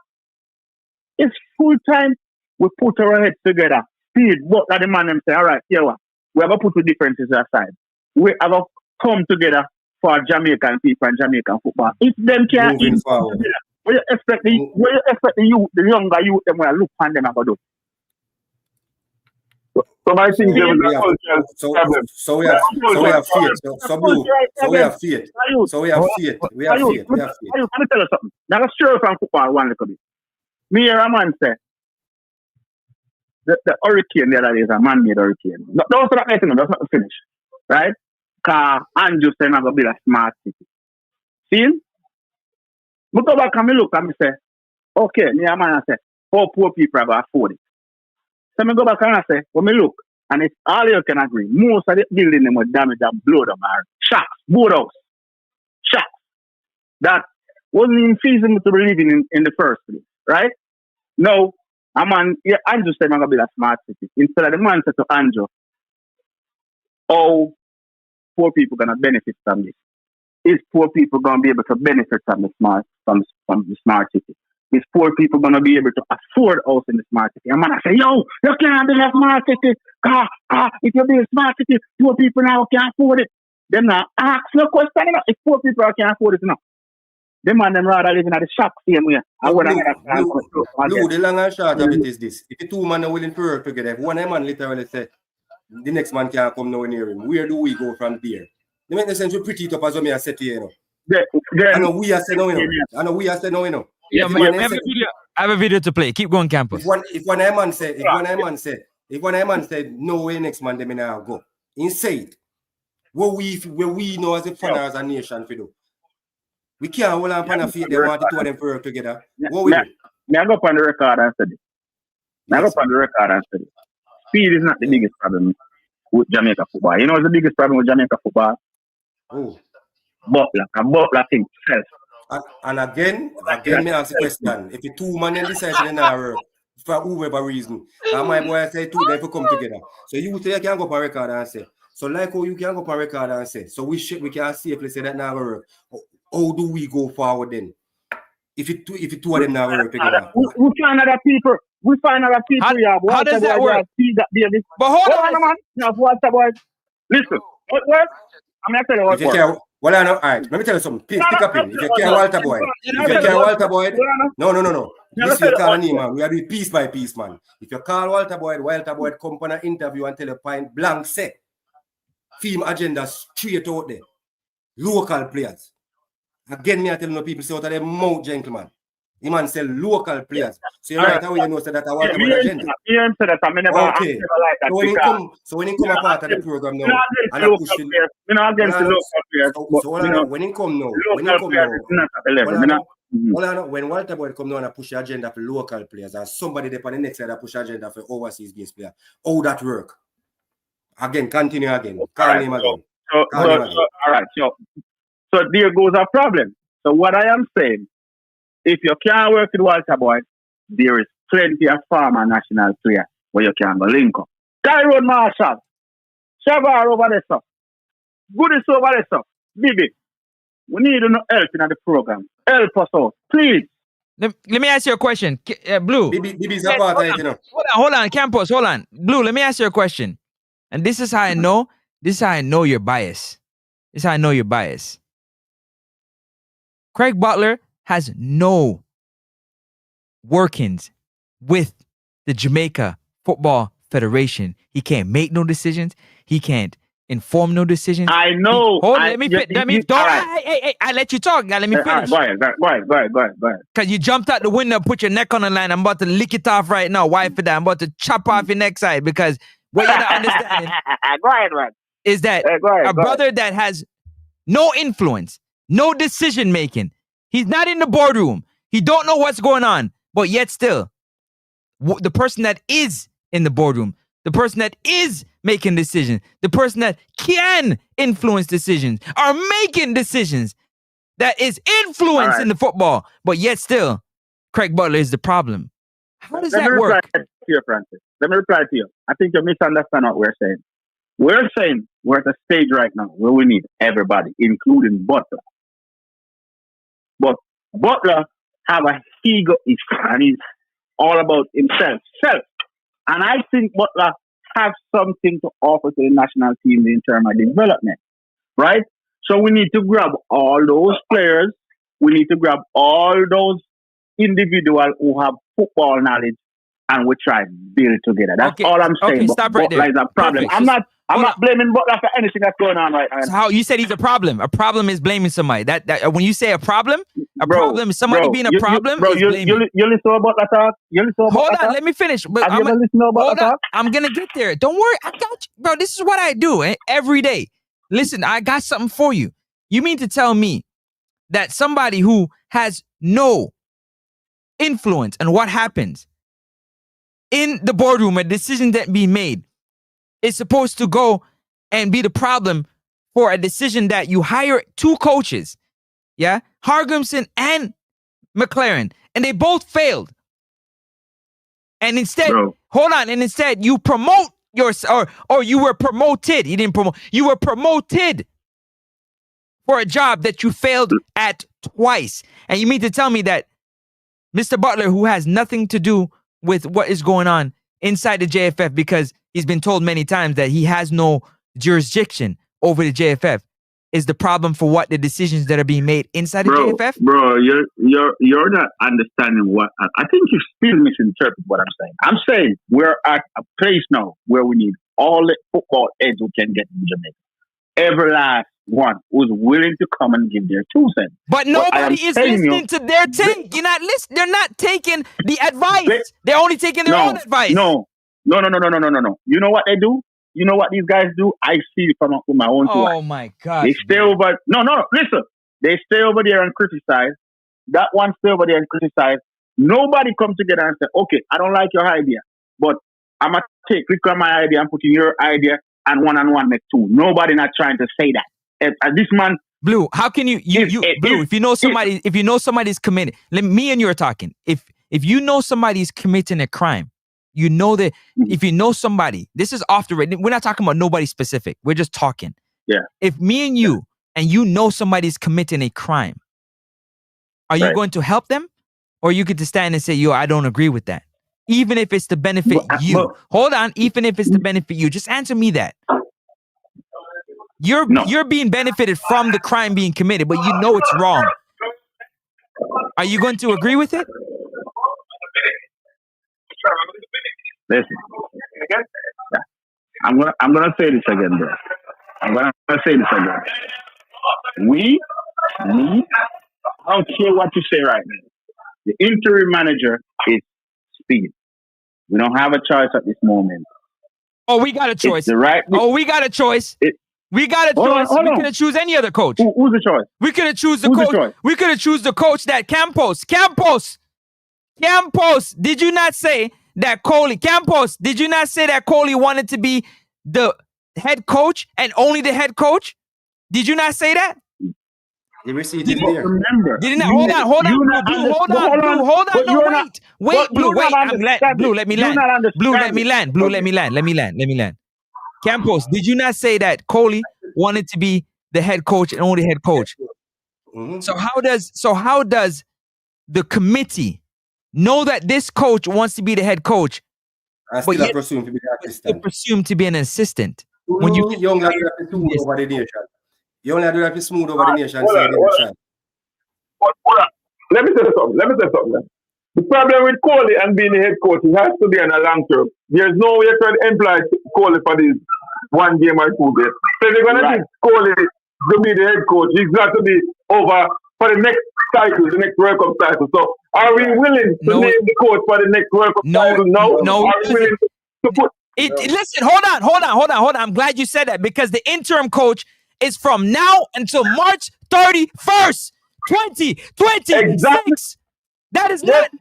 It's full time we put our heads together. Speed, but that the man them say, all right, here we have to put the differences aside. We have to come together for Jamaican people and Jamaican football. If them can't eat together, what you expect the youth, the younger youth, them will look on them and go do. So I think we have faith. So we have faith. We have faith. Let me tell you something. Now let's show from football one little bit. Me and a man say the hurricane the other day is a man-made hurricane. Don't say that anything, that's not finish. Right? Because Andrew said I'm going to build a smart city. See? I go back and me look and me say, okay, me and a man say, how poor people are going to afford it. So I go back and I say, when me look, and it's all you can agree, most of the building them were damaged and blown up. Shacks, boathouse, shacks. That wasn't even feasible to be living in the first place, right? No, a man, Andrew said I'm going to build a smart city. Instead of the man said to Andrew, oh, poor people going to benefit from this? Is poor people going to be able to benefit from the smart city? Is poor people going to be able to afford house in the smart city? And man, I say, yo, you can't build a smart city. If you build a smart city, poor people now can't afford it. Them now ask no question. If poor people can't afford it now, them man them rather living at the shop same way. The long and short of it is this. If the two men are willing to work together, if one man literally say, the next man can't come nowhere near him, where do we go from there? They make the sense we pretty it up as what I said to you, you know. I know we are saying no, you know. Yeah, man, I have a video to play. Keep going, Campus. If one man said no way next man they may now go. Inside. Where we know as a fan as a nation for do. We can't hold on pan a feet, they want the two of them to work together. What we do? I go up on the record and say this. Speed is not the biggest problem with Jamaica football. You know what's the biggest problem with Jamaica football? Oh. Butler thing self. And again, me ask the question. If the two men decide to not work for whoever reason, and my boy say two them to come together. So you say you can go up on record and say. So like how you can go up on record and say. So we can safely say that now work. How do we go forward then? if it two of them now work together. We find other people. We find other people. How does that work? But hold on, man. Now, Walter Boy. Listen. What works? I'm not telling you what works. Well, I know. All right. Let me tell you something. Please pick up in. If you care Walter Boy, no. This you call me, man. We are doing piece by piece, man. If you call Walter Boy come on an interview and tell you point blank say, film agenda straight out there. Local players. Again, me I tell no people say out of their mouth, gentlemen. The man say local players. So you right away you know say that I Walter Boy agenda. Okay. So when he come a part of the program now, and I push it. So when he come now, when Walter Boy come down and push the agenda for local players, and somebody there on the next side that push the agenda for overseas based players, how that work? Again, continue again. Call him again. All right. So there goes a problem. So what I am saying, if you can't work with Walter Boy, there is plenty of former national players where you can go link up. Tyrone Marshall, Shavar over there, sir. Goodies over there, sir. Bibi, we need no help in the program. Help us out, please. Let me ask you a question. Blue. Bibi's a part of it, you know. Hold on, Campos, hold on. Blue, let me ask you a question. And this is how I know. This is how I know you're biased. This is how I know you're biased. Craig Butler has no workings with the Jamaica Football Federation. He can't make no decisions. He can't inform no decisions. I know. I let you talk. Now let me finish. Go ahead. Because you jumped out the window, put your neck on the line. I'm about to lick it off right now. Why for that? I'm about to chop off your neck side because what you're not understanding go ahead, man. Is that a brother that has no influence, no decision making. He's not in the boardroom. He don't know what's going on. But yet still, the person that is in the boardroom, the person that is making decisions, the person that can influence decisions, are making decisions that is influence in the football. But yet still, Craig Butler is the problem. How does that work? Let me reply to you. I think you misunderstand what we're saying. We're saying we're at a stage right now where we need everybody, including Butler. But Butler have a ego issue and he's all about himself. And I think Butler have something to offer to the national team in terms of development. Right? So we need to grab all those players. We need to grab all those individuals who have football knowledge and we try to build together. That's all I'm saying. Okay, stop right there. Butler is a problem. Perfect. I'm not blaming Butler for anything that's going on right now. So how you said he's a problem? A problem is blaming somebody. That when you say a problem is somebody being a problem. You listen to Butler talk. Hold on, let me finish. But Have you ever listened to Butler talk? I'm gonna get there. Don't worry, I got you, bro. This is what I do every day. Listen, I got something for you. You mean to tell me that somebody who has no influence on what happens in the boardroom, a decision that be made, is supposed to go and be the problem for a decision that you hire two coaches, Hargrimson and McLaren, and they both failed. And instead, instead you promote or you were promoted. You didn't promote. You were promoted for a job that you failed at twice. And you mean to tell me that Mr. Butler, who has nothing to do with what is going on inside the JFF, because he's been told many times that he has no jurisdiction over the JFF, is the problem for what the decisions that are being made inside the JFF? Bro, you're not understanding what I think you still misinterpret what I'm saying. I'm saying we're at a place now where we need all the football heads we can get in Jamaica. Every last one who's willing to come and give their 2 cents. But nobody is listening to their take. You're not listening. They're not taking the advice. They're only taking their own advice. No. You know what they do? You know what these guys do? I see it from my own two eyes. Oh my God. They stay over. No, listen. They stay over there and criticize. That one stay over there and criticize. Nobody comes together and say, okay, I don't like your idea, but I'm going to click on my idea and put in your idea and one make 2. Nobody not trying to say that. And this man, Blue, how can you Blue, if you know somebody's committed, me and you are talking. If you know somebody's committing a crime, you know that if you know somebody, this is off the radar. We're not talking about nobody specific. We're just talking. Yeah. If me and you and you know somebody's committing a crime, Are you going to help them? Or you get to stand and say, yo, I don't agree with that. Even if it's to benefit you. Hold on. Even if it's to benefit you. Just answer me that. You're being benefited from the crime being committed, but you know it's wrong. Are you going to agree with it? Listen. I'm gonna say this again, bro. I'm gonna say this again. Me, I don't care what you say right now. The interim manager is Speed. We don't have a choice at this moment. Oh, we got a choice. We got a choice. We got a choice. We could have choose any other coach. Who's the choice? We could have choose the coach. We could have choose the coach that Campos. Did you not say that Coley? Campos, did you not say that Coley wanted to be the head coach and only the head coach? Did you not say that? He received it there. Remember. Didn't hold on, wait, Blue, let me land. Campos, did you not say that Coley wanted to be the head coach and only head coach? Mm-hmm. So how does the committee know that this coach wants to be the head coach, but yet presumed to be the assistant? Presumed to be an assistant. When you young lad have to smooth over the nation. You only have to smooth over the nation. Let me say something. The problem with Coley and being the head coach, it has to be on a long term. There's no way to employ Coley for this 1 game or 2 games. So they're gonna give Coley to be the head coach. He's got to be over for the next cycle, the next World Cup cycle. So are we willing to name the coach for the next World Cup cycle? No. Are we willing to put listen, hold on. I'm glad you said that, because the interim coach is from now until March 31st, 2026. Exactly. That is not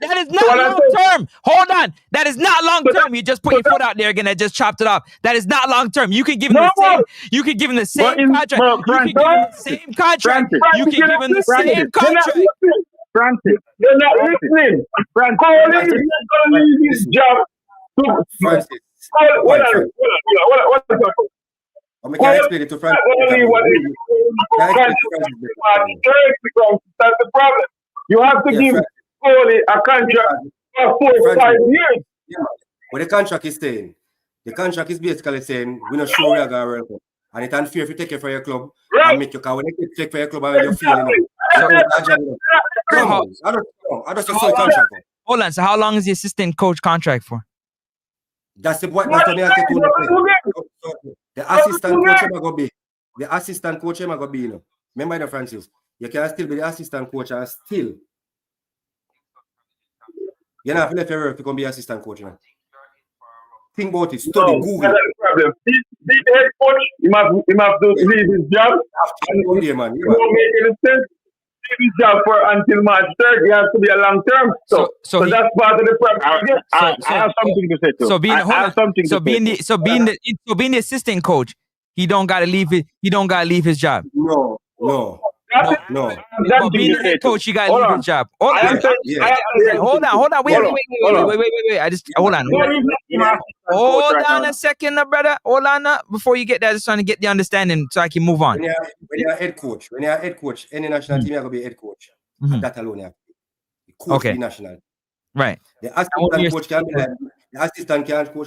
long term. Hold on. That is not long term. You just put your foot out there again and just chopped it off. That is not long term. You can give him the same. You can give him the same contract. You can give him the same contract. You can give him the same contract. Francis, you're not listening. Coley is not going to leave his job to Francis. What? I can explain it to Francis. That's the problem. You have to give Coley a contract for 4 or 5 years. Yeah. What the contract is saying, the contract is basically saying we're not sure we are going to World Cup. And it's unfair if you take it for your club and make your car. When you take for your club and you're feeling it. I don't know. Contract. Hold on. So how long is the assistant coach contract for? That's the point. That's what I have to the assistant coach is going to be. The assistant coach is going to be. You know. Remember, Francis, you can still be the assistant coach and still. You don't have to let your work to be assistant coach. You know. Think about it. Study, Google. That's the problem. The head coach, he must leave his job. And it won't make any sense. Leave his job until March 3rd. He has to be a long term. So that's part of the problem. I have something to say too. Being the assistant coach, he don't gotta leave his job. No. But being the head coach, you gotta leave his job. Hold on. Wait. Hold on a second, brother. Hold on, before you get that, just trying to get the understanding so I can move on. When you're a head coach, any national team, you're gonna be a head coach. And that alone, you have to be. The coach be national. Right. The assistant coach can be like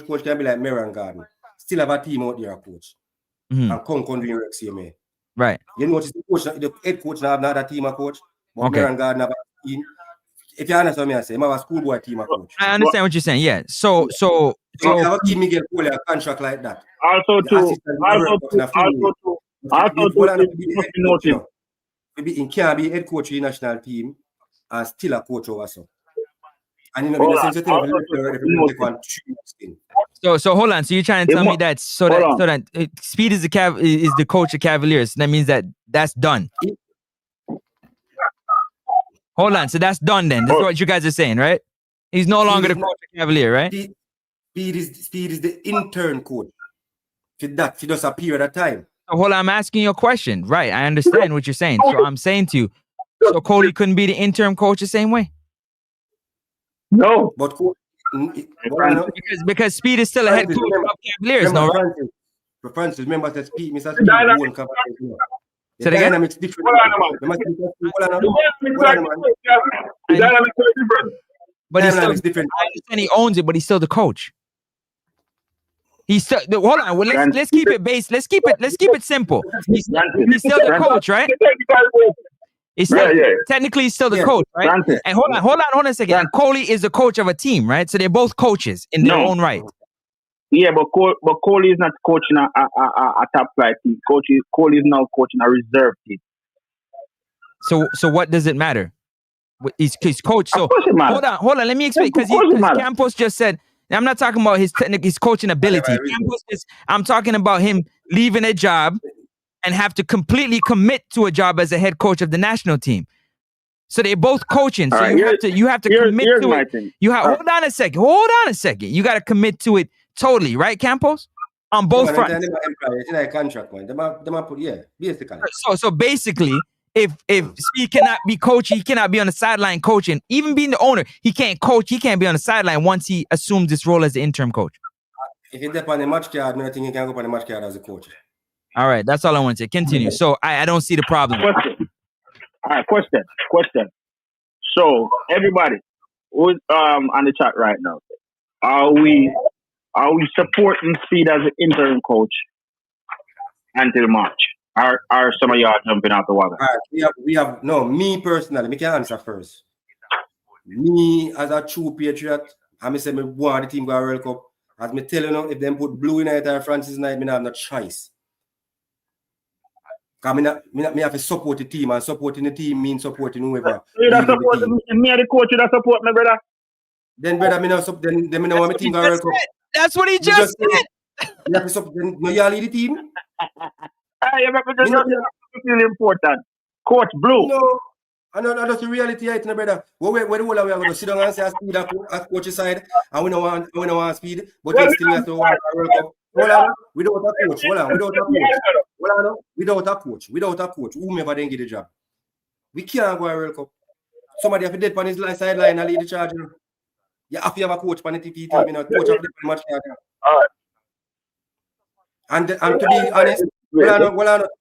coach can be like Marion Garden. Still have a team out there, coach. And come do your CMA. Right. You notice the head coach now have another team of coach, but Marion Garden have a team. If you understand me, I say, I have a schoolboy team of coach. I understand what you're saying. Yeah. So you have a team Miguel Cole a contract like that. He can't be head coach in the national team and still a coach over so. And you know, in the sense So hold on. So you're trying to tell me that Speed is the coach of Cavaliers. That means that's done. Hold on. So that's done then. That's what you guys are saying, right? He's no longer the coach of Cavalier, right? Speed is the intern coach. For just a period of time. So hold on. I'm asking you a question. Right. I understand what you're saying. So I'm saying to you, so Coley couldn't be the interim coach the same way? No. But because Speed is still a head coach of Cavaliers, no, right? For Francis, remember that Speed, Mr. Speed won Cavaliers. The dynamics different. The dynamics are different. But he's still, different. I understand he owns it, but he's still the coach. He's still. Hold on. Well, let's keep it base. Let's keep it simple. He's still the coach, right? He's still, technically he's still the coach, right? And hold on a second. And Coley is the coach of a team, right? So they're both coaches in their own right. Yeah, but Coley is not coaching a top flight team. Coley is now coaching a reserve team. So what does it matter? He's coach. So hold on. Let me explain, because Campos just said. I'm not talking about his coaching ability. I'm talking about him leaving a job and have to completely commit to a job as a head coach of the national team. So they're both coaching. So you have to commit to it. Hold on a second. You got to commit to it totally, right, Campos? On both fronts. So basically, if Speed cannot be coaching, he cannot be on the sideline coaching. Even being the owner, he can't coach. He can't be on the sideline once he assumes this role as the interim coach. If he depends on the match card, I think he can go on the match card as a coach. All right, that's all I want to say. Continue. So I don't see the problem. Question. All right, question. So everybody who's on the chat right now, are we supporting Speed as an interim coach until March? Are some of y'all jumping out the water? All right, we have no, me personally, me can answer first. Me as a true patriot, I say me want the team go World Cup. As me tell you now, if them put blue in it or Francis Knight, me have no choice. Because me have to support the team, and supporting the team means supporting whoever. You don't support me and the coach, you don't support me, brother. Then brother, me not then me know my team go World Cup. That's what he just said. You have to support. No, you lead the team. It's really important. Coach Blue. No, I know that's the reality, right, no, brother. Where the whole we are going to sit down and say Speed at coach's side, and we don't want Speed, but then still we have to want World Cup. Hold on, without a coach. Without a coach, whomever then get the job. We can't go to World Cup. Somebody have to dead on his sideline and lead the charge. You have to have a coach on the TP team, you know, coach of the match. All right. And to be honest, to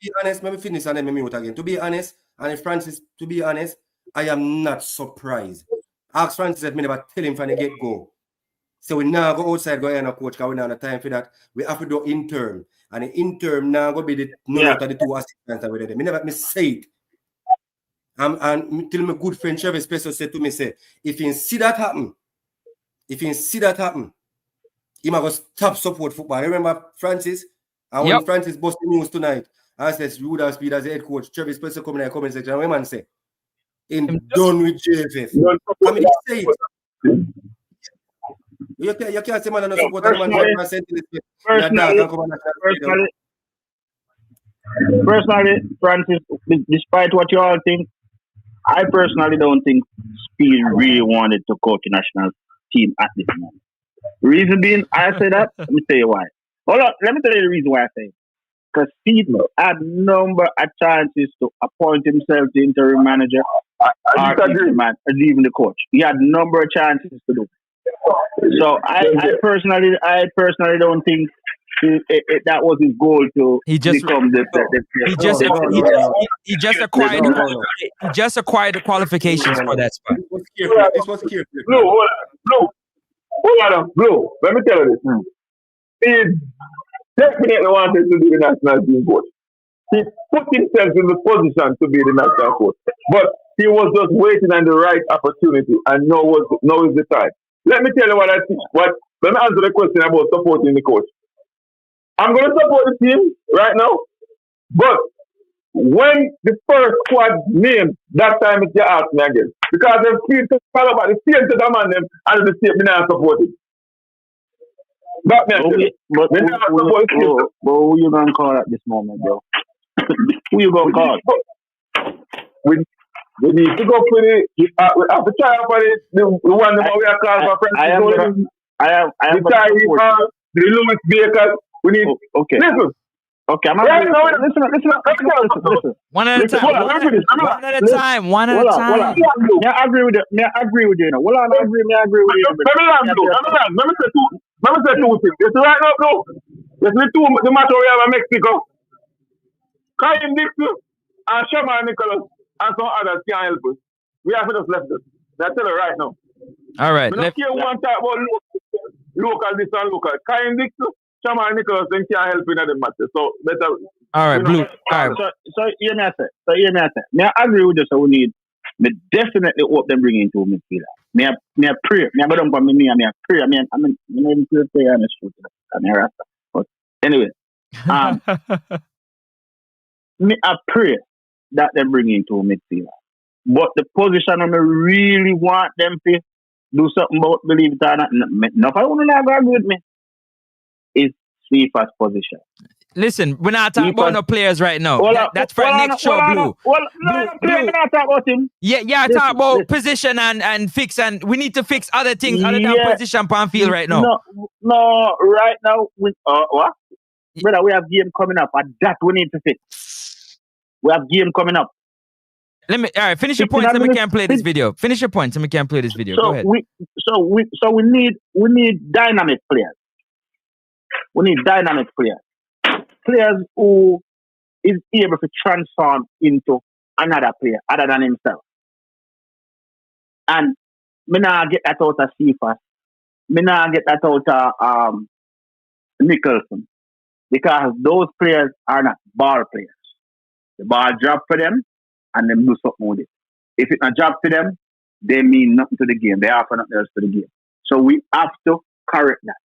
be honest, let me finish and then me mute again. To be honest, and if Francis, to be honest, I am not surprised. Ask Francis that me never tell him from the get-go. So we now go outside, go ahead and coach, because we don't have time for that. We have to do interim. And the interim now go be the out of the two assistants over there. Me never say it. And till my good friend Chevy Special said to me, say, if you see that happen, he might go stop support football. Remember Francis? And when Francis bust the news tonight, I says RUDOLPH SPEID as the head coach, Chevy Special coming in the comment section, and man say, in done with JFF. I mean, he say it. You can't say man no support man personally, Francis, despite what you all think, I personally don't think Speed really wanted to coach the national team at this moment. Reason being, I say that, let me tell you why. Hold on, let me tell you the reason why I say it. Because Speed had number of chances to appoint himself the interim manager or even the coach. He had number of chances to do. So I personally don't think that was his goal to become the he just acquired the qualifications for that spot. This was careful. Blue. Let me tell you this. He definitely wanted to be the national team coach. He put himself in the position to be the national coach, but he was just waiting on the right opportunity, and now is the time. Let me tell you what I think. Let me answer the question about supporting the coach. I'm going to support the team right now, but when the first squad named, that time it's your ask me again. Because they've seen to follow about the same to them and them, and the state me not supporting. But who you going to call at this moment, bro? Who you going to call? We need to go for the. We have to try for the one that we are calling for Francis. The Lewis Baker. We need. Okay. Listen. Okay, I'm not. Listen. One at a time. Yeah, I agree with you. I agree with you. Well, I agree with you. Let me say two things. It's right now, bro. There's the match we have in Mexico. Karim Dixon And Shaman Nicholas and some others can't help us. We have to just left us. I tell you right now. All right. We don't care who want to talk about local this and local. Kind Dix, Shaman Nicholas, they can't help in the matter. So better. All right, Blue. All right. So hear me I say. Me I agree with you. So we need. Me definitely hope them bring into midfielder. Me I pray. Me I go down for me and me I pray. I mean me pray on the street. But anyway, me I pray that them bring into midfielder. But the position I really want them to do something about, believe it or not, no, if I want to agree with me, is Cephas position. Listen, we're not talking about no players right now. That's for next show, Blue. Blue. Not talk about him. Yeah, talk about position and fix, and we need to fix other things other than position on field right now. No, right now with what? Brother, we have game coming up, and that we need to fix. We have game coming up. All right, finish your point so we can play this video. Finish your point so we can play this video. Go ahead. We need dynamic players. We need dynamic players. Players who is able to transform into another player other than himself. And me not get that out of Cephas. Me not get that out of Nicholson. Because those players are not ball players. The ball drop for them and them do something with it. If it's a job for them, they mean nothing to the game. They offer nothing else to the game. So we have to correct that.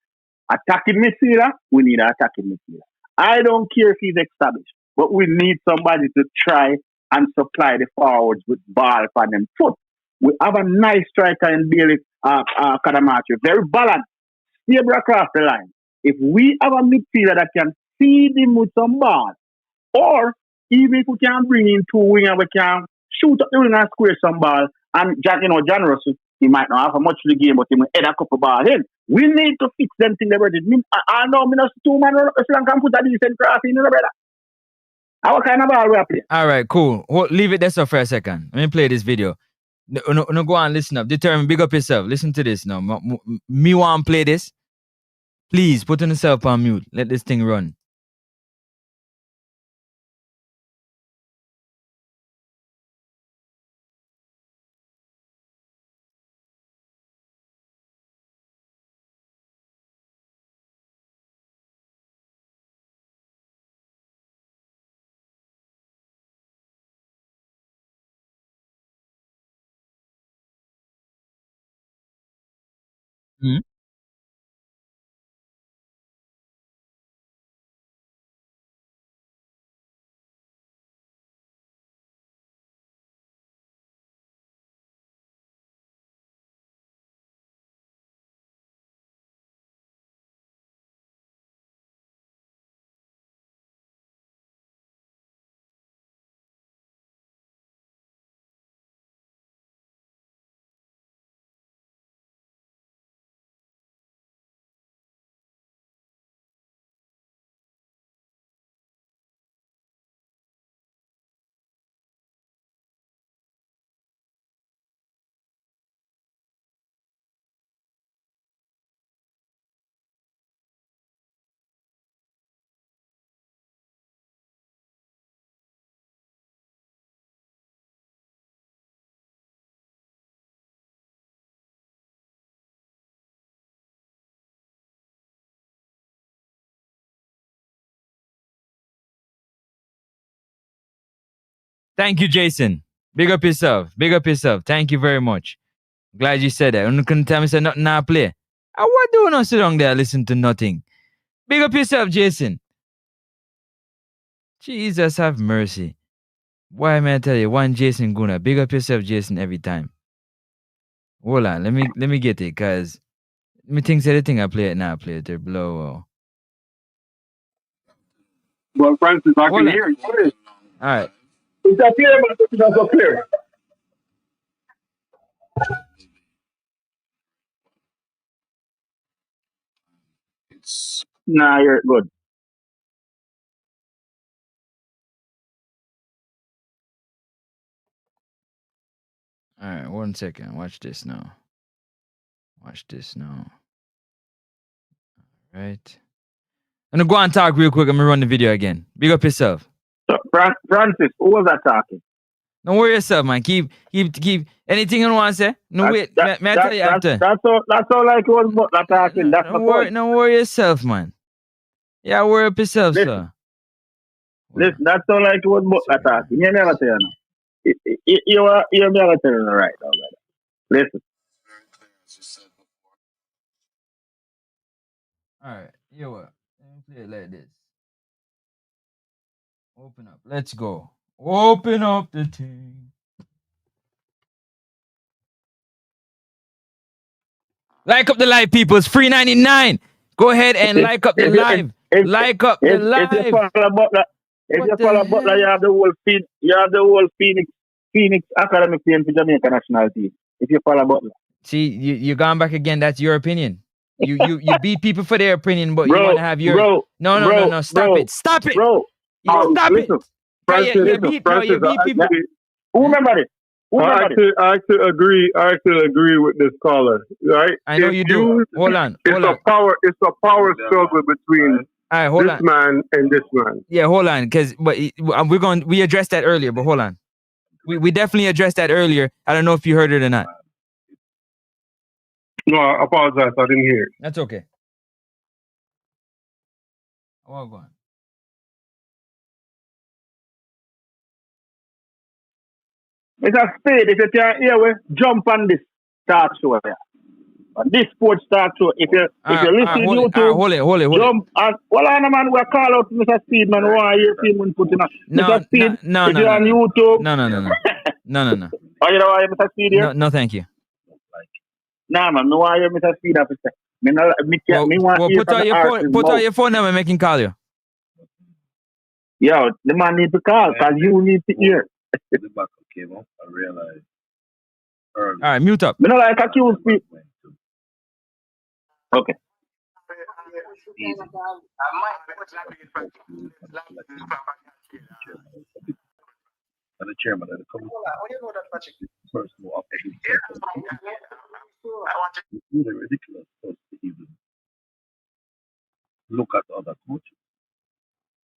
Attacking midfielder, we need an attacking midfielder. I don't care if he's established, but we need somebody to try and supply the forwards with ball for them foot. We have a nice striker in Bailey Kadamachi, very balanced, stable across the line. If we have a midfielder that can feed him with some ball, or even if we can bring in two wingers, we can shoot up the wing and square some ball. And John Russell, he might not have much of the game, but he might head a couple ball in. We need to fix them things already. I know me not two man run up the flank and put a decent cross in, brother. How kind of ball we are playing? All right, cool. Well, leave it there for a second. Let me play this video. No, go on, listen up. Determine, big up yourself. Listen to this now. Me want to play this. Please put yourself on mute. Let this thing run. Hmm? Thank you, Jason. Big up yourself. Big up yourself. Thank you very much. Glad you said that. You couldn't tell me say nothing now play. And what do you not sit down there and listen to nothing? Big up yourself, Jason. Jesus have mercy. Why may I tell you? One Jason Guna. Big up yourself, Jason, every time. Hold on. Let me get it, cause me think say the thing I play it now, I play it there below. Well, Francis, I can hear you. All right. It's a clear, but it's not so clear. Nah, you're good. All right, 1 second. Watch this now. Watch this now. All right. I'm gonna go and talk real quick. I'm gonna run the video again. Big up yourself. So, Francis, who was that talking? Don't worry yourself, man. Keep. Anything you want to say? No, wait. May I tell you after? That's all like it was Butler talking. That's my point. Don't worry yourself, man. Yeah, worry up yourself, sir. Listen, that's all like it was Butler talking. You never tell you. You never tell you right now, brother. Listen. All right, you what? Let me play it like this. Open up. Let's go. Open up the thing. Like up the live, people. It's free 99. Go ahead and like up the live. Like up the live. If you follow Butler, you have the whole Phoenix academic team for Jamaica national team. If you follow Butler. See, you gone back again. That's your opinion. You beat people for their opinion, but you want to have your no. Stop it, bro. Stop listen, it. You beat people. Who remember it? I actually agree with this caller, right? I know you do. Hold on. It's a power struggle between this man and this man. Yeah, hold on, but we addressed that earlier, but hold on. We definitely addressed that earlier. I don't know if you heard it or not. No, I apologize. I didn't hear it. That's okay. Well, go on. It's a spade. If you can't hear, we jump on this talk show. This sports talk show. If you listen to YouTube, hold it. Jump on. Well, I know, man, we call out Mr. Speed, man. Why are you feeling putting on? Mr. Speed, no, if you're on YouTube. No. Oh, you know why Mr. Speed here? No, thank you. Nah, man, no why Mr. Speed officer. Put out your phone number and make him call you. Yo, the man need to call because you need to hear. The backup came up, I realized early. All right, mute up. Me no like accuse people. Okay. And the chairman of the committee. Personal opposition. It's really ridiculous for us to even look at other coaches.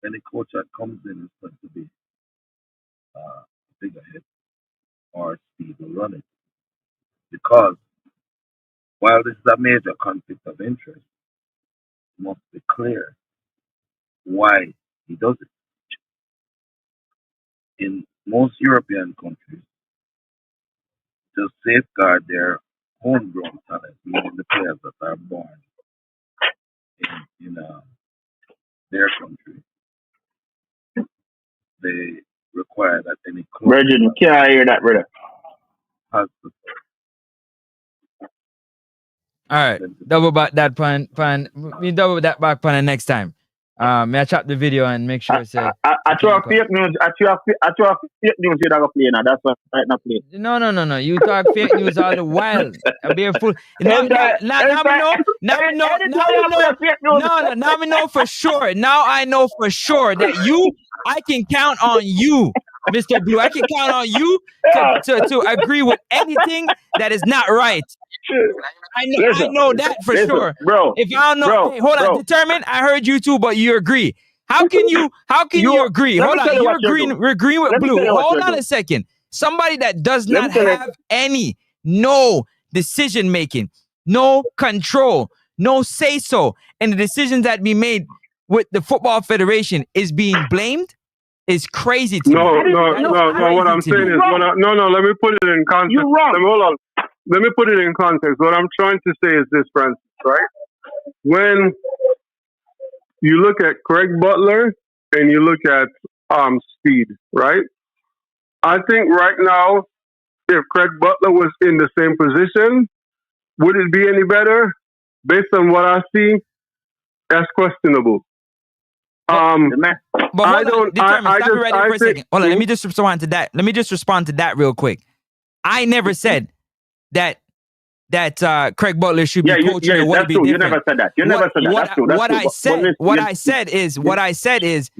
Any coach that comes in is going to be figurehead or Speed will run it. Because while this is a major conflict of interest, it must be clear why he does it. In most European countries, to safeguard their homegrown talent, meaning the players that are born in their country, they require that any club Virgin, can I hear that, brother? has to. All right, double back that pan. We double that back pan next time. May I chop the video and make sure it's I throw fake news. I throw fake news. You don't play now. That's what I not play. No. You talk fake news all the while. I be a fool. Now we know for sure. Now I know for sure that I can count on you, Mr. Blue. I can count on you to agree with anything that is not right. I know that for sure, bro. If I don't know, hey, hold on, determined. I heard you too, but you agree. How can you agree? Hold on, you're agreeing with Blue. Hold on a second. Somebody that does not have no decision making, no control, no say so, and the decisions that be made with the Football Federation is being blamed is crazy to me. No. What I'm saying is, let me put it in context. You're wrong. Let me put it in context. What I'm trying to say is this, Francis, right? When you look at Craig Butler and you look at Speed, right? I think right now, if Craig Butler was in the same position, would it be any better? Based on what I see, that's questionable. But hold on, let me just respond to that. Let me just respond to that real quick. I never said that Craig Butler should be coaching or what be different. You never said that. That's true. What I said is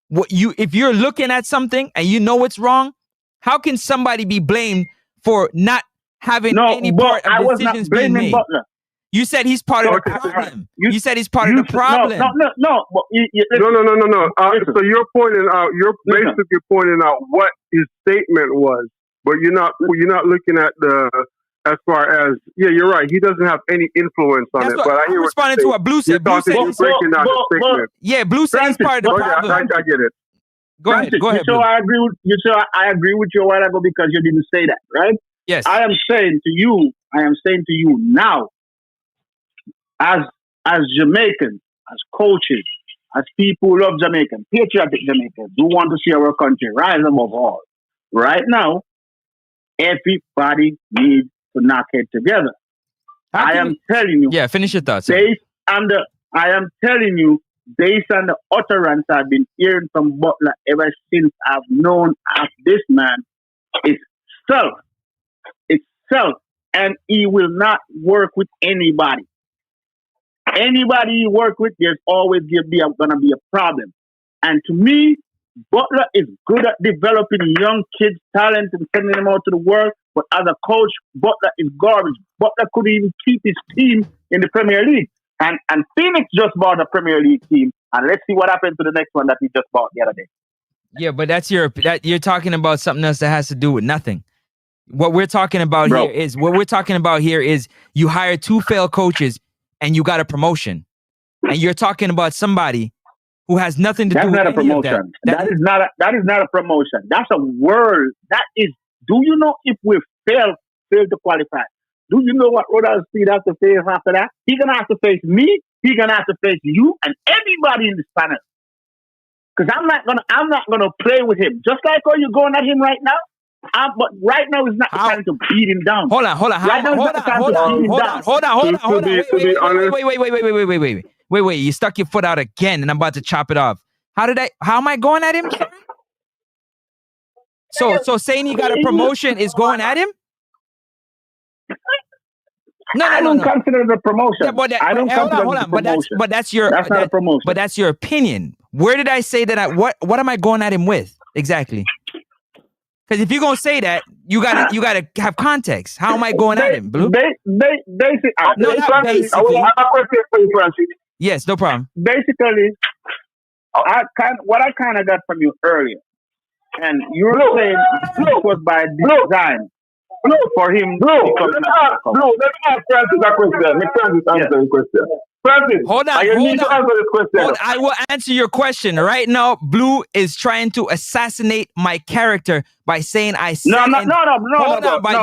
if you're looking at something and you know it's wrong, how can somebody be blamed for not having any part of decisions being made? Butler. You said he's part of the problem. You said he's part of the problem. No. But No. So you're pointing out. You're basically pointing out what his statement was, but you're not looking at the. As far as you're right. He doesn't have any influence on it. But I hear responding to what Blue said. Blue said you're breaking down the statement. Yeah, Blue said he's part of the problem. I get it. Go ahead. So I agree with you a while ago because you didn't say that, right? Yes. I am saying to you now, as Jamaicans, as coaches, as people who love Jamaican, patriotic Jamaicans, who want to see our country rise above all. Right now, everybody needs to knock it together. I am telling you. Yeah, finish your thoughts. I am telling you, based on the utterance I've been hearing from Butler ever since I've known of this man, it's self. It's self. And he will not work with anybody. Anybody he work with, there's always going to be a problem. And to me, Butler is good at developing young kids' talent and sending them out to the world. But as a coach, Butler is garbage. Butler couldn't even keep his team in the Premier League. And Phoenix just bought a Premier League team. And let's see what happened to the next one that he just bought the other day. Yeah, but you're talking about something else that has to do with nothing. What we're talking about here is you hire 2 failed coaches and you got a promotion. And you're talking about somebody who has nothing to do with any of that. That is not a promotion. That's a word. That is. Do you know if we fail to qualify? Do you know what RUDOLPH SPEID has to face after that? He's gonna have to face me. He's gonna have to face you and everybody in this panel. Because I'm not gonna play with him. Just like how you're going at him right now. But right now is not the time to beat him down. Hold on. Hold on. Wait. You stuck your foot out again, and I'm about to chop it off. How am I going at him? So saying he got a promotion is going at him? No. I don't consider it a promotion. But that's not a promotion. But that's your opinion. Where did I say that? What am I going at him with exactly? Because if you're gonna say that, you gotta have context. How am I going at him, Blue? Basically, not basically. I have a question for you, Francis. Yes, no problem. Basically, what I kind of got from you earlier, and you were saying it was by design for him. Let me ask Francis a question. Make Francis answer the question. Francis, hold on. You need to answer this question. I will answer your question. Right now, Blue is trying to assassinate my character by saying I said... No,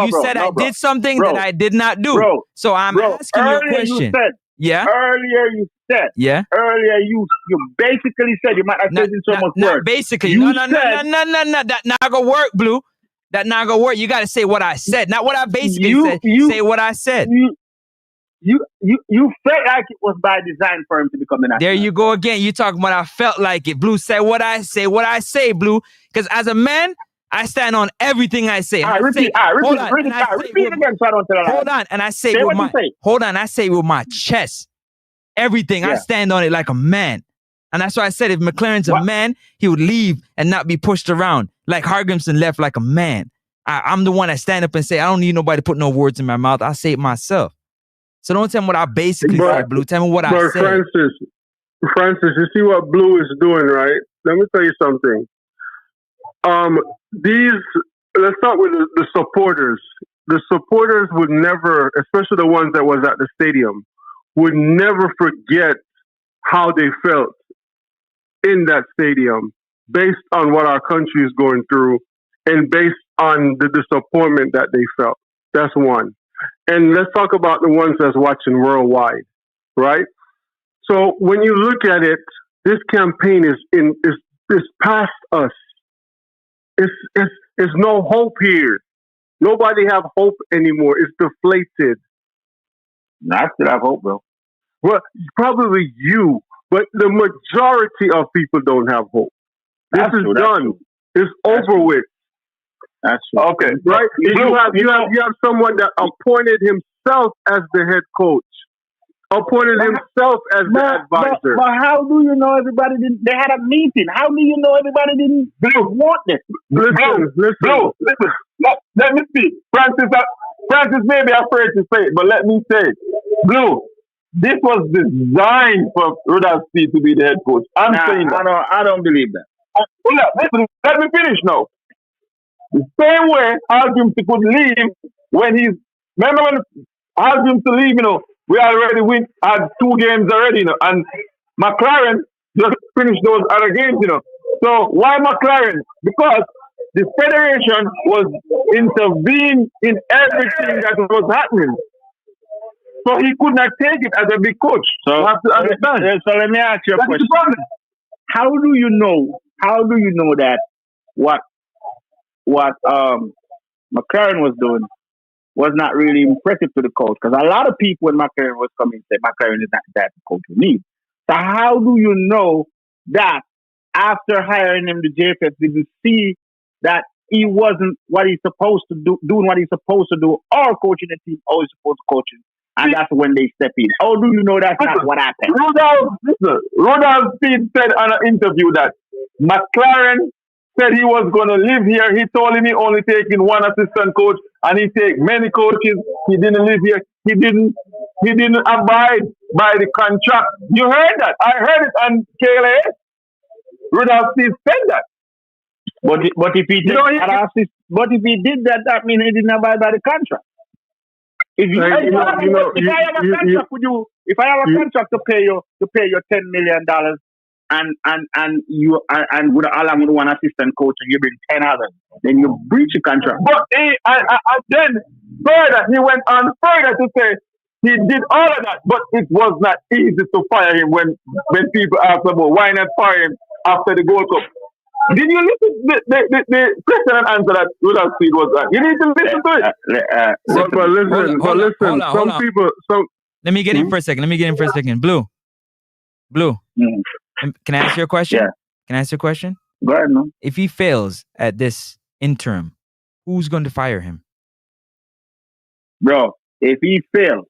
you said I did something that I did not do. So I'm asking you a question. Earlier you said, you basically said, you might have said in so much words. Not basically. No. That not gonna work, Blue. That not gonna work. You gotta say what I said, not what I basically said. Say what I said. You felt like it was by design for him to become the national. There you go again. You talking about I felt like it. Blue said what I say, Blue. Because as a man, I stand on everything I say. Repeat again so I don't tell a lie. Hold on, and I say I say with my chest. Everything. I stand on it like a man. And that's why I said if McLaren's a man, he would leave and not be pushed around. Like Hargrimson left like a man. I'm the one that stand up and say, I don't need nobody to put no words in my mouth. I say it myself. So don't tell me what I basically said, Blue. Tell me what I said. Francis, you see what Blue is doing, right? Let me tell you something. Let's start with the supporters. The supporters would never, especially the ones that was at the stadium, would never forget how they felt in that stadium based on what our country is going through and based on the disappointment that they felt. That's one. And let's talk about the ones that's watching worldwide, right? So when you look at it, this campaign is past us. It's no hope here. Nobody have hope anymore. It's deflated. I still have hope, bro. Well, probably you, but the majority of people don't have hope. This is done. It's over with. That's true. Okay, right? You have someone that appointed himself as the head coach, appointed himself as the advisor. But how do you know everybody didn't? They had a meeting. How do you know everybody didn't want this? Listen. Let me speak. Francis may be afraid to say it, but let me say it. Blue, this was designed for Rudolph Speed to be the head coach. I'm saying that. I don't believe that. Listen, let me finish now. The same way Algrim could leave when he's. Remember when Algrim to leave, we already had 2 games already, and McLaren just finished those other games, So why McLaren? Because the federation was intervening in everything that was happening. So he could not take it as a big coach. So you have to understand. So let me ask you a question. The problem. How do you know that what McLaren was doing was not really impressive to the coach? Because a lot of people when McLaren was coming said McLaren is not that coach we need. So how do you know that after hiring him, the JFS didn't see that he wasn't what he's supposed to do, doing what he's supposed to do, or coaching the team, or he's supposed to coach him, and that's when they step in? How do you know that's not what happened? Rudolph Speed said on an interview that McLaren said he was going to live here. He told him he only taking 1 assistant coach, and he take many coaches. He didn't live here. He didn't abide by the contract. You heard that? I heard it on KLAS. Rudolph Speed said that. But if he did that, that means he didn't abide by the contract. If I have a contract with you, if I have a contract to pay you $10 million, and you with along with 1 assistant coach, and you bring 10 others, then you breach the contract. But then further, he went on further to say he did all of that, but it was not easy to fire him when people asked about why not fire him after the Gold Cup. Did you listen to the question and answer that Rudolph Speed was that? You need to listen to it. But listen, some people. Let me get in for a second. Blue. Can I ask you a question? Yeah. Can I ask you a question? Go ahead, man. If he fails at this interim, who's going to fire him? Bro, if he fails,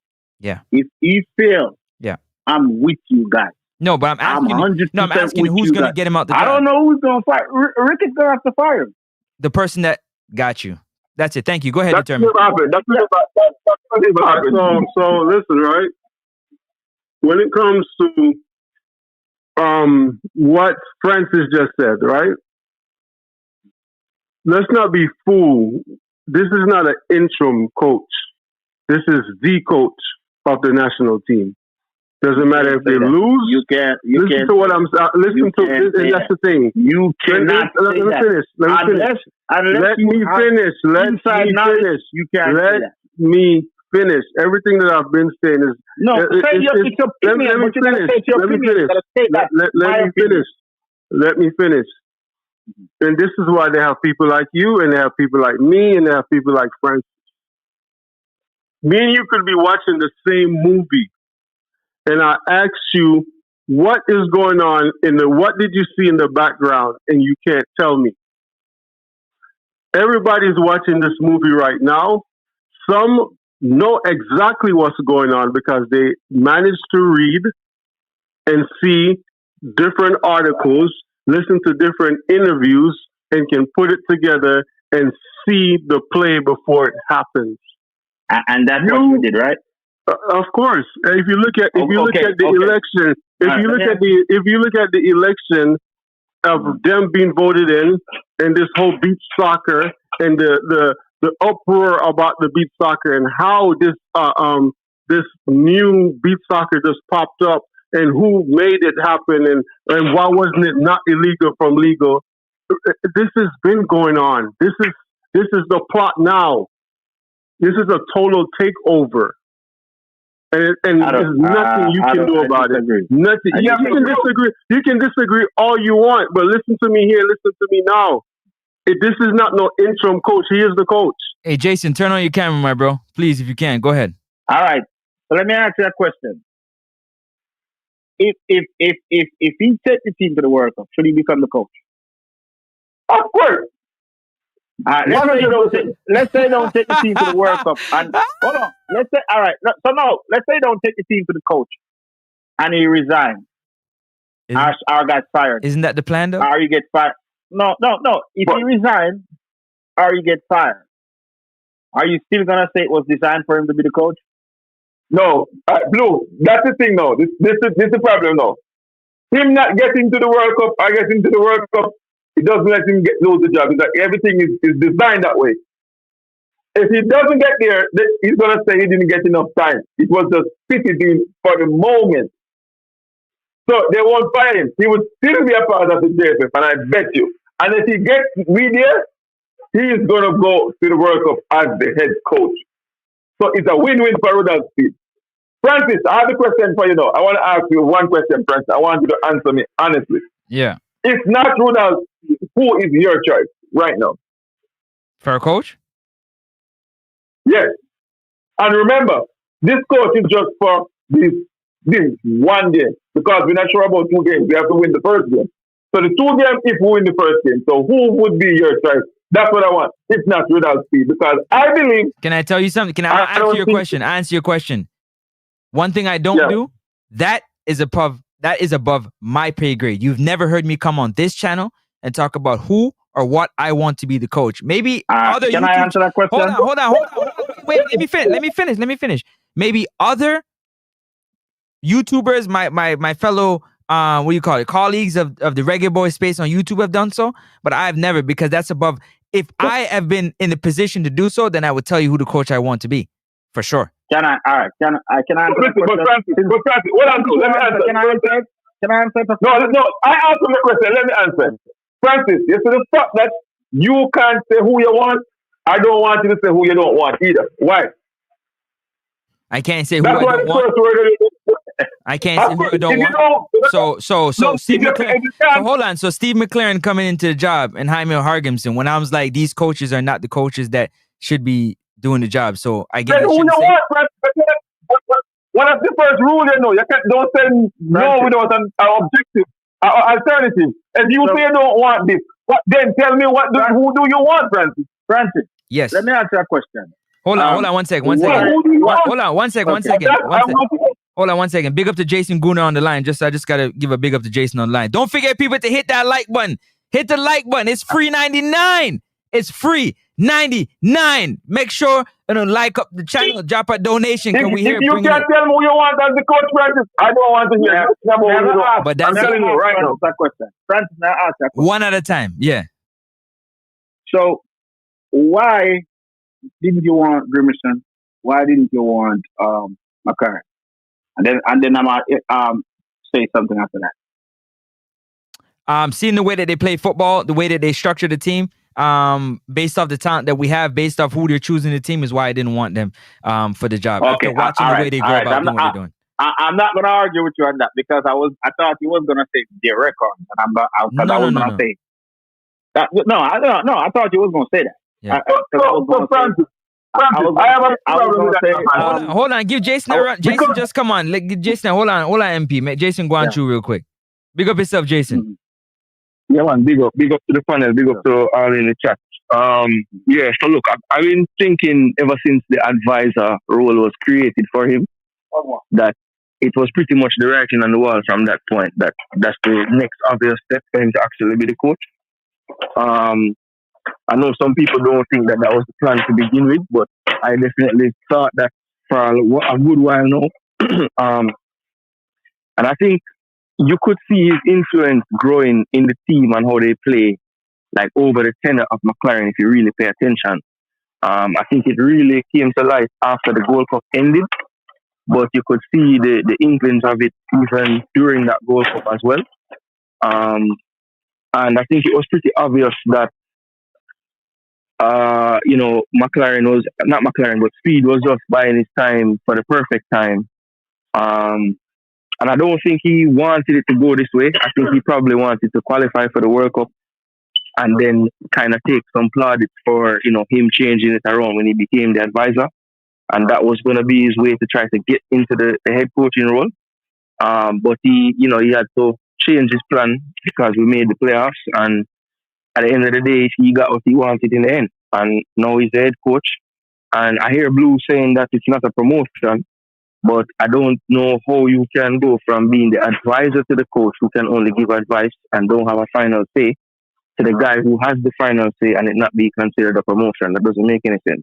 I'm with you guys. No, but I'm asking who's going to get him out the job. I don't know who's going to fire. Rick is going to have to fire him. The person that got you. That's it. Thank you. Go ahead, That's determine. That's what happened. So listen, right? When it comes to what Francis just said, right? Let's not be fooled. This is not an interim coach. This is the coach of the national team. Doesn't matter if they lose. You can't. Listen to what I'm. Listen to this, and that's the thing. You cannot. Let me finish. Let me finish. You can't. Let me finish. Everything that I've been saying is no. It's your opinion. Let me finish. And this is why they have people like you, and they have people like me, and they have people like Francis. Me and you could be watching the same movie, and I ask you, what is going on what did you see in the background? And you can't tell me. Everybody's watching this movie right now. Some know exactly what's going on because they managed to read and see different articles, listen to different interviews, and can put it together and see the play before it happens. And that's what you did, right? Of course. If you look at the election, if you look at the election of them being voted in, and this whole beach soccer and the uproar about the beach soccer and how this new beach soccer just popped up and who made it happen and why wasn't it not illegal from legal? This has been going on. This is the plot now. This is a total takeover. And there's nothing you can do about it. Nothing. You can disagree. You can disagree all you want, but listen to me here. Listen to me now. This is not no interim coach. He is the coach. Hey, Jason, turn on your camera, my bro. Please, if you can. Go ahead. All right. So let me ask you a question. If he takes the team to the World Cup, should he become the coach? Of course. Let's say don't take the team to the World Cup. And hold on. Let's say don't take the team to the coach, and he resigns. Or got fired. Isn't that the plan, though? Or you get fired. No. If he resigns, or you get fired, are you still gonna say it was designed for him to be the coach? No, Blue, that's the thing now. This is the problem now. Him not getting to the World Cup or getting to the World Cup, it doesn't let him lose the job. It's like everything is designed that way. If he doesn't get there, he's going to say he didn't get enough time. It was just fitted in for the moment. So they won't fire him. He would still be a part of the JFF, and I bet you. And if he gets me there, he is going to go to the World Cup as the head coach. So it's a win-win for Rudolph Speed. Francis, I have a question for you now. I want to ask you one question, Francis. I want you to answer me honestly. Yeah. If not Rudolph, who is your choice right now? For a coach? Yes. And remember, this coach is just for this one game. Because we're not sure about 2 games. We have to win the first game. So the 2 games, if we win the first game. So who would be your choice? That's what I want. If not Rudolph Speed. Because I believe... Can I tell you something? Can I answer your question? Answer your question. One thing I don't do, that is above my pay grade. You've never heard me come on this channel and talk about who or what I want to be the coach. Maybe other Can I answer that question? Hold on. Wait, let me finish. Maybe other YouTubers, my fellow colleagues of the Reggae Boyz space on YouTube have done so, but I've never, because that's above. If I have been in the position to do so, then I would tell you who the coach I want to be, for sure. Can I? All right. Can I answer that question? Francis, what I'm doing? Let me answer. Can I answer? No. I answer the question. Let me answer. Francis, you see the fact that you can't say who you want. I don't want you to say who you don't want either. Why? I can't say who I don't want. I can't say who I don't want. So Steve McLaren. So hold on. So Steve McLaren coming into the job and Jaime Hargimson, when I was like, these coaches are not the coaches that should be doing the job. So I get who you want, what is the first rule you know? You don't say no without an objective, alternative. If you say you don't want this, then tell me who do you want, Francis? Yes. Let me answer that question. Hold on, one second. Hold on one second. Big up to Jason Guna on the line. I just gotta give a big up to Jason on the line. Don't forget, people, to hit that like button. Hit the like button. It's free 99. It's free 99. Make sure like up the channel, drop a donation. Can we hear? If you can't tell me who you want as the coach, Francis, I don't want to hear. But that's I'm telling you right now. That question, Francis, now ask that question. One at a time. Yeah. So, why didn't you want Grimmerson? Why didn't you want McCarran? And then I'm say something after that. Seeing the way that they play football, the way that they structure the team, based off the talent that we have, based off who they're choosing the team, is why I didn't want them for the job. Okay, after watching the way they go about doing what they're doing. I'm not going to argue with you on that, because I thought you was going to say their record, and I was going to say that. No, I thought you was going to say that. Yeah. Hold on. Give Jason a run. Jason, just come on. Jason, hold on, MP. Jason, go on through real quick. Big up yourself, Jason. Mm-hmm. Yeah, man. Big up to the panel. Big up to all in the chat. So look, I've been thinking ever since the advisor role was created for him that it was pretty much the writing on the wall from that point. That's the next obvious step for him to actually be the coach. I know some people don't think that was the plan to begin with, but I definitely thought that for a good while now. And I think you could see his influence growing in the team and how they play, like over the tenure of McLaren, if you really pay attention. I think it really came to light after the Gold Cup ended, but you could see the inklings of it even during that Gold Cup as well. And I think it was pretty obvious that McLaren was not McLaren, but Speed was just buying his time for the perfect time. And I don't think he wanted it to go this way. I think he probably wanted to qualify for the World Cup and then kind of take some plaudits for him changing it around when he became the advisor. And that was going to be his way to try to get into the head coaching role. But he had to change his plan because we made the playoffs, and at the end of the day, he got what he wanted in the end. And now he's the head coach. And I hear Blue saying that it's not a promotion, but I don't know how you can go from being the advisor to the coach who can only give advice and don't have a final say to the guy who has the final say and it not be considered a promotion. That doesn't make any sense.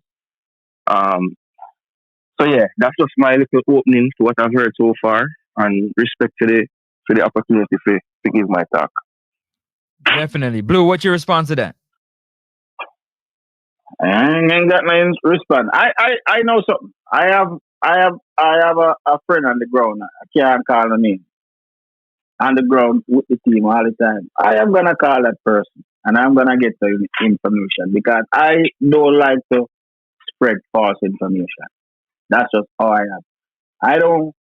So yeah, that's just my little opening to what I've heard so far, and respect to the opportunity to give my talk. Definitely. Blue, what's your response to that? I ain't got my response. I know something. I have a friend on the ground. I can't call the name. On the ground with the team all the time. I am gonna call that person and I'm gonna get the information because I don't like to spread false information. That's just how I am. I don't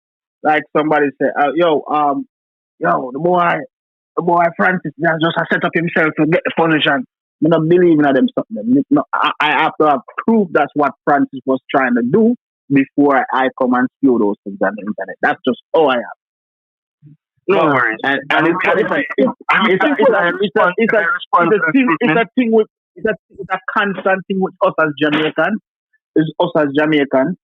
like somebody say, yo, the boy Francis just set up himself to get the position. I don't believe in them something. No, I have to have proof that's what Francis was trying to do before I come and spew those things on the internet. That's just how I am. No worries. And it's a constant thing with us as Jamaicans. It's us as Jamaicans.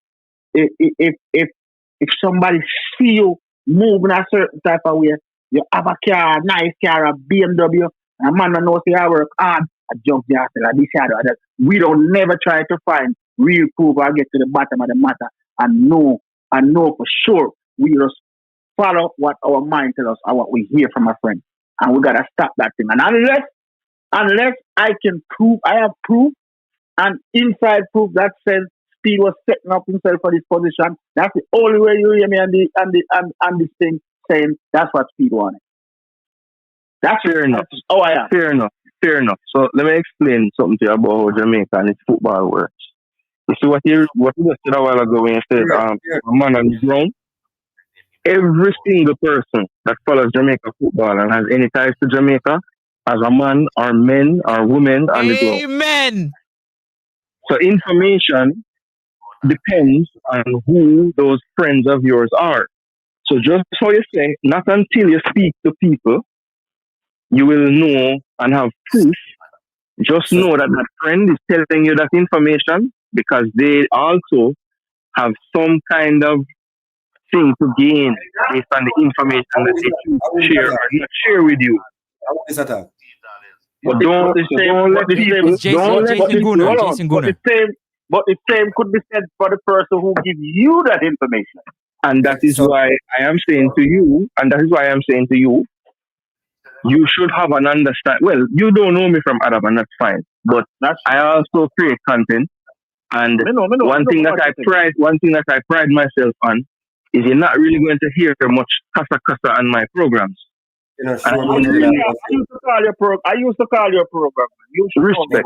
If somebody see you moving a certain type of way, you have a car, a nice car, a BMW, a man that knows I work hard, a jump there, this side or that. We don't never try to find real proof or get to the bottom of the matter and know for sure. We just follow what our mind tells us or what we hear from a friend. And we gotta stop that thing. And unless I can prove, I have proof and inside proof that says Speed was setting up himself for this position. That's the only way you hear me and this thing saying that's what Speed wanted. That's fair enough. Oh, I am. Fair enough. So let me explain something to you about how Jamaica and its football works. You see what you just said a while ago when you said a man on the ground. Every single person that follows Jamaica football and has any ties to Jamaica as a man or men or women on the ground. Amen. So information depends on who those friends of yours are. So just so you say, not until you speak to people, you will know and have proof. Just know that that friend is telling you that information because they also have some kind of thing to gain based on the information that they share or not share with you. But don't let people. Jason Gunnar. But the same could be said for the person who gives you that information. And that is why I am saying to you, you should have an understanding. Well, you don't know me from Adam, and that's fine. But I also create content. And one thing that I pride myself on is you're not really going to hear much kasa on my programs. I used to call your program. You should respect.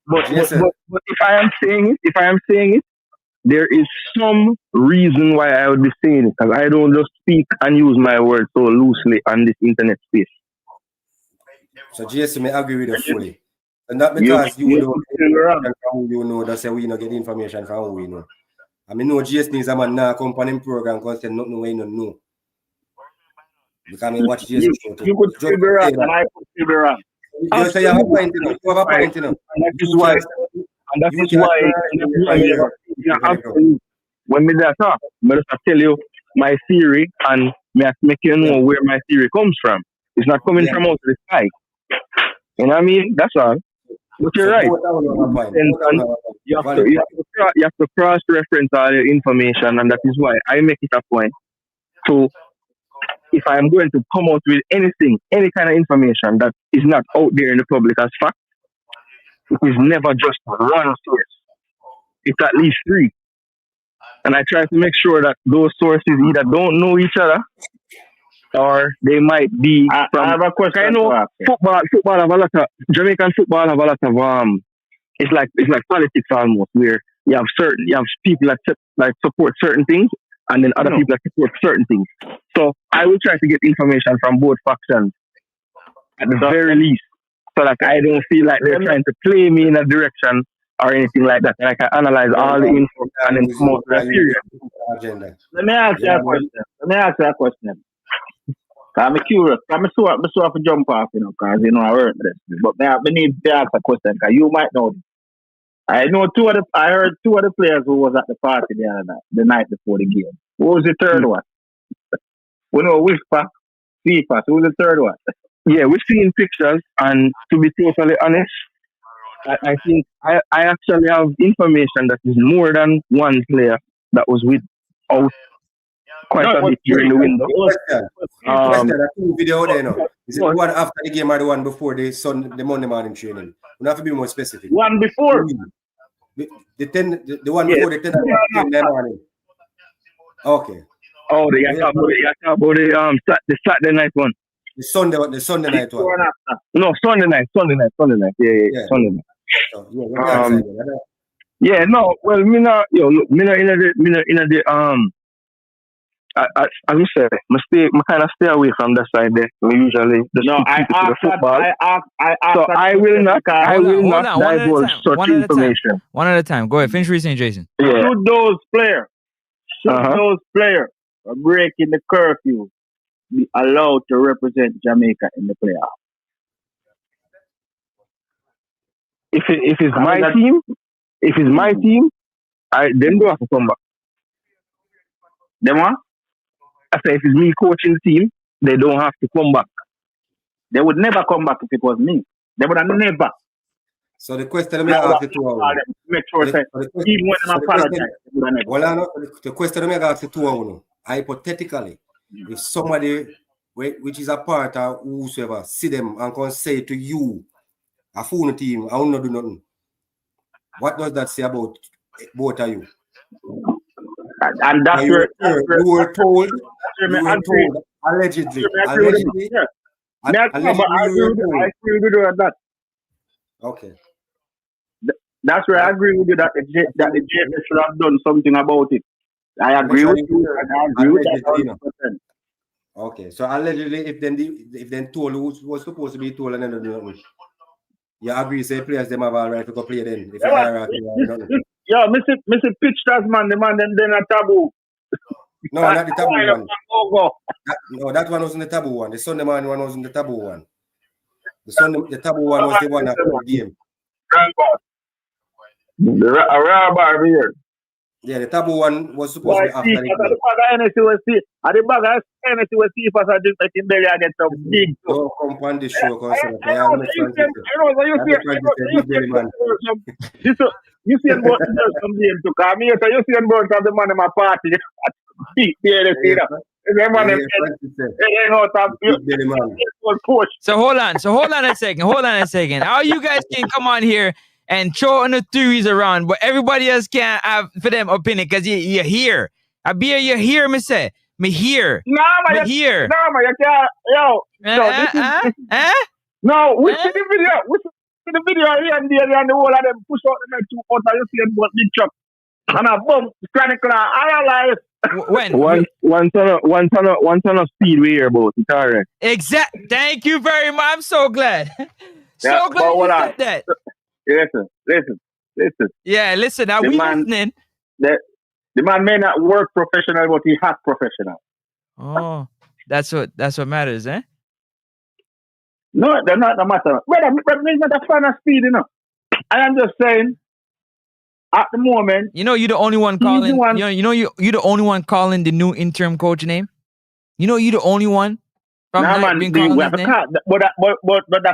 But if I am saying it, there is some reason why I would be saying it, because I don't just speak and use my words so loosely on this internet space. So GS may agree with you fully. And not because you know that's why we not get information from who we know. I mean, no GS needs a man now company program because they nothing way no know. Because I mean, watch GS. You could still be wrong, and I could still be wrong. You say you have a point, you have a point, you know. And that is why. When me that talk, I just tell you my theory and make you know where my theory comes from. It's not coming from out of the sky. You know what I mean? That's all. But you're right. And you have to cross-reference all your information, and that is why I make it a point. So if I am going to come out with anything, any kind of information that is not out there in the public as fact, it is never just one source. It's at least three. And I try to make sure that those sources either don't know each other or they might be from. I have a question. I know football have a lot of Jamaican football have a lot of it's like politics almost, where you have people that support certain things and then other people that support certain things. So I will try to get information from both factions at the very least, so that I don't feel like they're trying to play me in a direction or anything like that. And I can analyze all the info and then come out with a theory. Let me ask you a question. I'm curious. I'm so to jump off, because I heard this. But I need to ask a question, because you might know this. I heard two of the players who was at the party the night before the game. Who was the third one? We know Whisper, FIFA. Who was the third one? Yeah, we've seen pictures, and to be totally honest, I think I actually have information that is more than one player that was with out quite a bit during the window. Question. That two video there now. Is it the one after the game or the one before the Monday morning training? You have to be more specific. One before. The one before the 10 in the morning. Okay. Oh, the Saturday night one. The Sunday night one. No, Sunday night. Yeah. Sunday night. So, yeah, no. Well, me not in the as I say, I kind of stay away from that side there. We usually I asked football. So I will not divulge such information. One at a time. Go ahead. Finish what you're saying, Jason. Yeah. Should those players breaking the curfew be allowed to represent Jamaica in the playoffs? If it's my team, them do have to come back. Them what? I say if it's me coaching the team, they don't have to come back. They would never come back if it was me. They would have never. So the question I ask the two of you. Make sure that even when I'm apologizing. The question I ask the two of you. Hypothetically, if somebody which is a part of whosoever see them and can say to you, a phone team, I will not do nothing. What does that say about both of you? And that's where you were told allegedly. I agree with you on that. Okay. That's where I agree with you that the JFF should have done something about it. I agree with you. I agree with that 100%. Okay, so allegedly, if then told who was supposed to be told and then do nothing, you agree? Say players them have all right to go play then. If yeah, Mr. Pitch Tasman, the man then a taboo. No, not the taboo one. That one wasn't the taboo one. The Sunday morning one wasn't the taboo one. The taboo one was the one after the game. A rare bar here. Yeah, the taboo one was supposed to be after the game. The bag of NSC was see if I drink like in belly I get some big. Don't come on the show You see about some game to come here, so you see about the man in my party. So hold on a second. How you guys can come on here and throw on the theories around, but everybody else can't have for them opinion because you're here. I be you're here, me say. Me here. No, man, you can't. No, we see the video. We see the video here and there, and the whole of them push out the next 2 quarters. You see them big truck. And a bump, chronicle, I when? One ton of speed we hear about. It's all right. Exactly. Thank you very much. I'm so glad. So glad you said that. Listen. Yeah, listen. Now we listening. The man may not work professional, but he has professional. Oh, that's what matters, eh? No, they're not the matter. But I'm not a fan of speed, you know. I am just saying, at the moment, you're the only one calling. You're the only one calling the new interim coach name. You're the only one. But that's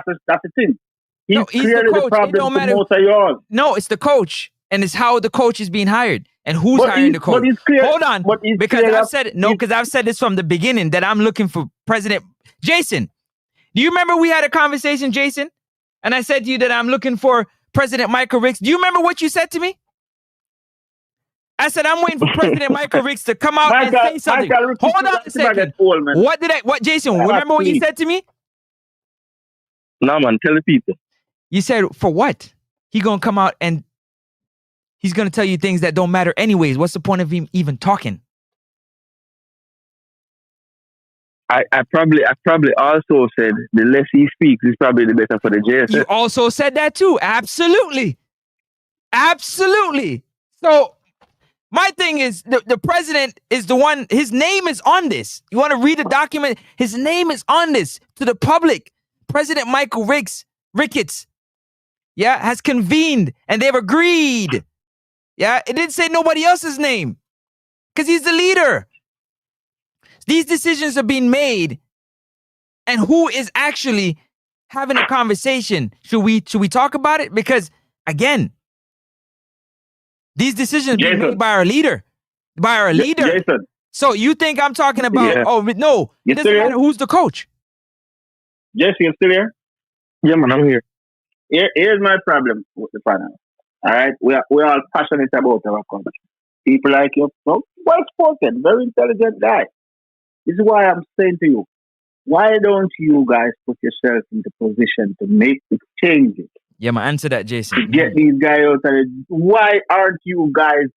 the thing. He's clearly the problem for most of yours. No, it's the coach, and it's how the coach is being hired and who's hiring the coach. Hold on, because I've said this from the beginning that I'm looking for President Jason. Do you remember we had a conversation, Jason? And I said to you that I'm looking for President Michael Ricks. Do you remember what you said to me? I said I'm waiting for President Michael Ricks to come out and say something. Hold on a second. What Jason? Remember what you said to me? No, man, tell the people. You said for what? He gonna come out and he's gonna tell you things that don't matter anyways. What's the point of him even talking? I probably also said the less he speaks is probably the better for the JSS. You also said that too. Absolutely. So my thing is the president is the one, his name is on this. You want to read the document? His name is on this to the public. President Michael Ricketts, has convened and they've agreed. Yeah, it didn't say nobody else's name because he's the leader. These decisions are being made, and who is actually having a conversation? Should we talk about it? Because Again, these decisions Jason. be made by our leader. Jason. So you think I'm talking about, Yeah. oh, no, You it doesn't still matter here? who's the coach. Jason, you still here? Yeah, man, I'm here. Here's my problem with the panel. All right, we're all passionate about our country. People like you, well spoken, very intelligent guy. This is why I'm saying to you, why don't you guys put yourself in the position to make the changes Yeah, man, answer that, Jason. to get these guys out of it? Why aren't you guys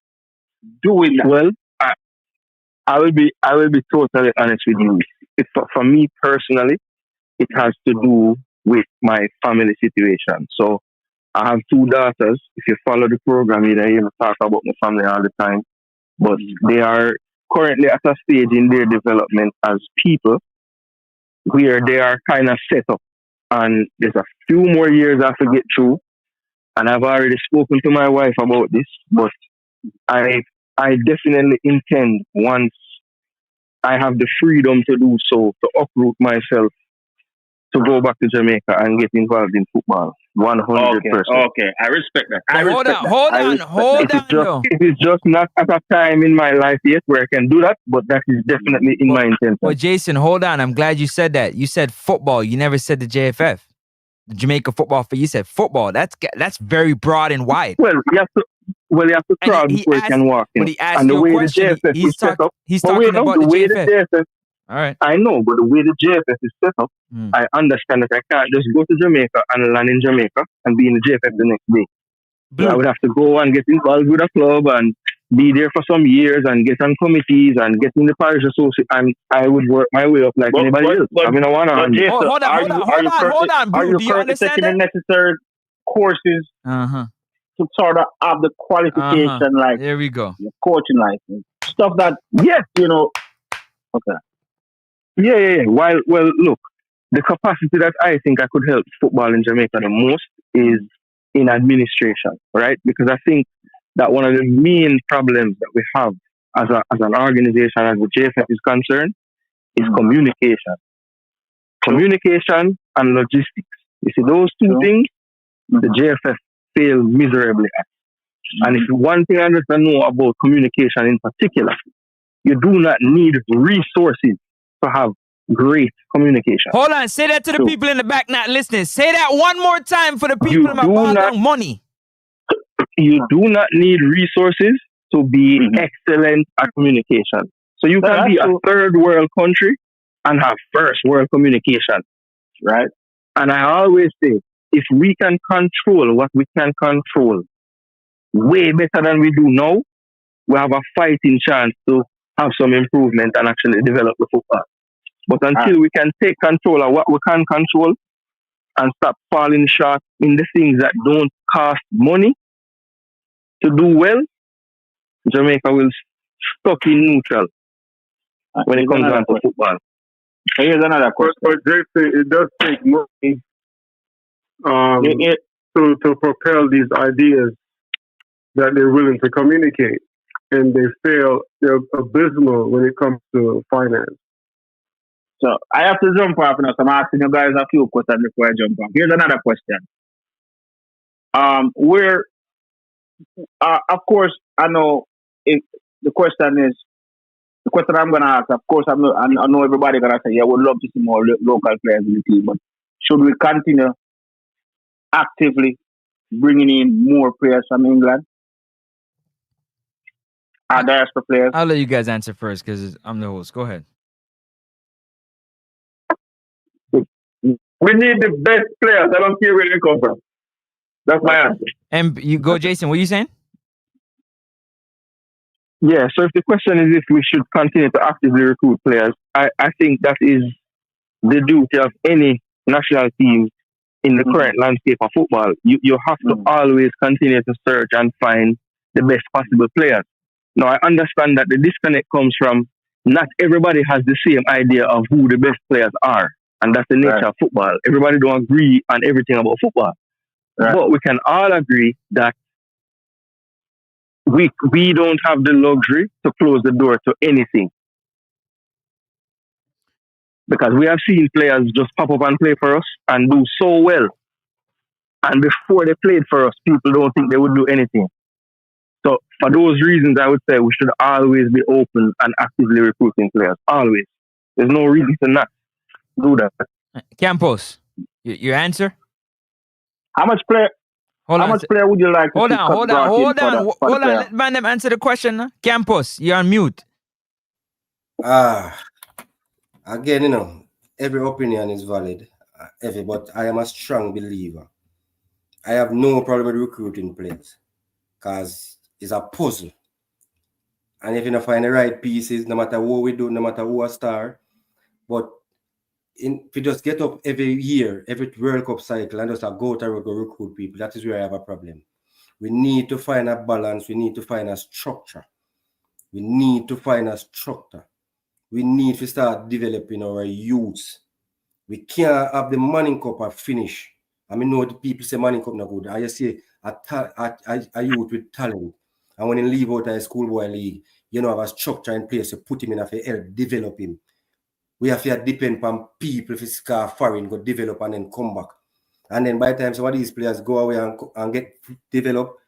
doing that? Well, I will be totally honest with you. For me personally, it has to do with my family situation. So I have 2 daughters. If you follow the program, you hear me talk about my family all the time. But they are currently at a stage in their development as people where they are kind of set up. And there's a few more years I have to get through. And I've already spoken to my wife about this. But I definitely intend, once I have the freedom to do so, to uproot myself, to go back to Jamaica and get involved in football. 100%. Okay, I respect that. Hold on. It is just not at a time in my life yet where I can do that, but that is definitely in my intention. Well, Jason, hold on. I'm glad you said that. You said football. You never said the JFF, the Jamaica Football. You said football. That's very broad and wide. Well, you have to crawl before you can walk in. But he asked and the you a way question. the JFF is set up. He's talking about the JFF. All right. I know, but the way the JFF is set up, I understand that I can't just go to Jamaica and land in Jamaica and be in the JFF the next day. I would have to go and get involved with a club and be there for some years and get on committees and get in the parish association, and I would work my way up like anybody else. I mean, Hold on, are you do you currently understand taking that? the necessary courses to sort of have the qualification, like there we go, your coaching license, stuff that Okay. Yeah. Well, look, the capacity that I think I could help football in Jamaica the most is in administration, right? Because I think that one of the main problems that we have as an organization, as the JFF is concerned, is communication. Communication and logistics. You see, those 2 things, the JFF fail miserably at. And if one thing I understand know about communication in particular, you do not need resources to have great communication. Hold on, say that to the people in the back not listening. Say that one more time for the people in my ball money. You do not need resources to be excellent at communication. So you can be a third world country and have first world communication, right? And I always say, if we can control what we can control way better than we do now, we have a fighting chance to have some improvement and actually develop the football. But until we can take control of what we can control and stop falling short in the things that don't cost money to do well, Jamaica will stuck in neutral when it comes down to football. Here's another question. But Jason, it does take money to propel these ideas that they're willing to communicate, and they're abysmal when it comes to finance. So I have to jump off now. So I'm asking you guys a few questions before I jump off. Here's another question. Of course, I know the question I'm going to ask. Of course, I know everybody going to say, yeah, we'd love to see more local players in the team, but should we continue actively bringing in more players from England? Diaspora players? I'll let you guys answer first because I'm the host. Go ahead. We need the best players. I don't care where they come from. That's my answer. And you go, Jason. What are you saying? Yeah, so if the question is if we should continue to actively recruit players, I think that is the duty of any national team in the current landscape of football. You have to always continue to search and find the best possible players. Now, I understand that the disconnect comes from not everybody has the same idea of who the best players are. And that's the nature of football. Everybody don't agree on everything about football. Right. But we can all agree that we don't have the luxury to close the door to anything. Because we have seen players just pop up and play for us and do so well. And before they played for us, people don't think they would do anything. So for those reasons, I would say we should always be open and actively recruiting players. Always. There's no reason to not do that. Campos, your answer? How much player would you like to see? Hold on. Let man them answer the question. Huh? Campos, you're on mute. Again, you know, every opinion is valid. But I am a strong believer. I have no problem with recruiting players because it's a puzzle. And if you don't find the right pieces, no matter what we do, no matter who a star, but if you just get up every year, every World Cup cycle, and just go to recruit people, that is where I have a problem. We need to find a balance. We need to find a structure. We need to start developing our youths. We can't have the Manning Cup and finish. I mean, know the people say Manning Cup not good. I just say a youth with talent. And when he leave out of a schoolboy league, you know, have a structure in place to put him in, to help develop him. We have to depend on people if it's foreign, go develop and then come back. And then by the time some of these players go away and get developed,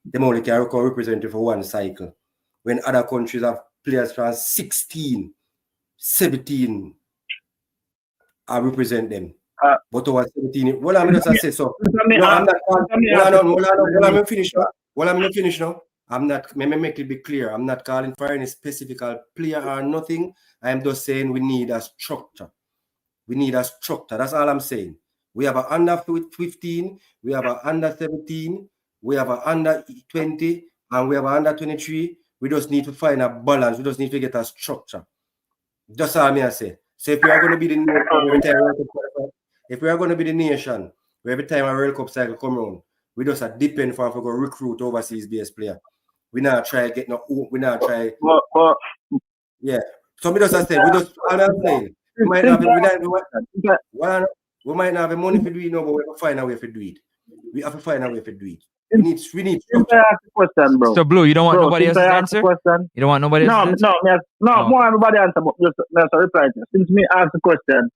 they only can represent for one cycle. When other countries have players from 16, 17, I represent them. But over 17, well, I'm just say so. No, I'm not. Well, I'm finished now. I'm not. Let me make it be clear. I'm not calling for any specific player or nothing. I am just saying we need a structure. We need a structure. That's all I'm saying. We have an under 15, we have an under 17, we have an under 20, and we have an under 23. We just need to find a balance. We just need to get a structure. Just all I say. So if we are going to be the nation, every time a World Cup cycle come around, we just depend for go recruit overseas based player. We not try get no. We not try. Yeah. So we just say we just. I'm saying we might not have the money to do it, no, but we have to find a way to do it. We have to find a way to do it. We need structure. Question, bro. So Blue, you don't want nobody else's answer? You don't want nobody else's answer? No, more everybody answer, but just a reply to. Since me ask the question,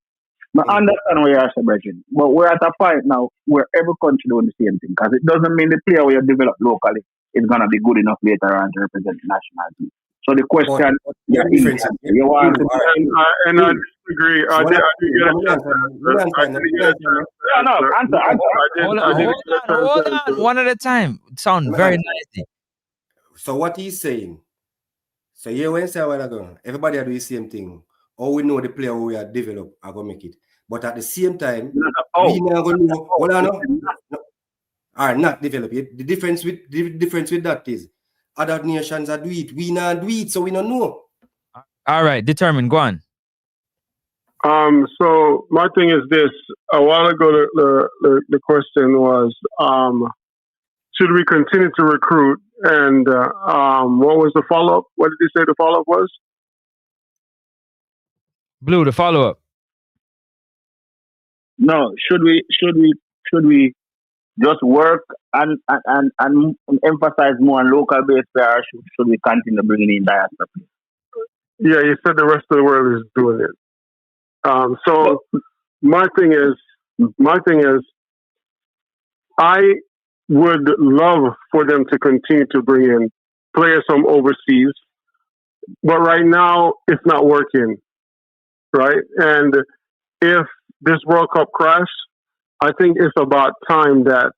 I understand what you're saying, but we're at a point now where every country doing the same thing, because it doesn't mean the player we develop locally is gonna be good enough later on to represent the national team. So the question, you want to, and I disagree. I did get a chance. Hold on. One at a time. Sound very nice. So what he's saying? So here when say a while ago, everybody are doing the same thing. All we know the player who we are develop are gonna make it. But at the same time, we not gonna know. Are not develop it. The difference with that is other nations are do it. We not do it, so we don't know. All right, determined. Go on. So my thing is this. A while ago, the question was, should we continue to recruit? And what was the follow-up? What did he say the follow-up was? Blue, the follow-up. No, should we just work and emphasize more on local based players? Should we continue bringing in diaspora? Yeah, you said the rest of the world is doing it. So my thing is, I would love for them to continue to bring in players from overseas, but right now it's not working, right? And if this World Cup crashed, I think it's about time that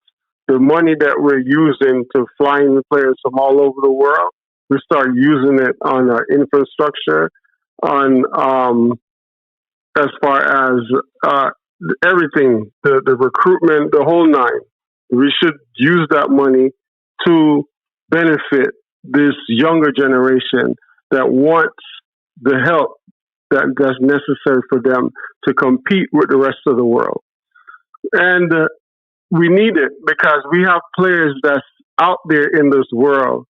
the money that we're using to fly in players from all over the world, we start using it on our infrastructure, on as far as everything, the recruitment, the whole nine. We should use that money to benefit this younger generation that wants the help that's necessary for them to compete with the rest of the world. And we need it because we have players that's out there in this world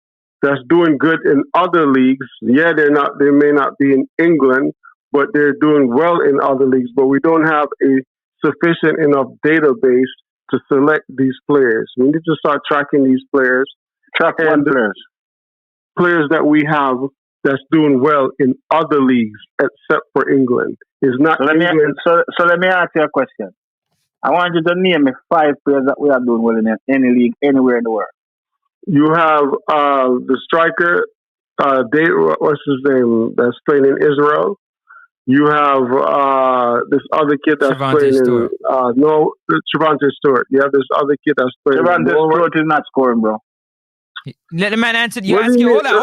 that's doing good in other leagues. Yeah, they may not be in England, but they're doing well in other leagues. But we don't have a sufficient enough database to select these players. We need to start tracking these players. Players that we have that's doing well in other leagues except for England. Is not so let me ask you a question. I want you to name me 5 players that we are doing well in any league, anywhere in the world. You have the striker, what's his name, that's playing in Israel. You have this other kid that's playing in Trevante Stewart. You have this other kid that's playing. Trevante Stewart is not scoring, bro. Let the man answer. You ask you. Hold on.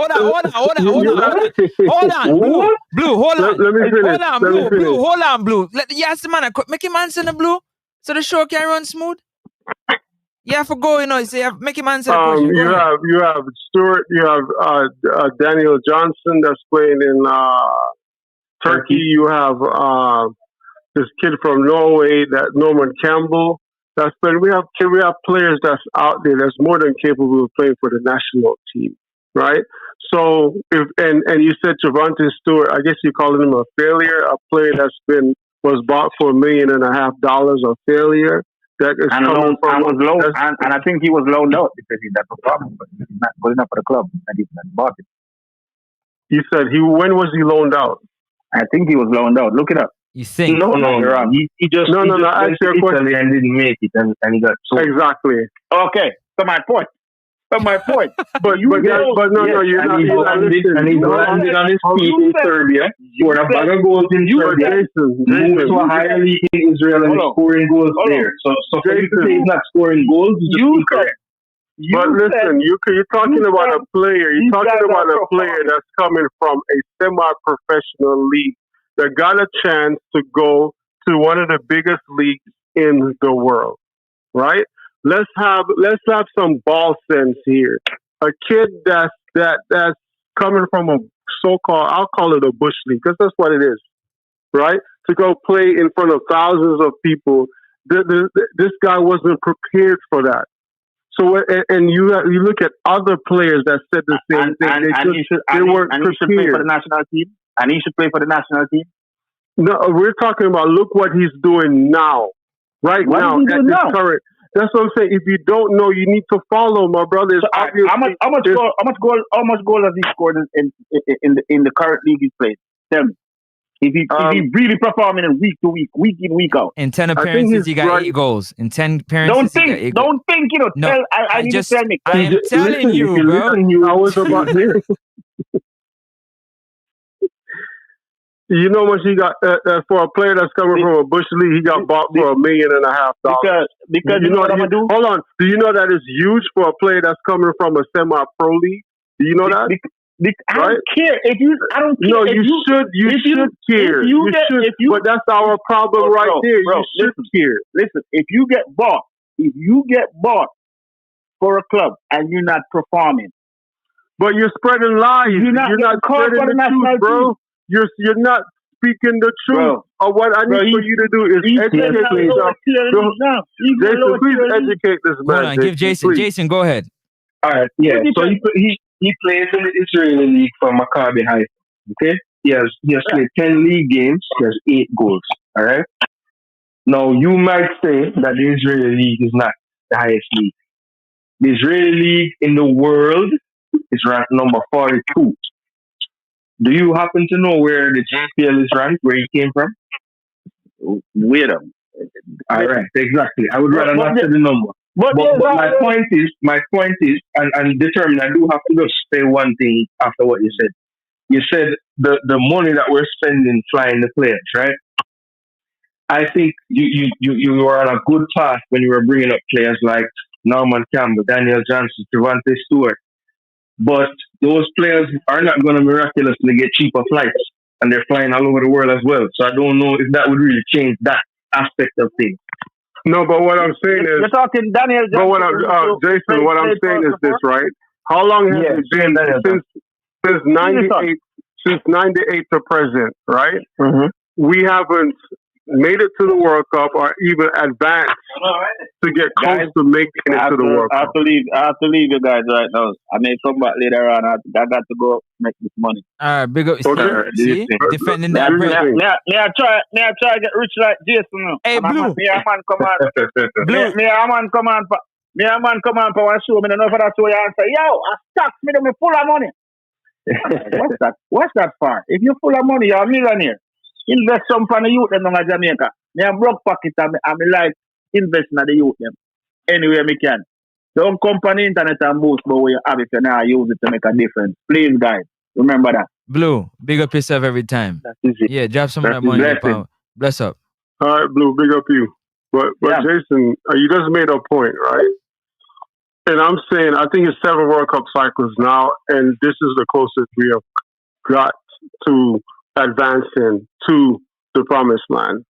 Blue. Hold on. Let me finish. Hold on, Blue. Blue. Hold on, Blue. You ask the man. Make him answer the Blue, so the show can run smooth. You have to go. You know. So you have make him answer the question. You have Stewart. You have Daniel Johnson that's playing in Turkey. You have this kid from Norway, that Norman Campbell. That's playing. We have players that's out there that's more than capable of playing for the national team, right? So if and you said Trevante Stewart, I guess you're calling him a failure, a player was bought for $1.5 million, a failure. That is and I think he was loaned out because he's that performance, but he's not good enough for the club, and he's not bought it. You said when was he loaned out? I think he was loaned out. Look it up. You think? No. He just ask your question and didn't make it, and he got sold. Exactly. Okay, so my point. But you're not. And he landed on his feet in Serbia. Scored a bag of goals in Serbia. Moved to a higher league in Israel and scoring goals there. So for you to say he's not scoring goals, you incorrect. But listen, you're talking about a player. You're talking about a player that's coming from a semi-professional league that got a chance to go to one of the biggest leagues in the world, right? Let's have some ball sense here. A kid that's coming from a so-called, I'll call it a bush league, because that's what it is, right? To go play in front of thousands of people. This guy wasn't prepared for that. So, and you look at other players that said the same thing. They weren't prepared. He should play for the national team. And he should play for the national team. No, we're talking about look what he's doing now, right now at this current. That's what I'm saying. If you don't know, you need to follow, my brother. So how much goal has he scored in the current league he's played? Tell me. If he really performing in week to week, week in, week out. In 10 appearances, he got 8 goals. In 10 appearances, Don't think, you know. No, I need to tell me. I am telling you, bro. I was about here. You know what he got for a player that's coming from a bush league? He got bought for $1.5 million. Because you know what I'm gonna do? Hold on. Do you know that is huge for a player that's coming from a semi-pro league? Do you know that? I don't care if you. I don't care. No, you should. You should care. You should. But that's our problem right there. You should care. Listen, if you get bought for a club and you're not performing, but you're spreading lies. You're not spreading the truth, bro. You're not speaking the truth. Or what I need for you to do is educate yourself. Jason, please educate this man. Hold on, give Jason. Please. Jason, go ahead. All right, yeah. So he plays in the Israeli league for Maccabi Haifa. Okay, he has played 10 league games. He has 8 goals. All right. Now you might say that the Israeli league is not the highest league. The Israeli league in the world is ranked number 42. Do you happen to know where the JPL is ranked, where he came from? Weirdo. All right, exactly. I would rather not say the number. But my point is, and determine, I do have to just say one thing after what you said. You said the money that we're spending flying the players, right? I think you were on a good path when you were bringing up players like Norman Campbell, Daniel Johnson, Trevante Stewart. But those players are not going to miraculously get cheaper flights, and they're flying all over the world as well. So I don't know if that would really change that aspect of things. No, but what I'm saying is, you're talking Daniel Johnson. But what Jason, what I'm saying is this, right? How long has it been since '98? Since '98 to present, right? Mm-hmm. We haven't made it to the World Cup or even advanced to get close to making it to the World Cup. I have to leave you guys right now. I may come back later on. I got to go make this money. All right, big up. See? Defending that. May I try to get rich like Jason now. Hey, Blue. Me a man come on. Blue. Me a man come on for one show. Me don't know for that show. You answer, yo, I stocks me to me full of money. What's that for? If you're full of money, you're a millionaire. Invest some for the youth in Jamaica. Me a broke pocket and me like invest in the youth them anywhere we can. Don't come on the internet and boast about what you have if you not use it to make a difference. Please, guys, remember that. Blue, big up yourself every time. That is it. Yeah, drop some of That's that money. blessing. Bless up. All right, Blue, big up you. But Yeah. Jason, you just made a point, right? And I'm saying I think it's 7 World Cup cycles now, and this is the closest we have got to advancing to the promised land.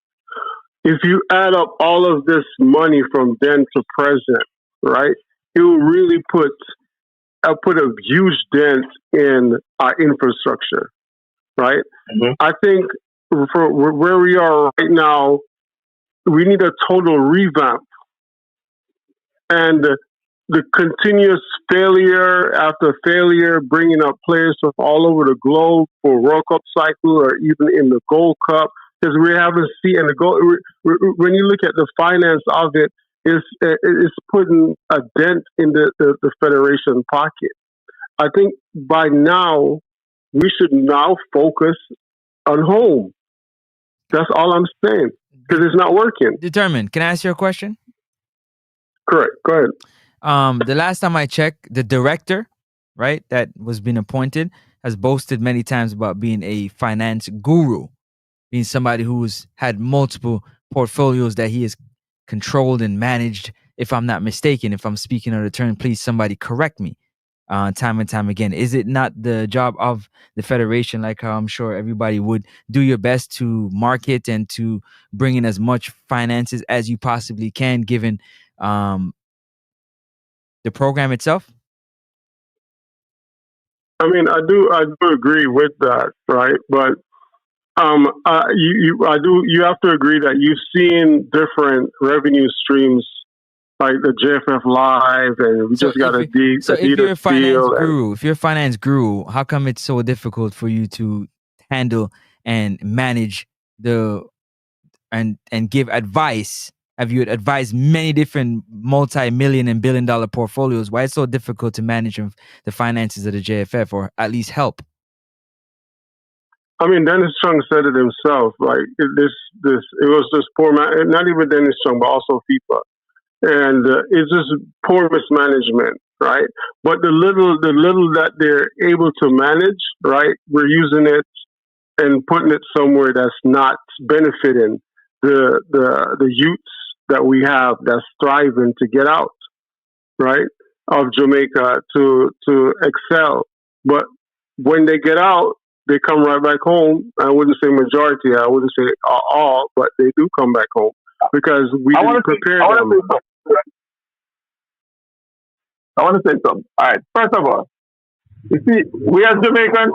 If you add up all of this money from then to present, right, it will really put a huge dent in our infrastructure, right? Mm-hmm. I think for where we are right now, we need a total revamp. And the continuous failure after failure, bringing up players from all over the globe for World Cup cycle or even in the Gold Cup, because we haven't seen and the goal. When you look at the finance of it, it's putting a dent in the federation pocket. I think by now we should now focus on home. That's all I'm saying, because it's not working. Determined. Can I ask you a question? Correct. Go ahead. The last time I checked, the director, right, that was being appointed, has boasted many times about being a finance guru, being somebody who's had multiple portfolios that he has controlled and managed. If I'm not mistaken, if I'm speaking out of turn, please somebody correct me. Time and time again, is it not the job of the federation, like how I'm sure everybody would, do your best to market and to bring in as much finances as you possibly can, given the program itself? I mean, I do agree with that, right? But you have to agree that you've seen different revenue streams, like the JFF Live, and we just got a deal. So if you're a finance guru, how come it's so difficult for you to handle and manage and give advice? Have you advised many different multi-million and billion-dollar portfolios? Why it's so difficult to manage the finances of the JFF, or at least help? I mean, Dennis Chung said it himself. Like it was just poor not even Dennis Chung, but also FIFA. And it's just poor mismanagement, right? But the little that they're able to manage, right, we're using it and putting it somewhere that's not benefiting the youths that we have that's striving to get out, right, of Jamaica to excel. But when they get out, they come right back home. I wouldn't say majority, I wouldn't say all, but they do come back home because we didn't prepare them. I want to say something. All right. First of all, you see, we as Jamaicans,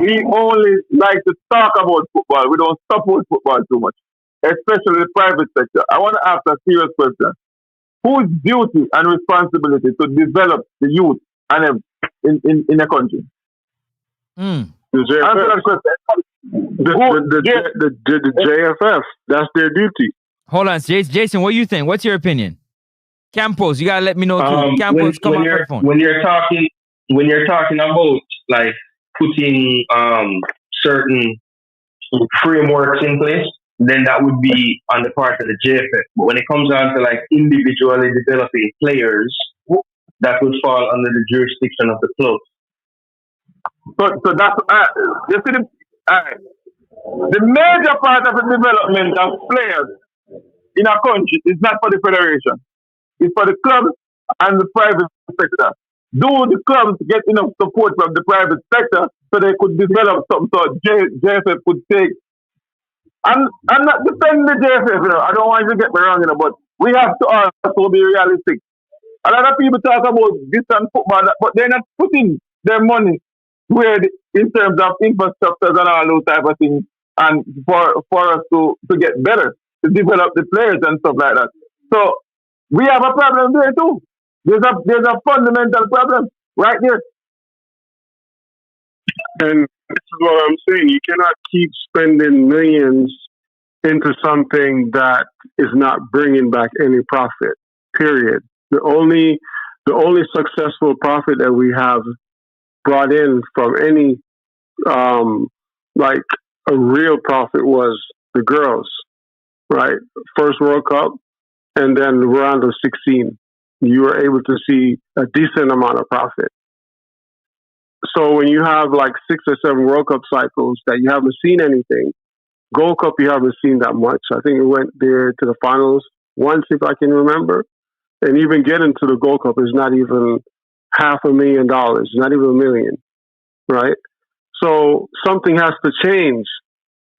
we only like to talk about football. We don't support football too much, especially the private sector. I want to ask a serious question. Whose duty and responsibility to develop the youth and in a country? The JFF. The JFF. That's their duty. Hold on, Jason. What do you think? What's your opinion? Campos, you gotta let me know too. Campos, come on the phone. When you're talking about like putting certain frameworks in place, then that would be on the part of the JFF. But when it comes down to like individually developing players, that would fall under the jurisdiction of the club. So that's you see the major part of the development of players in a country is not for the federation. It's for the clubs and the private sector. Do the clubs get enough support from the private sector so they could develop something so JFF could take? I'm not defending the JFF, you know. I don't want you to get me wrong, you know, but we have to also be realistic. A lot of people talk about distant football, but they're not putting their money where in terms of infrastructures and all those type of things, and for us to get better, to develop the players and stuff like that. So we have a problem there too. There's a fundamental problem right there. And this is what I'm saying. You cannot keep spending millions into something that is not bringing back any profit. Period. The only successful profit that we have brought in from any like a real profit was the girls. right? First World Cup, and then round of 16, you were able to see a decent amount of profit. So when you have like 6 or 7 World Cup cycles that you haven't seen anything, Gold Cup you haven't seen that much. I think it went there to the finals once, if I can remember. And even getting to the Gold Cup is not even $500,000, not even $1 million, right? So something has to change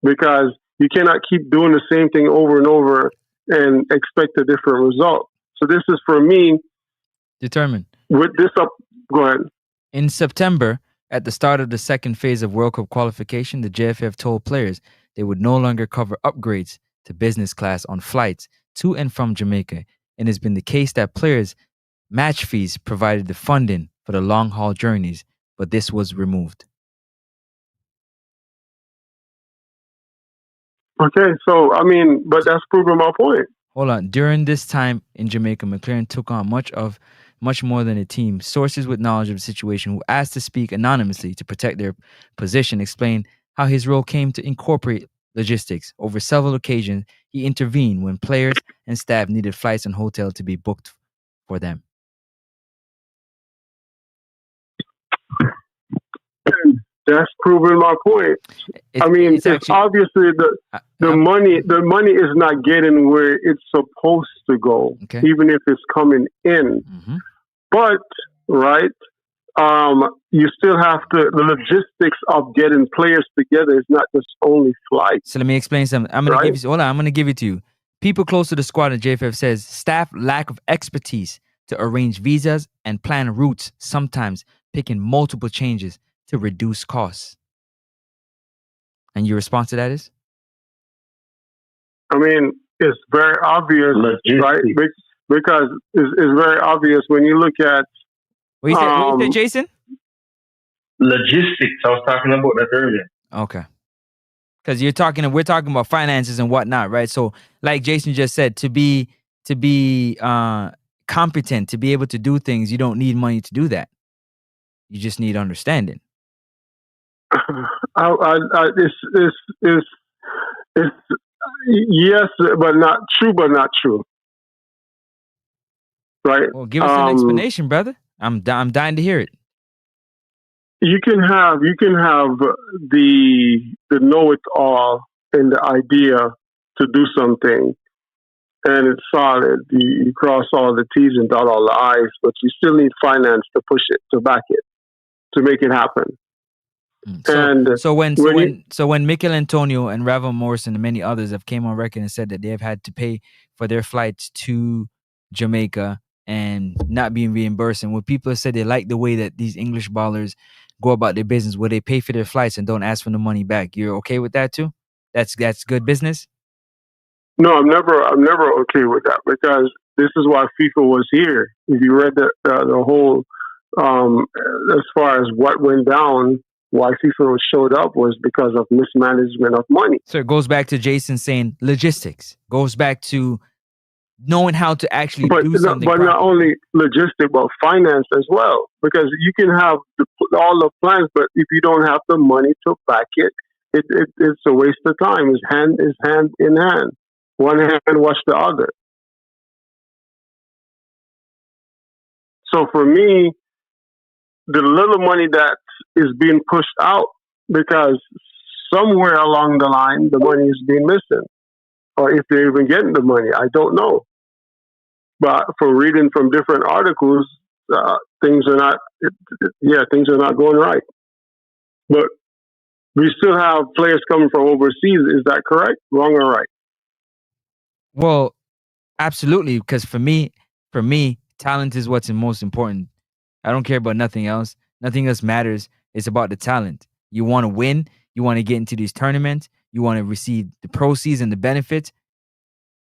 because you cannot keep doing the same thing over and over and expect a different result. So this is for me. Determined. With this up, go ahead. In September, at the start of the second phase of World Cup qualification, the JFF told players they would no longer cover upgrades to business class on flights to and from Jamaica. And it's been the case that players' match fees provided the funding for the long-haul journeys, but this was removed. Okay, so, I mean, but that's proving my point. Hold on. During this time in Jamaica, McLaren took on much more than a team. Sources with knowledge of the situation who asked to speak anonymously to protect their position explained how his role came to incorporate logistics. Over several occasions, he intervened when players and staff needed flights and hotels to be booked for them. That's proving my point. It's obviously the money is not getting where it's supposed to go, even if it's coming in. Mm-hmm. But right, you still have to. The logistics of getting players together is not just only flights. So let me explain something. I'm gonna give you. Hold on, I'm gonna give it to you. People close to the squad at JFF says staff lack of expertise to arrange visas and plan routes. Sometimes picking multiple changes to reduce costs. And your response to that is? I mean, it's very obvious, right? Because it's very obvious when you look at... What you said, Jason? Logistics. I was talking about that earlier. Okay. Because we're talking about finances and whatnot, right? So like Jason just said, to be competent, to be able to do things, you don't need money to do that. You just need understanding. It's yes, but not true. Right? Well, give us an explanation, brother. I'm dying to hear it. You can have the know-it-all and the idea to do something, and it's solid. You cross all the T's and dot all the I's, but you still need finance to push it, to back it, to make it happen. So when Mikel Antonio and Ravel Morrison and many others have came on record and said that they have had to pay for their flights to Jamaica and not being reimbursed, and when people said they like the way that these English ballers go about their business, where they pay for their flights and don't ask for the money back, you're okay with that too? That's good business? No, I'm never okay with that, because this is why FIFA was here. If you read the whole as far as what went down, why FIFA showed up was because of mismanagement of money. So it goes back to Jason saying logistics. Goes back to knowing how to actually do something. But not only logistics, but finance as well. Because you can have all the plans, but if you don't have the money to back it, it's a waste of time. It's hand in hand. One hand wash the other. So for me, the little money that is being pushed out, because somewhere along the line the money is being missing, or if they're even getting the money, I don't know. But from reading from different articles, things are not going right. But we still have players coming from overseas. Is that correct, wrong, or right? Well, absolutely, because for me, talent is what's most important. I don't care about nothing else. Nothing else matters. It's about the talent. You want to win. You want to get into these tournaments. You want to receive the proceeds and the benefits.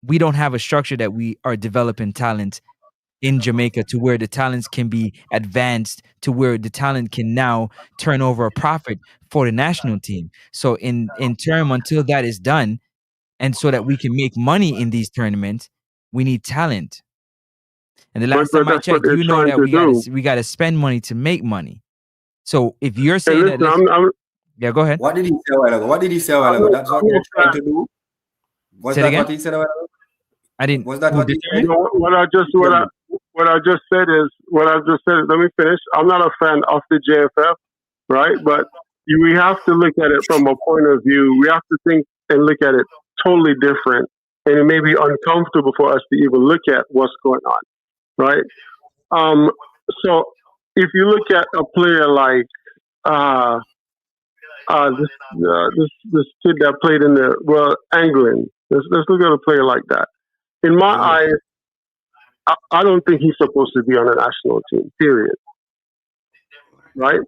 We don't have a structure that we are developing talent in Jamaica to where the talents can be advanced, to where the talent can now turn over a profit for the national team. So in term, until that is done, and so that we can make money in these tournaments, we need talent. And the last time I checked, you know that we got to spend money to make money. So if you're saying yeah, go ahead. What did he say a while ago? That's what they're trying to do. Was Say it that again? what he said about it? I didn't. Was that who what he determined? said? No, what I just said is let me finish. I'm not a fan of the JFF, right? But we have to look at it from a point of view. We have to think and look at it totally different, and it may be uncomfortable for us to even look at what's going on, right? So if you look at a player like this kid that played in England, let's look at a player like that. In my eyes, I don't think he's supposed to be on a national team, period. Right?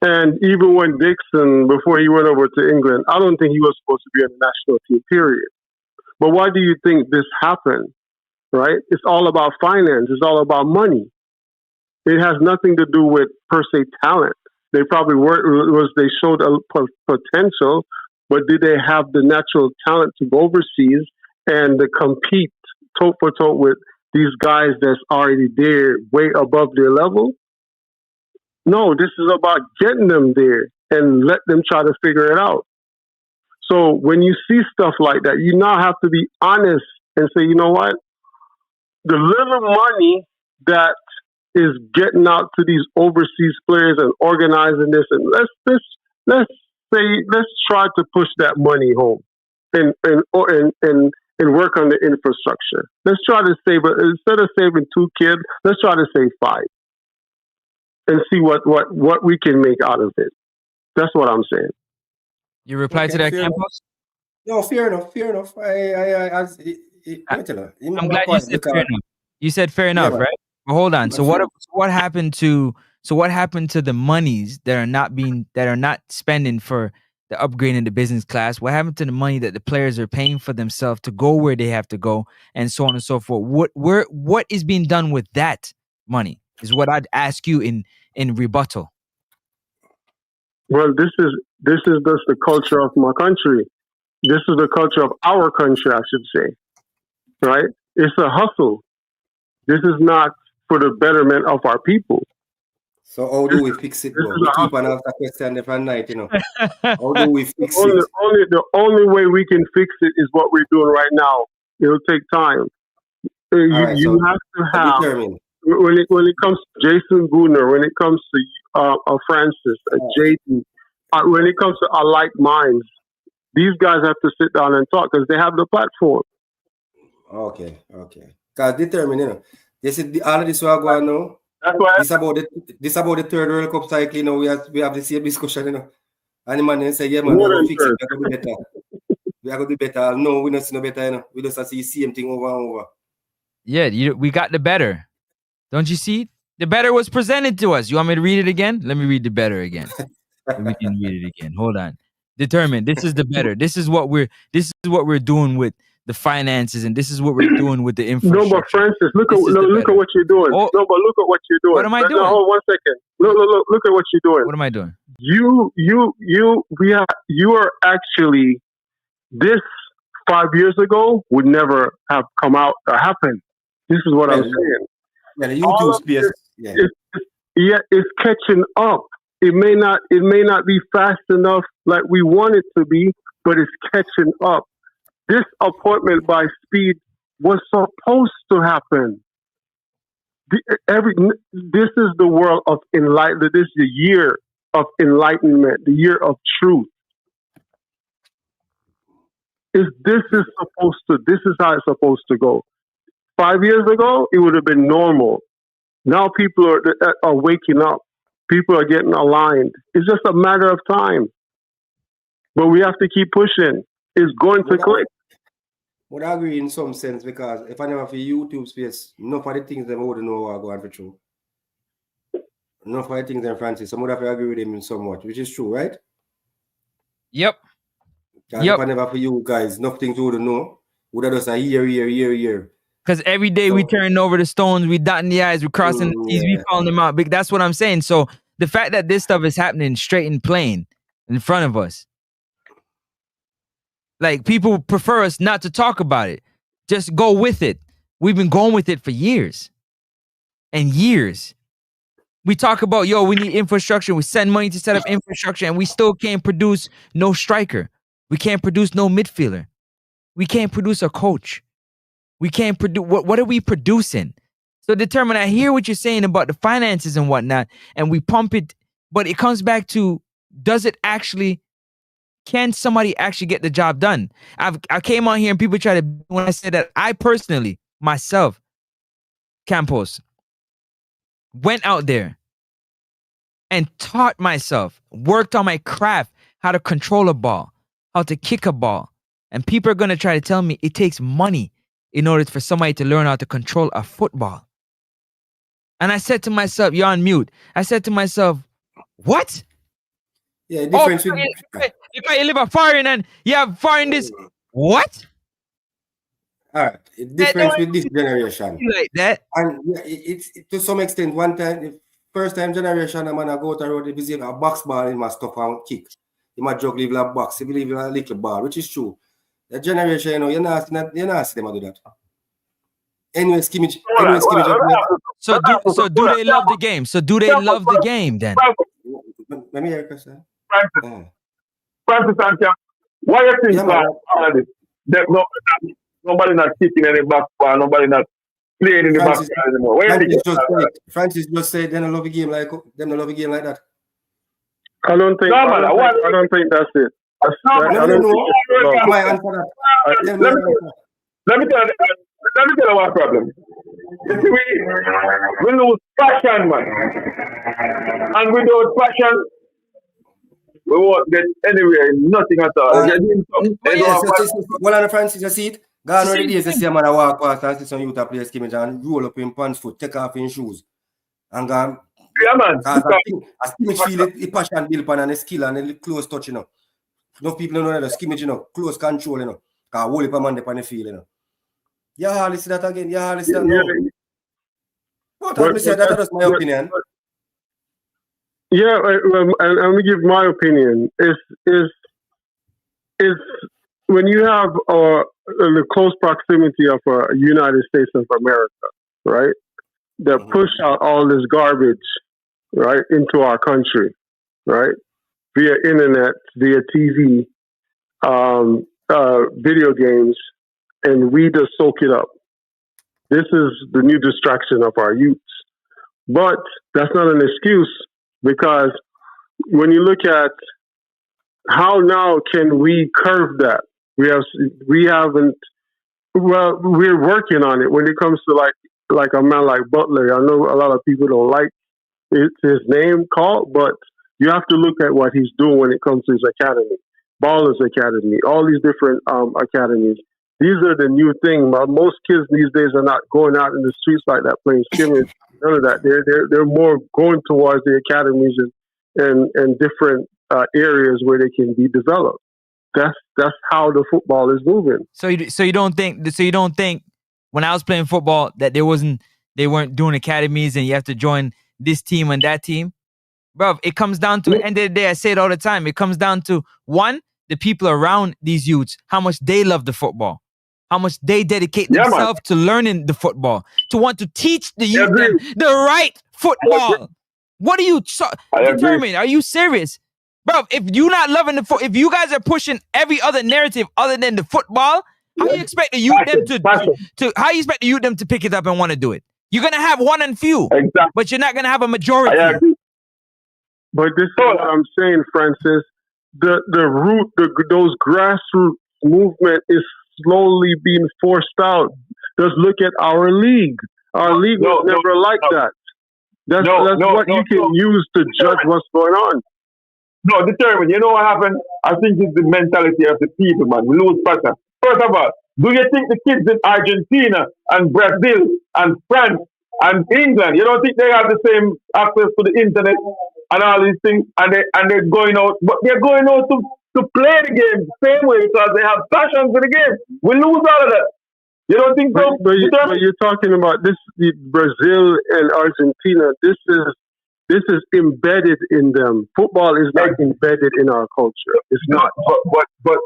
And even when Dixon, before he went over to England, I don't think he was supposed to be on the national team, period. But why do you think this happened? Right? It's all about finance. It's all about money. It has nothing to do with, per se, talent. They probably they showed a potential, but did they have the natural talent to go overseas and to compete toe for toe with these guys that's already there, way above their level? No, this is about getting them there and let them try to figure it out. So when you see stuff like that, you now have to be honest and say, you know what? The little money that is getting out to these overseas players and organizing this, and let's try to push that money home and work on the infrastructure. Let's try to save it. Instead of saving 2 kids, let's try to save 5 and see what we can make out of it. That's what I'm saying. You reply to that, Campos? No, fair enough. I'm glad you said fair enough. You said fair enough, right? But hold on. So what happened to the monies that are not spending for the upgrade in the business class? What happened to the money that the players are paying for themselves to go where they have to go, and so on and so forth? What is being done with that money is what I'd ask you in rebuttal. Well, this is just the culture of my country. This is the culture of our country, I should say. Right? It's a hustle. This is not for the betterment of our people. So how do we fix it, bro? We keep on asking question every night, you know. How do we fix it? The only way we can fix it is what we're doing right now. It'll take time. You have to have, when it comes to Jason Gooner, when it comes to Francis, Jaden, when it comes to our like minds, these guys have to sit down and talk because they have the platform. Okay. Because determine, you know, this is all of this we are going now. That's why this about the 3rd World Cup cycle, you know, we have the same discussion, you know. And the man say, yeah, man, we are going to fix it, we are going to do better. We are going to do better. No, we don't see no better, you know. We just see the same thing over and over. Yeah, we got the better. Don't you see? The better was presented to us. You want me to read it again? Let me read the better again. We can read it again. Hold on. Determined. This is the better. This is what we're doing with the finances, and this is what we're doing with the infrastructure. No, but Francis, look at what you're doing. Oh, no, but look at what you're doing. What am I doing? No, hold 1 second. Look at what you're doing. What am I doing? You are actually, this 5 years ago would never have come out or happened. This is what I'm saying. Yeah, the YouTube space. It's catching up. It may not be fast enough like we want it to be, but it's catching up. This appointment by Speed was supposed to happen. This is the world of enlightenment. This is the year of enlightenment, the year of truth. This is how it's supposed to go. 5 years ago, it would have been normal. Now people are waking up. People are getting aligned. It's just a matter of time. But we have to keep pushing. It's going to click. Would I agree in some sense, because if I never for YouTube space, enough of the things they wouldn't know what are going through. Enough of the things in Francis, some would have to agree with him in somewhat, which is true, right? Yep. If I never for you guys, nothing to wouldn't know. Would have just a year. Because every day we turn over the stones, we dotting the I's, we crossing the T's, we calling them out. That's what I'm saying. So the fact that this stuff is happening straight and plain in front of us, like, people prefer us not to talk about it. Just go with it. We've been going with it for years and years. We talk about, we need infrastructure. We send money to set up infrastructure, and we still can't produce no striker. We can't produce no midfielder. we can't produce a coach. We can't produce. What are we producing? So determine. I hear what you're saying about the finances and whatnot, and we pump it, but it comes back to, does it actually? Can somebody actually get the job done? I came on here and people try to, when I said that I personally myself, Campos, went out there and taught myself, worked on my craft, how to control a ball, how to kick a ball, and people are gonna try to tell me it takes money in order for somebody to learn how to control a football. And I said to myself, you're on mute. I said to myself, what? Yeah, difference with if I live a foreign and you have foreign this, what? All right, difference with this generation like that, and yeah, it's to some extent. One time, the first time generation, a man I go to road, if he a box ball, he must stop and kick. He might jog leave a box, he believe a little ball, which is true. The generation, you know, you're not see them do that. Anyway, skimmage. So do they love the game? So do they love the game then? Let me hear a question. Francis, why you think that nobody not kicking any back ball, nobody not playing in the back anymore? Francis just said they don't love a game like that. I don't think that's it. Let me tell you what problem. We lose passion, man. And without passion, we won't get anywhere, nothing at all. One of the Francis, you see it? Gone already days, you see a man walk past and see some youth play a skimmage and roll up in pants foot, take off in shoes. And gone. Yeah, man. A skimmage feel it passion build upon and a skill and a close touch, you know. Enough people don't know that skimmage, you know, close control, you know. Because whole heap of man upon the field, you know. Yeah, listen that again. Yeah, listen that no. But I say that's my opinion. Yeah, and let me give my opinion. Is when you have the close proximity of a United States of America, right? That push out all this garbage, right, into our country, right, via internet, via TV, video games, and we just soak it up. This is the new distraction of our youths. But that's not an excuse, because when you look at how now can we curve that, we're working on it. When it comes to like a man like Butler, I know a lot of people don't like his name called, but you have to look at what he's doing when it comes to his academy, Ballers Academy, all these different academies. These are the new thing. Most kids these days are not going out in the streets like that playing skimmage. None of that. They're more going towards the academies and different areas where they can be developed. That's how the football is moving. So you don't think when I was playing football that they weren't doing academies and you have to join this team and that team, bro? It comes down to, at the end of the day, I say it all the time. It comes down to one, the people around these youths, how much they love the football, how much they dedicate themselves to learning the football, to want to teach the youth the right football. What are you determined? Are you serious? Bro, if you're not loving if you guys are pushing every other narrative other than the football, how you expect the youth them to pick it up and want to do it? You're gonna have one and few, but you're not gonna have a majority. I agree. But this is what I'm saying, Francis. Those grassroots movement is slowly being forced out. Just look at our league. Our league was never like that. That's what you can use to judge what's going on. No, determined. You know what happened? I think it's the mentality of the people, man. We lose passion. First of all, do you think the kids in Argentina and Brazil and France and England, you don't think they have the same access to the internet and all these things, and they're going out, but they're going out to play the game the same way because they have passion for the game. We lose all of that. You don't think so? But you're talking about this, Brazil and Argentina. This is embedded in them. Football is not embedded in our culture. It's not. But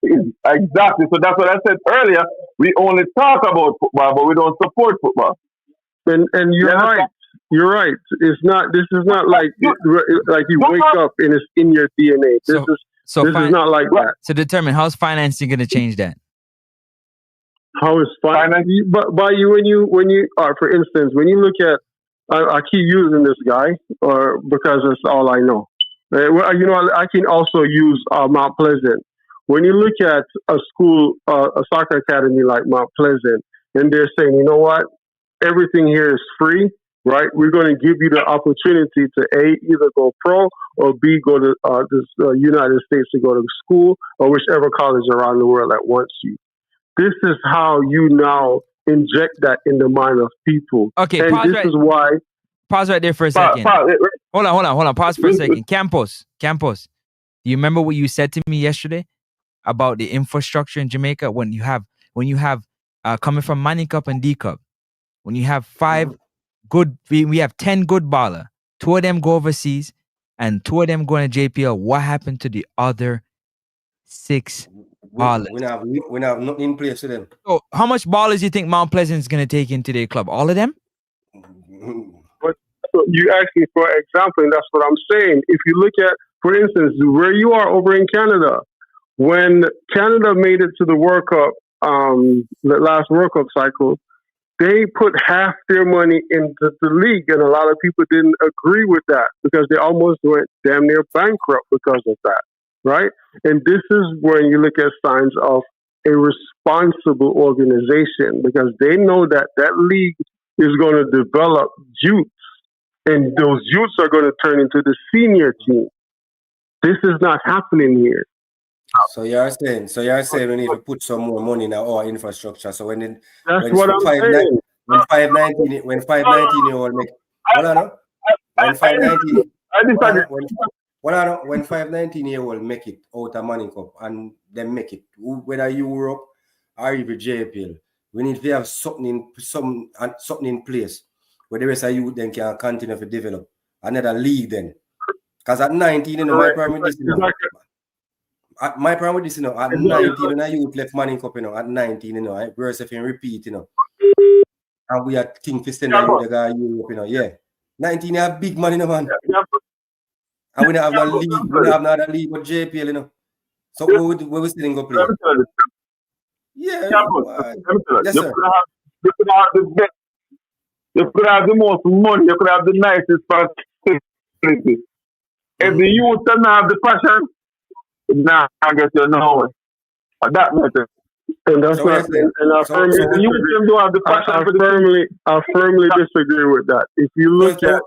exactly. So that's what I said earlier. We only talk about football, but we don't support football. And you're right. You're right. It's not. This is not like you wake up and it's in your DNA. This is not like that. So determine how's financing going to change that. How is finance? But by you, when you for instance, when you look at, I keep using this guy, or because that's all I know. Well, you know, I can also use Mount Pleasant. When you look at a school, a soccer academy like Mount Pleasant, and they're saying, you know what, everything here is free, right? We're going to give you the opportunity to A, either go pro, or B, go to the United States to go to school, or whichever college around the world that wants you. This is how you now inject that in the mind of people. Okay, and pause this right. is why. Pause right there for a second. Hold on. Pause for a second. Campos. Do you remember what you said to me yesterday about the infrastructure in Jamaica when you have coming from Manning Cup and D Cup, when you have we have 10 good baller, 2 of them go overseas, and 2 of them go in JPL. What happened to the other 6 ballers? We have nothing in place for them. So how much ballers do you think Mount Pleasant is going to take into their club? All of them? But you asked me for an example, and that's what I'm saying. If you look at, for instance, where you are over in Canada, when Canada made it to the World Cup, the last World Cup cycle, they put half their money into the league, and a lot of people didn't agree with that because they almost went damn near bankrupt because of that, right? And this is when you look at signs of a responsible organization, because they know that that league is going to develop youths, and those youths are going to turn into the senior team. This is not happening here. So you're saying we need to put some more money in our infrastructure. So when 519-year-old make when 519-year-old make it out of Manning Cup and they make it, whether Europe or even JPL, we need to have something in place where the rest of you then can continue to develop another league then. Because at 19, you know, my problem with this, you know, at 19, when I youth left Manning Cup, you know, at 19, you know, I verse if you repeat, you know, and we are think to send the guy Europe, you know, yeah. 19, you have big money, you know, man. And we don't have no league, we don't have another league but JPL, you know. So where we still go play? Yeah. Yes, sir. You could have the most money, you could have the nicest facility. If the youth don't have the passion, nah, I guess you know that matters. And that's what I firmly disagree with that. If you look at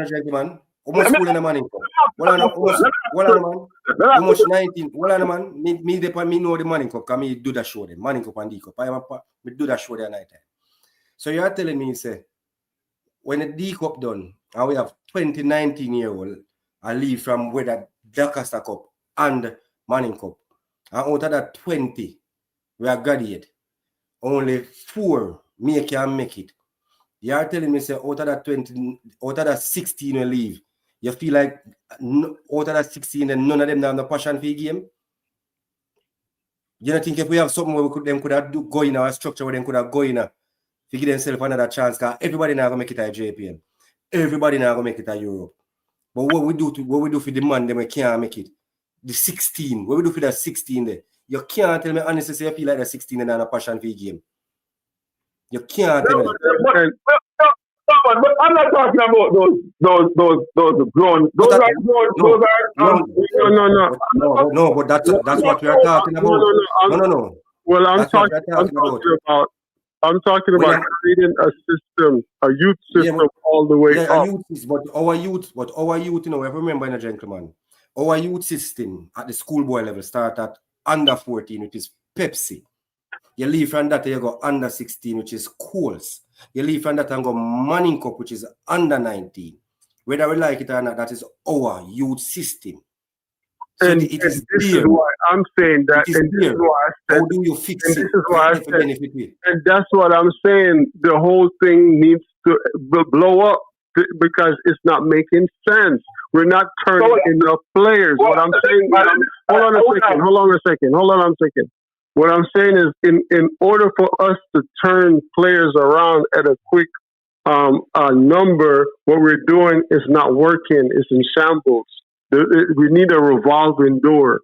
gentlemen, almost school in the Manning Cup. Almost 19. Me know the Manning Cup, because me do that show, the Manning Cup and D Cup. Me do that show there night time. So you are telling me, say, when the D Cup done, and we have 19-year-old, I leave from where that Doncaster Cup and Manning Cup, and out of that 20, we are graduate. Only 4 can make it. You are telling me, say, out of that 20, out of that 16 we leave, you feel like out of that 16, and none of them have no passion for the game? You don't think if we have something where them could have go in our structure, where them could have go in to give themselves another chance, because everybody now going to make it at JPL. Everybody now going to make it at Europe. But what we do for the man, them we can't make it. The 16, what we do for that 16 there? You can't tell me honestly say you feel like the 16 and have a passion for the game. You can't tell me that. But I'm not talking about those grown. No, but that's what we are talking about. No. Well, I'm talking about creating a system, a youth system all the way up. But our youth, you know, we have to remember, gentlemen, our youth system at the schoolboy level start at under 14, which is Pepsi. You leave from that, you go under 16, which is Coles. You leave from that and go Manning Cup, which is under 19. Whether we like it or not, that is our youth system. So and this is why I'm saying that. And this is why I said, how do you fix it? This is why I said, and that's what I'm saying. The whole thing needs to blow up because it's not making sense. We're not turning enough players. What I'm saying, hold on a second. What I'm saying is, in order for us to turn players around at a quick number, what we're doing is not working. It's in shambles. We need a revolving door.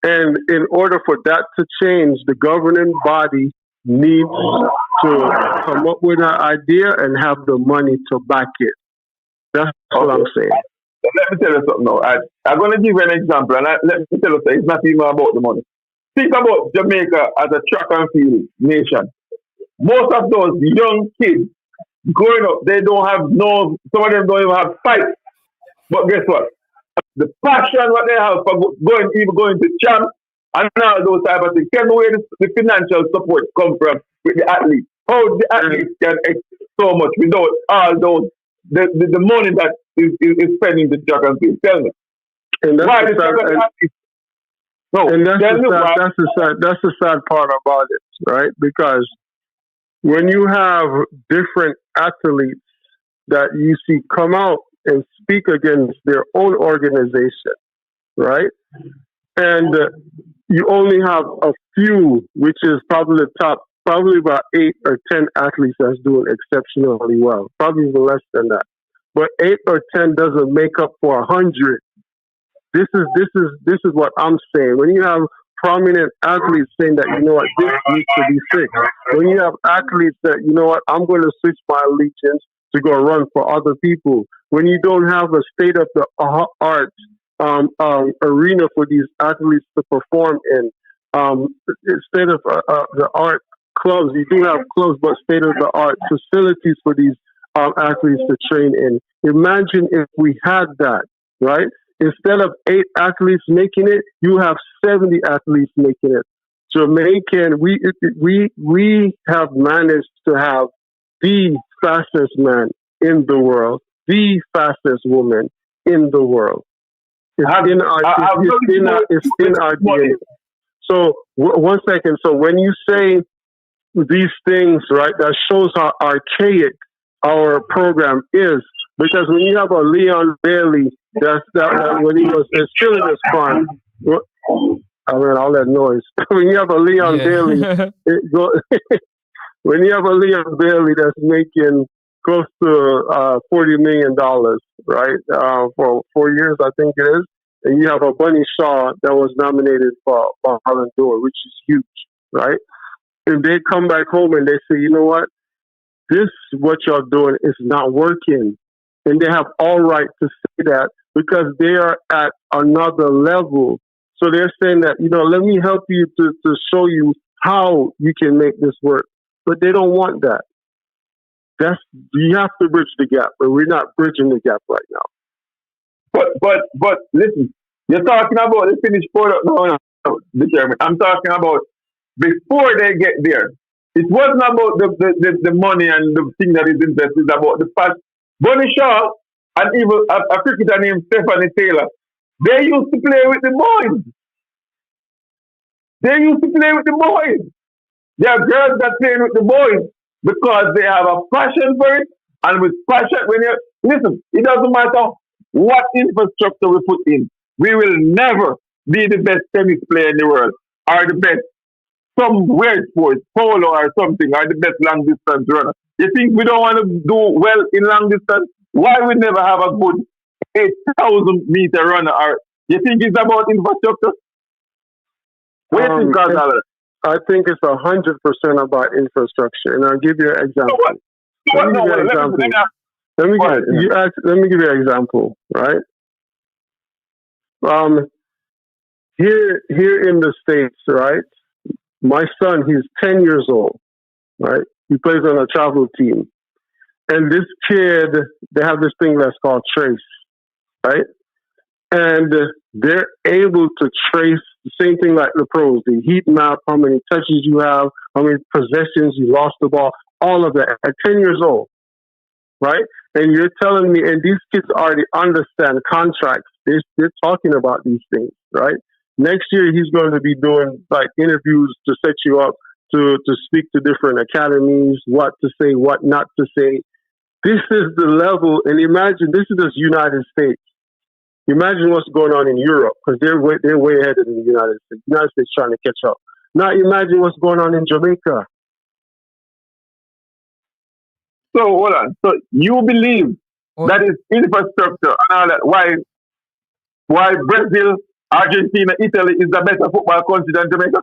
And in order for that to change, the governing body needs to come up with an idea and have the money to back it. That's what I'm saying. Let me tell you something now. I'm going to give you an example, and let me tell you something. It's not even about the money. Think about Jamaica as a track and field nation. Most of those young kids growing up, they don't have some of them don't even have sight. But guess what? The passion what they have for going to champ and all those type of things. Tell me where the financial support come from with the athletes. How the athletes can so much without all those the money that is spending the track and field. Tell me. And that's why the sad part about it, right? Because when you have different athletes that you see come out and speak against their own organization, right? And you only have a few, which is probably the top, probably about 8 or 10 athletes that's doing exceptionally well, probably even less than that. But 8 or 10 doesn't make up for 100. This is what I'm saying. When you have prominent athletes saying that, you know what, this needs to be fixed. When you have athletes that, you know what, I'm going to switch my allegiance to go run for other people. When you don't have a state-of-the-art arena for these athletes to perform in, state-of-the-art clubs, you do have clubs, but state-of-the-art facilities for these athletes to train in. Imagine if we had that, right? Instead of 8 athletes making it, you have 70 athletes making it. Jamaican, we have managed to have the fastest man in the world, the fastest woman in the world. It's in our DNA. So one second. So when you say these things, right, that shows how archaic our program is. Because when you have a Leon Bailey, when he was still in his prime, I mean, all that noise. When you have a Leon Bailey, when you have a Leon Bailey that's making close to $40 million, right, for 4 years, I think it is, and you have a Bunny Shaw that was nominated for Ballon d'Or, which is huge, right? And they come back home and they say, you know what? This, what y'all doing is not working. And they have all right to say that because they are at another level. So they're saying that, you know, let me help you to show you how you can make this work. But they don't want that. You have to bridge the gap, but we're not bridging the gap right now. But listen, you're talking about the finished product. No, the chairman. I'm talking about before they get there. It wasn't about the money and the thing that is invested. It's about the fact. Bunny Shaw and even a cricketer named Stephanie Taylor, they used to play with the boys. There are girls that play with the boys because they have a passion for it. And with passion, listen, it doesn't matter what infrastructure we put in. We will never be the best tennis player in the world or the best some weird sports, polo or something, or the best long distance runner. You think we don't want to do well in long distance? Why we never have a good 8,000 meter runner? Or you think it's about infrastructure? What do you think, Carl? I think it's 100% about infrastructure, and I'll give you an example. Let me give you an example, right? Here in the States, right? My son, he's 10 years old, right? He plays on a travel team. And this kid, they have this thing that's called trace, right? And they're able to trace the same thing like the pros. The heat map, how many touches you have, how many possessions you lost the ball, all of that at 10 years old, right? And you're telling me, and these kids already understand contracts. They're talking about these things, right? Next year, he's going to be doing like interviews to set you up to speak to different academies, what to say, what not to say. This is the level, and imagine, this is the United States. Imagine what's going on in Europe, because they're way ahead of the United States. The United States trying to catch up. Now imagine what's going on in Jamaica. So hold on. So you believe that is infrastructure and all that? Why Brazil Argentina, Italy is the better football country than Jamaica?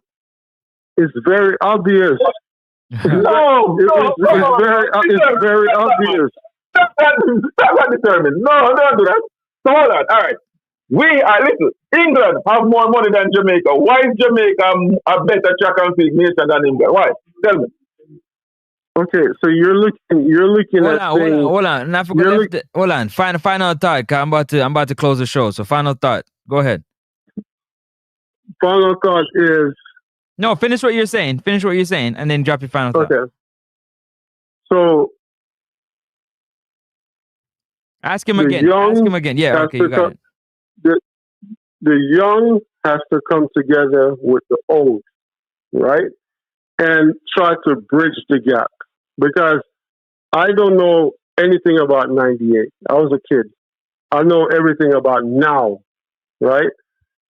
It's very obvious. It's very obvious. That's not determined. No, don't do that. So hold on. All right. Listen, England have more money than Jamaica. Why is Jamaica a better track and field nation than England? Why? Tell me. Okay, so you're looking at things. Hold on. I forgot hold on. Final thought, 'cause I'm about to close the show. So final thought. Go ahead. Final thought is no. Finish what you're saying. And then drop your final thought. Okay. So ask him again. Yeah. Okay, you got it. The young has to come together with the old, right? And try to bridge the gap. Because I don't know anything about 98. I was a kid. I know everything about now, right?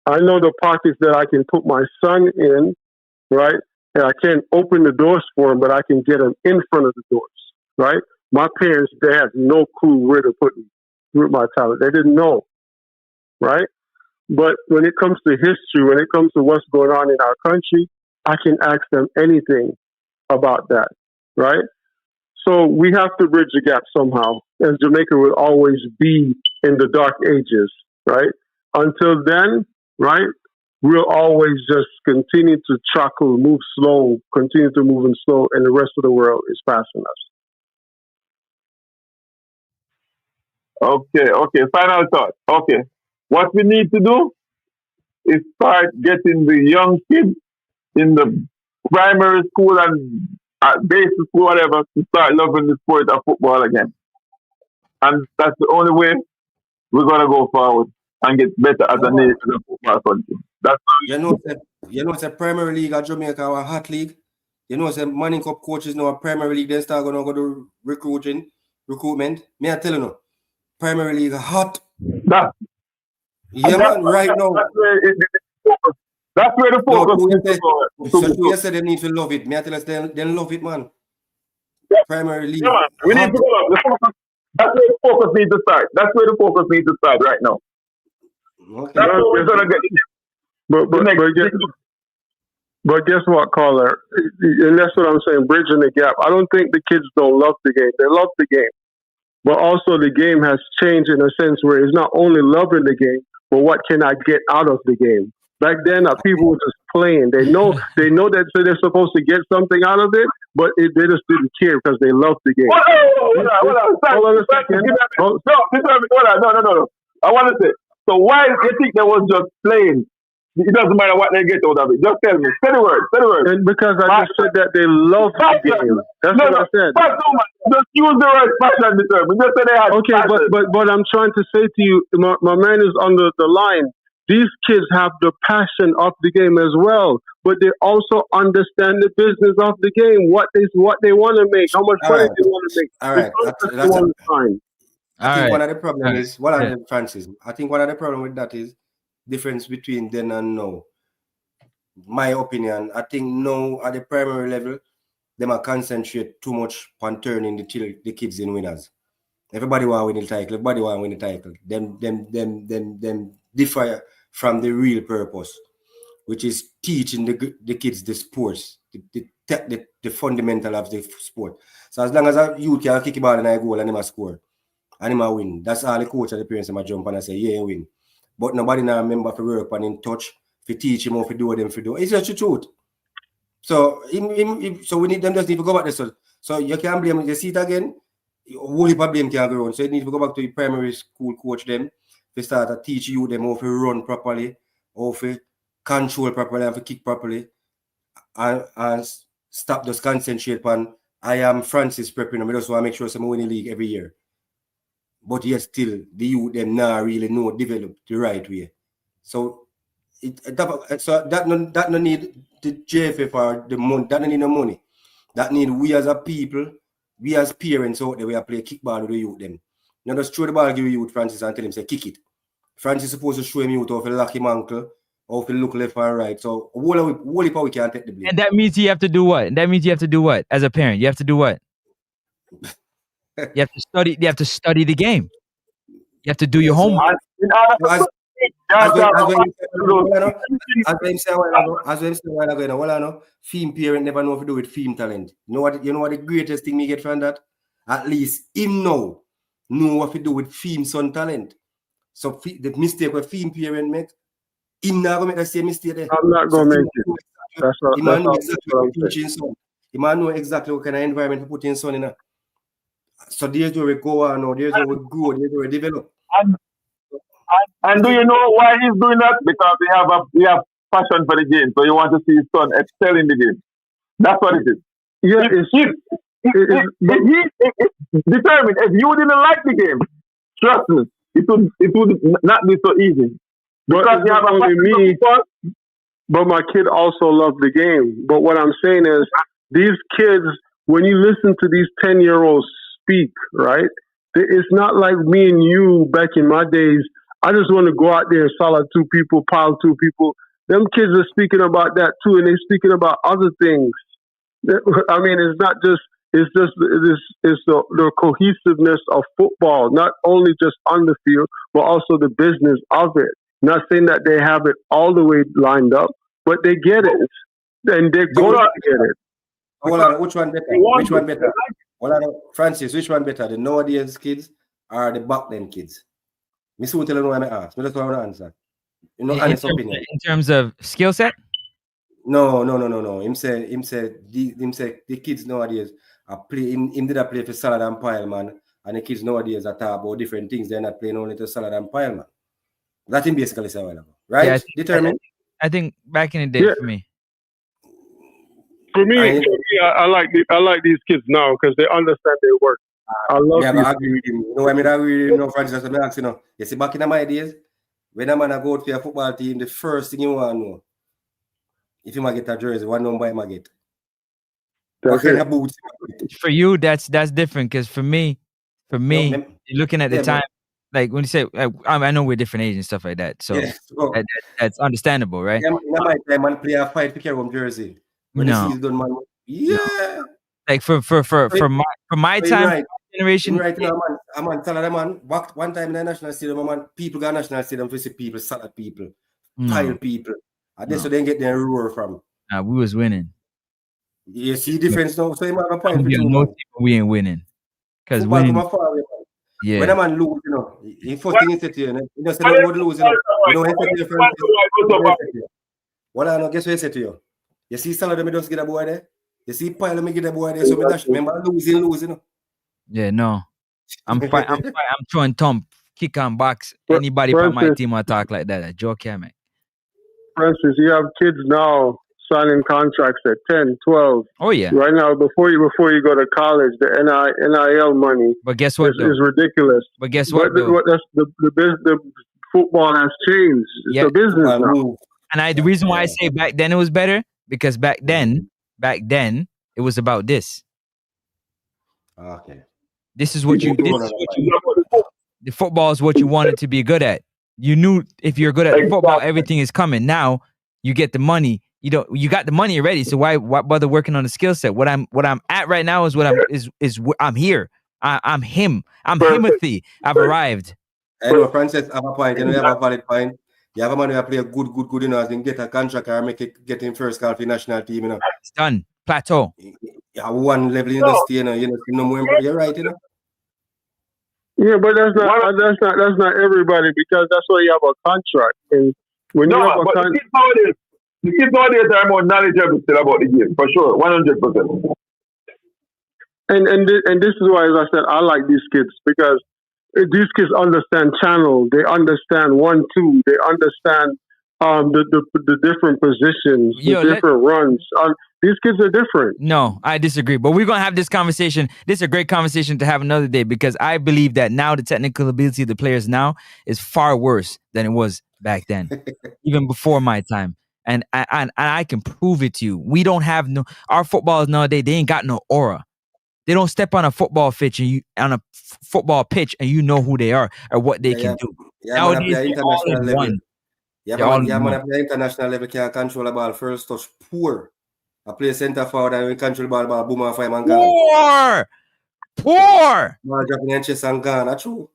I know the pockets that I can put my son in, right? And I can't open the doors for him, but I can get him in front of the doors, right? My parents, they had no clue where to put me with my talent. They didn't know, right? But when it comes to history, when it comes to what's going on in our country, I can ask them anything about that, right? So we have to bridge the gap somehow, as Jamaica will always be in the dark ages, right? Until then, right, we'll always just continue to truckle, move slow, continue to move in slow, and the rest of the world is passing us. Okay. Final thought. Okay. What we need to do is start getting the young kids in the primary school and basic school, whatever, to start loving the sport of football again. And that's the only way we're going to go forward and get better as a nation of football country. It's a Premier League at Jamaica, our hot league. It's a Manning Cup coaches now a Premier League, they start going to go to recruitment. Me I tell you, Premier League hot. Man, right now. That's where the focus is. So you said they need to love it. Me I tell us they love it, man. Premier League. Yeah, man. We need to go up. That's where the focus needs to start. That's where the focus needs to start right now. Okay. That's what we're gonna get. But guess what, caller? And that's what I'm saying, bridging the gap. I don't think the kids don't love the game. They love the game. But also the game has changed in a sense where it's not only loving the game, but what can I get out of the game? Back then, people were just playing. They know that they're supposed to get something out of it, but they just didn't care because they loved the game. Hold on a second. No. I want to say, so why do you think they was just playing? It doesn't matter what they get out of it. Just tell me. Say the word. And because I just said that they love the game. That's what I said. Just use the word passion. Just say they had passion. but I'm trying to say to you, my man is on the line. These kids have the passion of the game as well, but they also understand the business of the game. What they want to make, how much money they want to make. All right, that's fine. I think one of the problems is Francis. I think one of the problem with that is difference between then and now. My opinion, I think now at the primary level, they might concentrate too much on turning the kids in winners. Everybody want to win the title. Them differ from the real purpose, which is teaching the kids the sports, the fundamental of the sport. So as long as a youth can kick the ball and I goal and him a score, and him a win, that's all the coach and the parents might jump and I say, yeah, win. But nobody now remember to work and in touch, to teach him how to do them to do. It's just the truth. So so we need them just need to go back there. So you can't blame, you see it again, only problem can go on. So you need to go back to the primary school coach them. They start to teach you them how to run properly, how to control properly, and to kick properly, and stop just concentrate on I am Francis prepping them. I just want to make sure someone win the league every year. But yet still the youth them now really know develop the right way. So that no need the JFF or the money. That no need no money. That need we as a people, we as parents out there, we are play kickball with the youth them. Now just throw the ball, give the youth Francis and tell him say kick it. Francis is supposed to show him out how to lock him ankle, how to look left and right. So whole heap we can't take the blame. And that means you have to do what? As a parent. You have to do what? You have to study the game. You have to do your homework. As we say a while ago, film parent never know if to do with film talent. You know what the greatest thing me get from that? At least him know what to do with film son talent. So the mistake with film parent make, him not gonna make the same mistake there. I'm not gonna make it. That's He might know exactly what teaching son. He might know exactly what kind of environment to put in son in. So there's where we go on now, there's where we grow, there's where we develop. And do you know why he's doing that? Because he have passion for the game. So he wants to see his son excel in the game. That's what it is. Yeah, it's determined. If you didn't like the game, trust me, it would not be so easy. Because you have a me, but my kid also loved the game. But what I'm saying is, these kids, when you listen to these 10-year-olds speak, right? It's not like me and you back in my days. I just want to go out there and solid 2 people, pile 2 people. Them kids are speaking about that too, and they're speaking about other things. I mean, it's not just, it's the cohesiveness of football, not only just on the field, but also the business of it. Not saying that they have it all the way lined up, but they get it, and they're going to get it. Hold on, which one better? Which one better? Hold on, Francis, which one better? The nowadays kids or the back then kids? Me soon tell you why I ask. Me just want to answer. You know, honest opinion. In terms of skill set? No. Him say the kids nowadays are play. Him did a play for salad and pile, man. And the kids nowadays are talk about different things. They're not playing only to salad and pile, man. That him basically say a while ago, right? Yeah, Determined. I think back in the day, for me. For me, I like these kids now because they understand their work. I love. Yeah, I agree with him. You know, I mean, I agree with him. No, Francis, I'm asking, you know. You see, back in my days, when a man go out for a football team, the first thing you want to know, if you might get a jersey, what number you might get? What kind of boots? For you, that's different. Because for me, looking at the time, like when you say, I know we're different age and stuff like that, so that's understandable, right? Yeah, in my time, man play a fight to carry home jersey. When the season done, man. Yeah. Like for my time, right. generation. Right now, man, salad man. Walked one time in the national stadium, man. People got national stadium to see people, salad people, pile people. And that's where they get their roar from. Nah, we was winning. You see the difference now? So you might have a point for you. We ain't winning. Because winning. Yeah. When a man lose, you know, the first thing he said to you, you know, say don't go to lose, you know. You know, he said to your friends, well, I know, guess what he said to you? You see salad, me just get a boy there. You see pile, me get a boy there. So me dash, remember, lose, you know. Yeah, no. I'm throwing thump, kick and box. Anybody from my team will talk like that. A joke, yeah, man. Francis, you have kids now signing contracts at 10, 12. Oh, yeah. Right now, before you go to college, the NIL money. But guess what? Is ridiculous. But guess what? That's the football has changed. It's a business now. And the reason why I say back then it was better, because back then it was about this. Okay. This is what you the football is what you wanted to be good at. You knew if you're good at football, everything is coming. Now you get the money. You got the money already. So why bother working on the skill set? What I'm at right now is I'm here. I'm him. I'm Himothy. I've arrived. I know, Francis, have a point. You know, you have a valid point. You have a man who play a good, you know, and get a contract or get him first call for the national team, you know. It's done. Plateau. Yeah, one level you just stay, you know, no more. You're right, you know. Yeah, but that's not everybody, because that's why you have a contract. And when you have a contract, the kids nowadays are more knowledgeable still about the game, for sure, 100%. And this is why, as I said, I like these kids, because these kids understand channel, they understand 1-2, they understand the different positions, different runs. These kids are different. No, I disagree. But we're gonna have this conversation. This is a great conversation to have another day, because I believe that now the technical ability of the players now is far worse than it was back then, even before my time. And I can prove it to you. We don't have our footballers nowadays. They ain't got no aura. They don't step on a football pitch and you know who they are or what they can do. Nowadays, they're all in one. Man, I play international level, can't control the ball first touch. Poor. I play center forward and we control the ball, boom and 5 man gone. Poor. Ball dropping in chest and gone. That's true.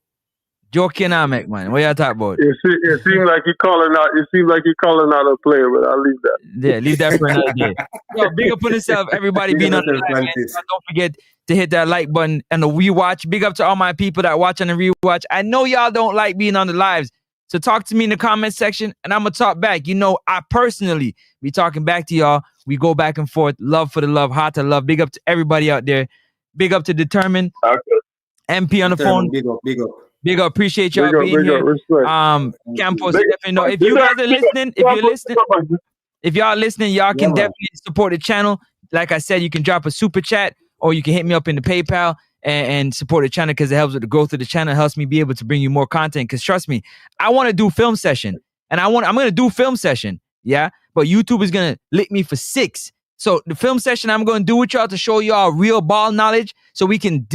Joking, make man. What y'all talk about? It seems like you're calling out. It seems like you're calling out a player, but I'll leave that. Yeah, leave that for another day. Yo, big up on yourself, everybody being on the live, man. Don't forget to hit that like button and the rewatch. Big up to all my people that watch on the rewatch. I know y'all don't like being on the lives, so talk to me in the comment section, and I'm gonna talk back. You know, I personally be talking back to y'all. We go back and forth. Love for the love, hot to love. Big up to everybody out there. Big up to Determined. Okay. MP on the phone. Big up. Big up. Appreciate y'all being here. Campos, definitely know. If you guys are listening, if y'all listening, y'all can definitely support the channel. Like I said, you can drop a super chat or you can hit me up in the PayPal and support the channel because it helps with the growth of the channel. It helps me be able to bring you more content. Because trust me, I want to do film session and I'm going to do film session. Yeah. But YouTube is going to lick me for 6. So the film session I'm going to do with y'all to show y'all real ball knowledge so we can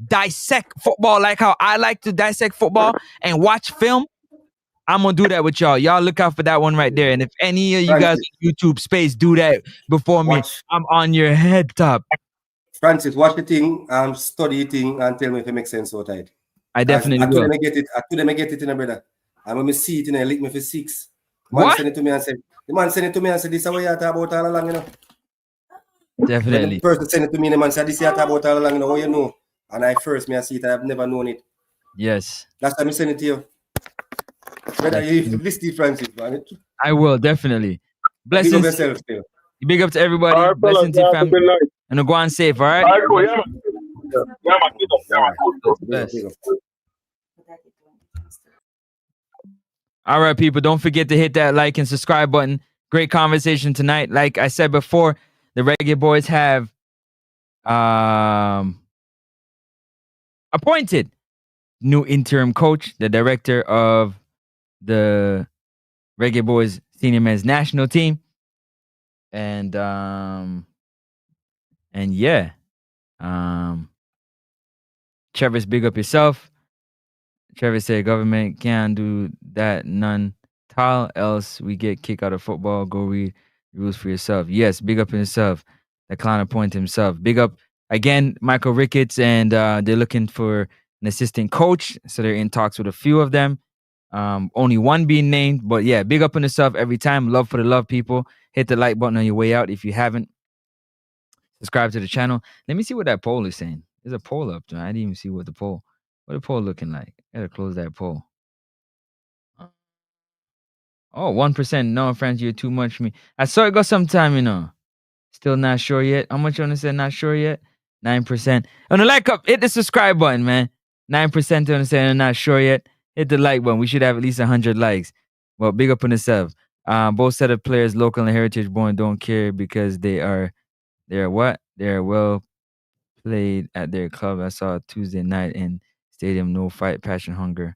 dissect football like how I like to dissect football and watch film. I'm going to do that with y'all. Y'all look out for that one right there. And if any of you guys on YouTube space do that before me, I'm on your head top. Francis, watch the thing, study the thing and tell me if it makes sense or tight. I definitely will. I get it in a brother. I'm going to see it and I lick me for 6. What? Send it to me and say, the man send it to me and say, this is what you talk about all along, you know. Definitely. The person send it to me and the man said, this is what you talk about all along, you know, what you know. And I see it, I've never known it. Yes. Last time I send it to you. Brother, you listen to Francis, man. I will, definitely. Blessings. Big up yourself still. Big up to everybody. All right, Blessings to family. And go on safe, all right? All right, cool. Yeah, man. All right, people. Don't forget to hit that like and subscribe button. Great conversation tonight. Like I said before, the Reggae Boyz have appointed new interim coach, the director of the Reggae Boyz senior men's national team. And yeah. Travis, big up yourself. Travis said government can't do that none tall, else we get kicked out of football. Go read rules for yourself. Yes, big up himself. The clown appointed himself. Big up again, Michael Ricketts, and they're looking for an assistant coach. So they're in talks with a few of them. Only one being named, but yeah, big up on yourself every time. Love for the love, people. Hit the like button on your way out if you haven't. Subscribe to the channel. Let me see what that poll is saying. There's a poll up there. I didn't even see what the poll looking like. I gotta close that poll. Oh, 1%. No, friends, you're too much for me. I saw it go sometime, you know. Still not sure yet. How much you want to say not sure yet? 9%. On the like up, hit the subscribe button, man. 9% to understand I'm not sure yet. Hit the like button. We should have at least 100 likes. Well, big up on yourself. Both set of players, local and heritage born, don't care because they are what? They are well played at their club. I saw Tuesday night in stadium. No fight, passion, hunger.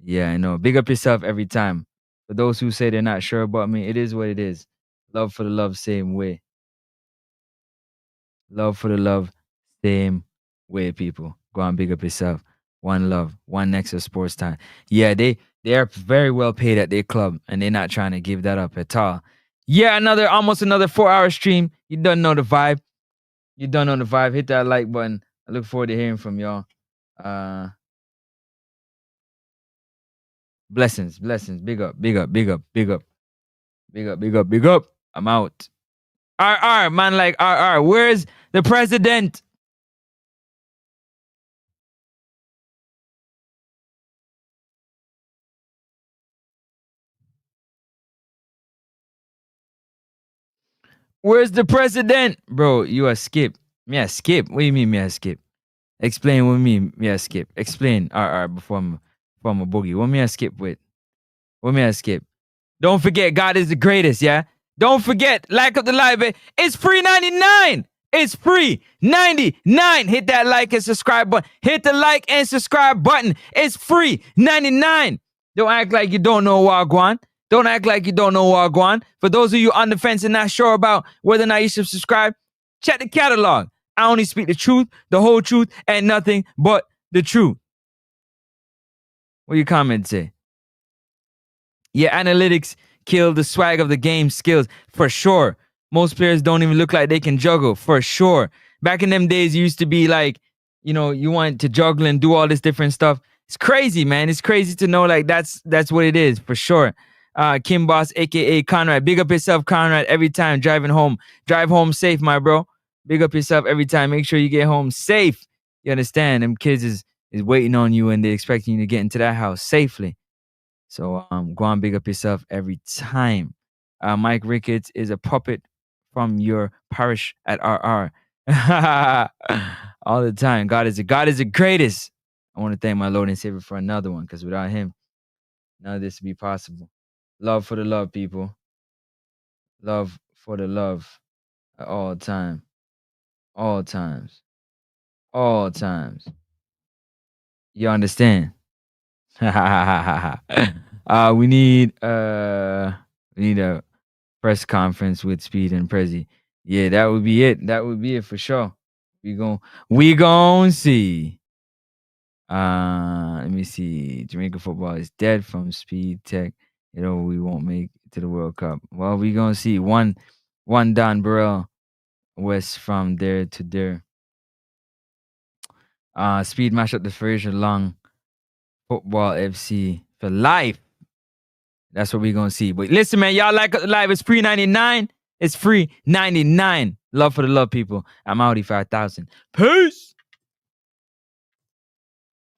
Yeah, I know. Big up yourself every time. For those who say they're not sure about me, it is what it is. Love for the love, same way. Love for the love, same way, people. Go on, big up yourself. One love, one Nexus Sports Time. Yeah, they are very well paid at their club, and they're not trying to give that up at all. Yeah, almost another 4-hour stream. You don't know the vibe. Hit that like button. I look forward to hearing from y'all. Blessings. Big up. I'm out. RR, man, like RR. Where's the president? Where's the president? Bro, you a skip. Me a skip. What do you mean me a skip? Explain what me a skip. Explain RR before I'm a boogie. What me a skip with? Don't forget, God is the greatest, yeah? Don't forget, like up the live, it's free 99. It's free 99. Hit that like and subscribe button. Hit the like and subscribe button. It's free 99. Don't act like you don't know Wagwan. For those of you on the fence and not sure about whether or not you should subscribe, check the catalog. I only speak the truth, the whole truth, and nothing but the truth. What your comment say? Yeah, analytics kill the swag of the game skills, for sure. Most players don't even look like they can juggle, for sure. Back in them days, it used to be like, you know, you want to juggle and do all this different stuff. It's crazy, man. It's crazy to know like that's what it is for sure. Kim Boss, aka Conrad. Big up yourself, Conrad, every time driving home. Drive home safe, my bro. Big up yourself every time. Make sure you get home safe. You understand? Them kids is waiting on you and they expecting you to get into that house safely. So go on, big up yourself every time. Mike Ricketts is a puppet from your parish at RR. All the time. God is the greatest. I want to thank my Lord and Savior for another one, because without him, none of this would be possible. Love for the love, people. Love for the love at all time. All times. All times. You understand? We need a press conference with Speed and Prezi. Yeah, that would be it. That would be it for sure. We gon' see. Let me see. Jamaica football is dead from Speed Tech. You know, we won't make it to the World Cup. Well, we gonna see. One Don Burrell West from there to there. Speed mash up the Fraser Long Football FC for life. That's what we're gonna see. But listen, man, y'all like it live. It's free 99. It's free 99. Love for the love, people. I'm Audi 5000. Peace.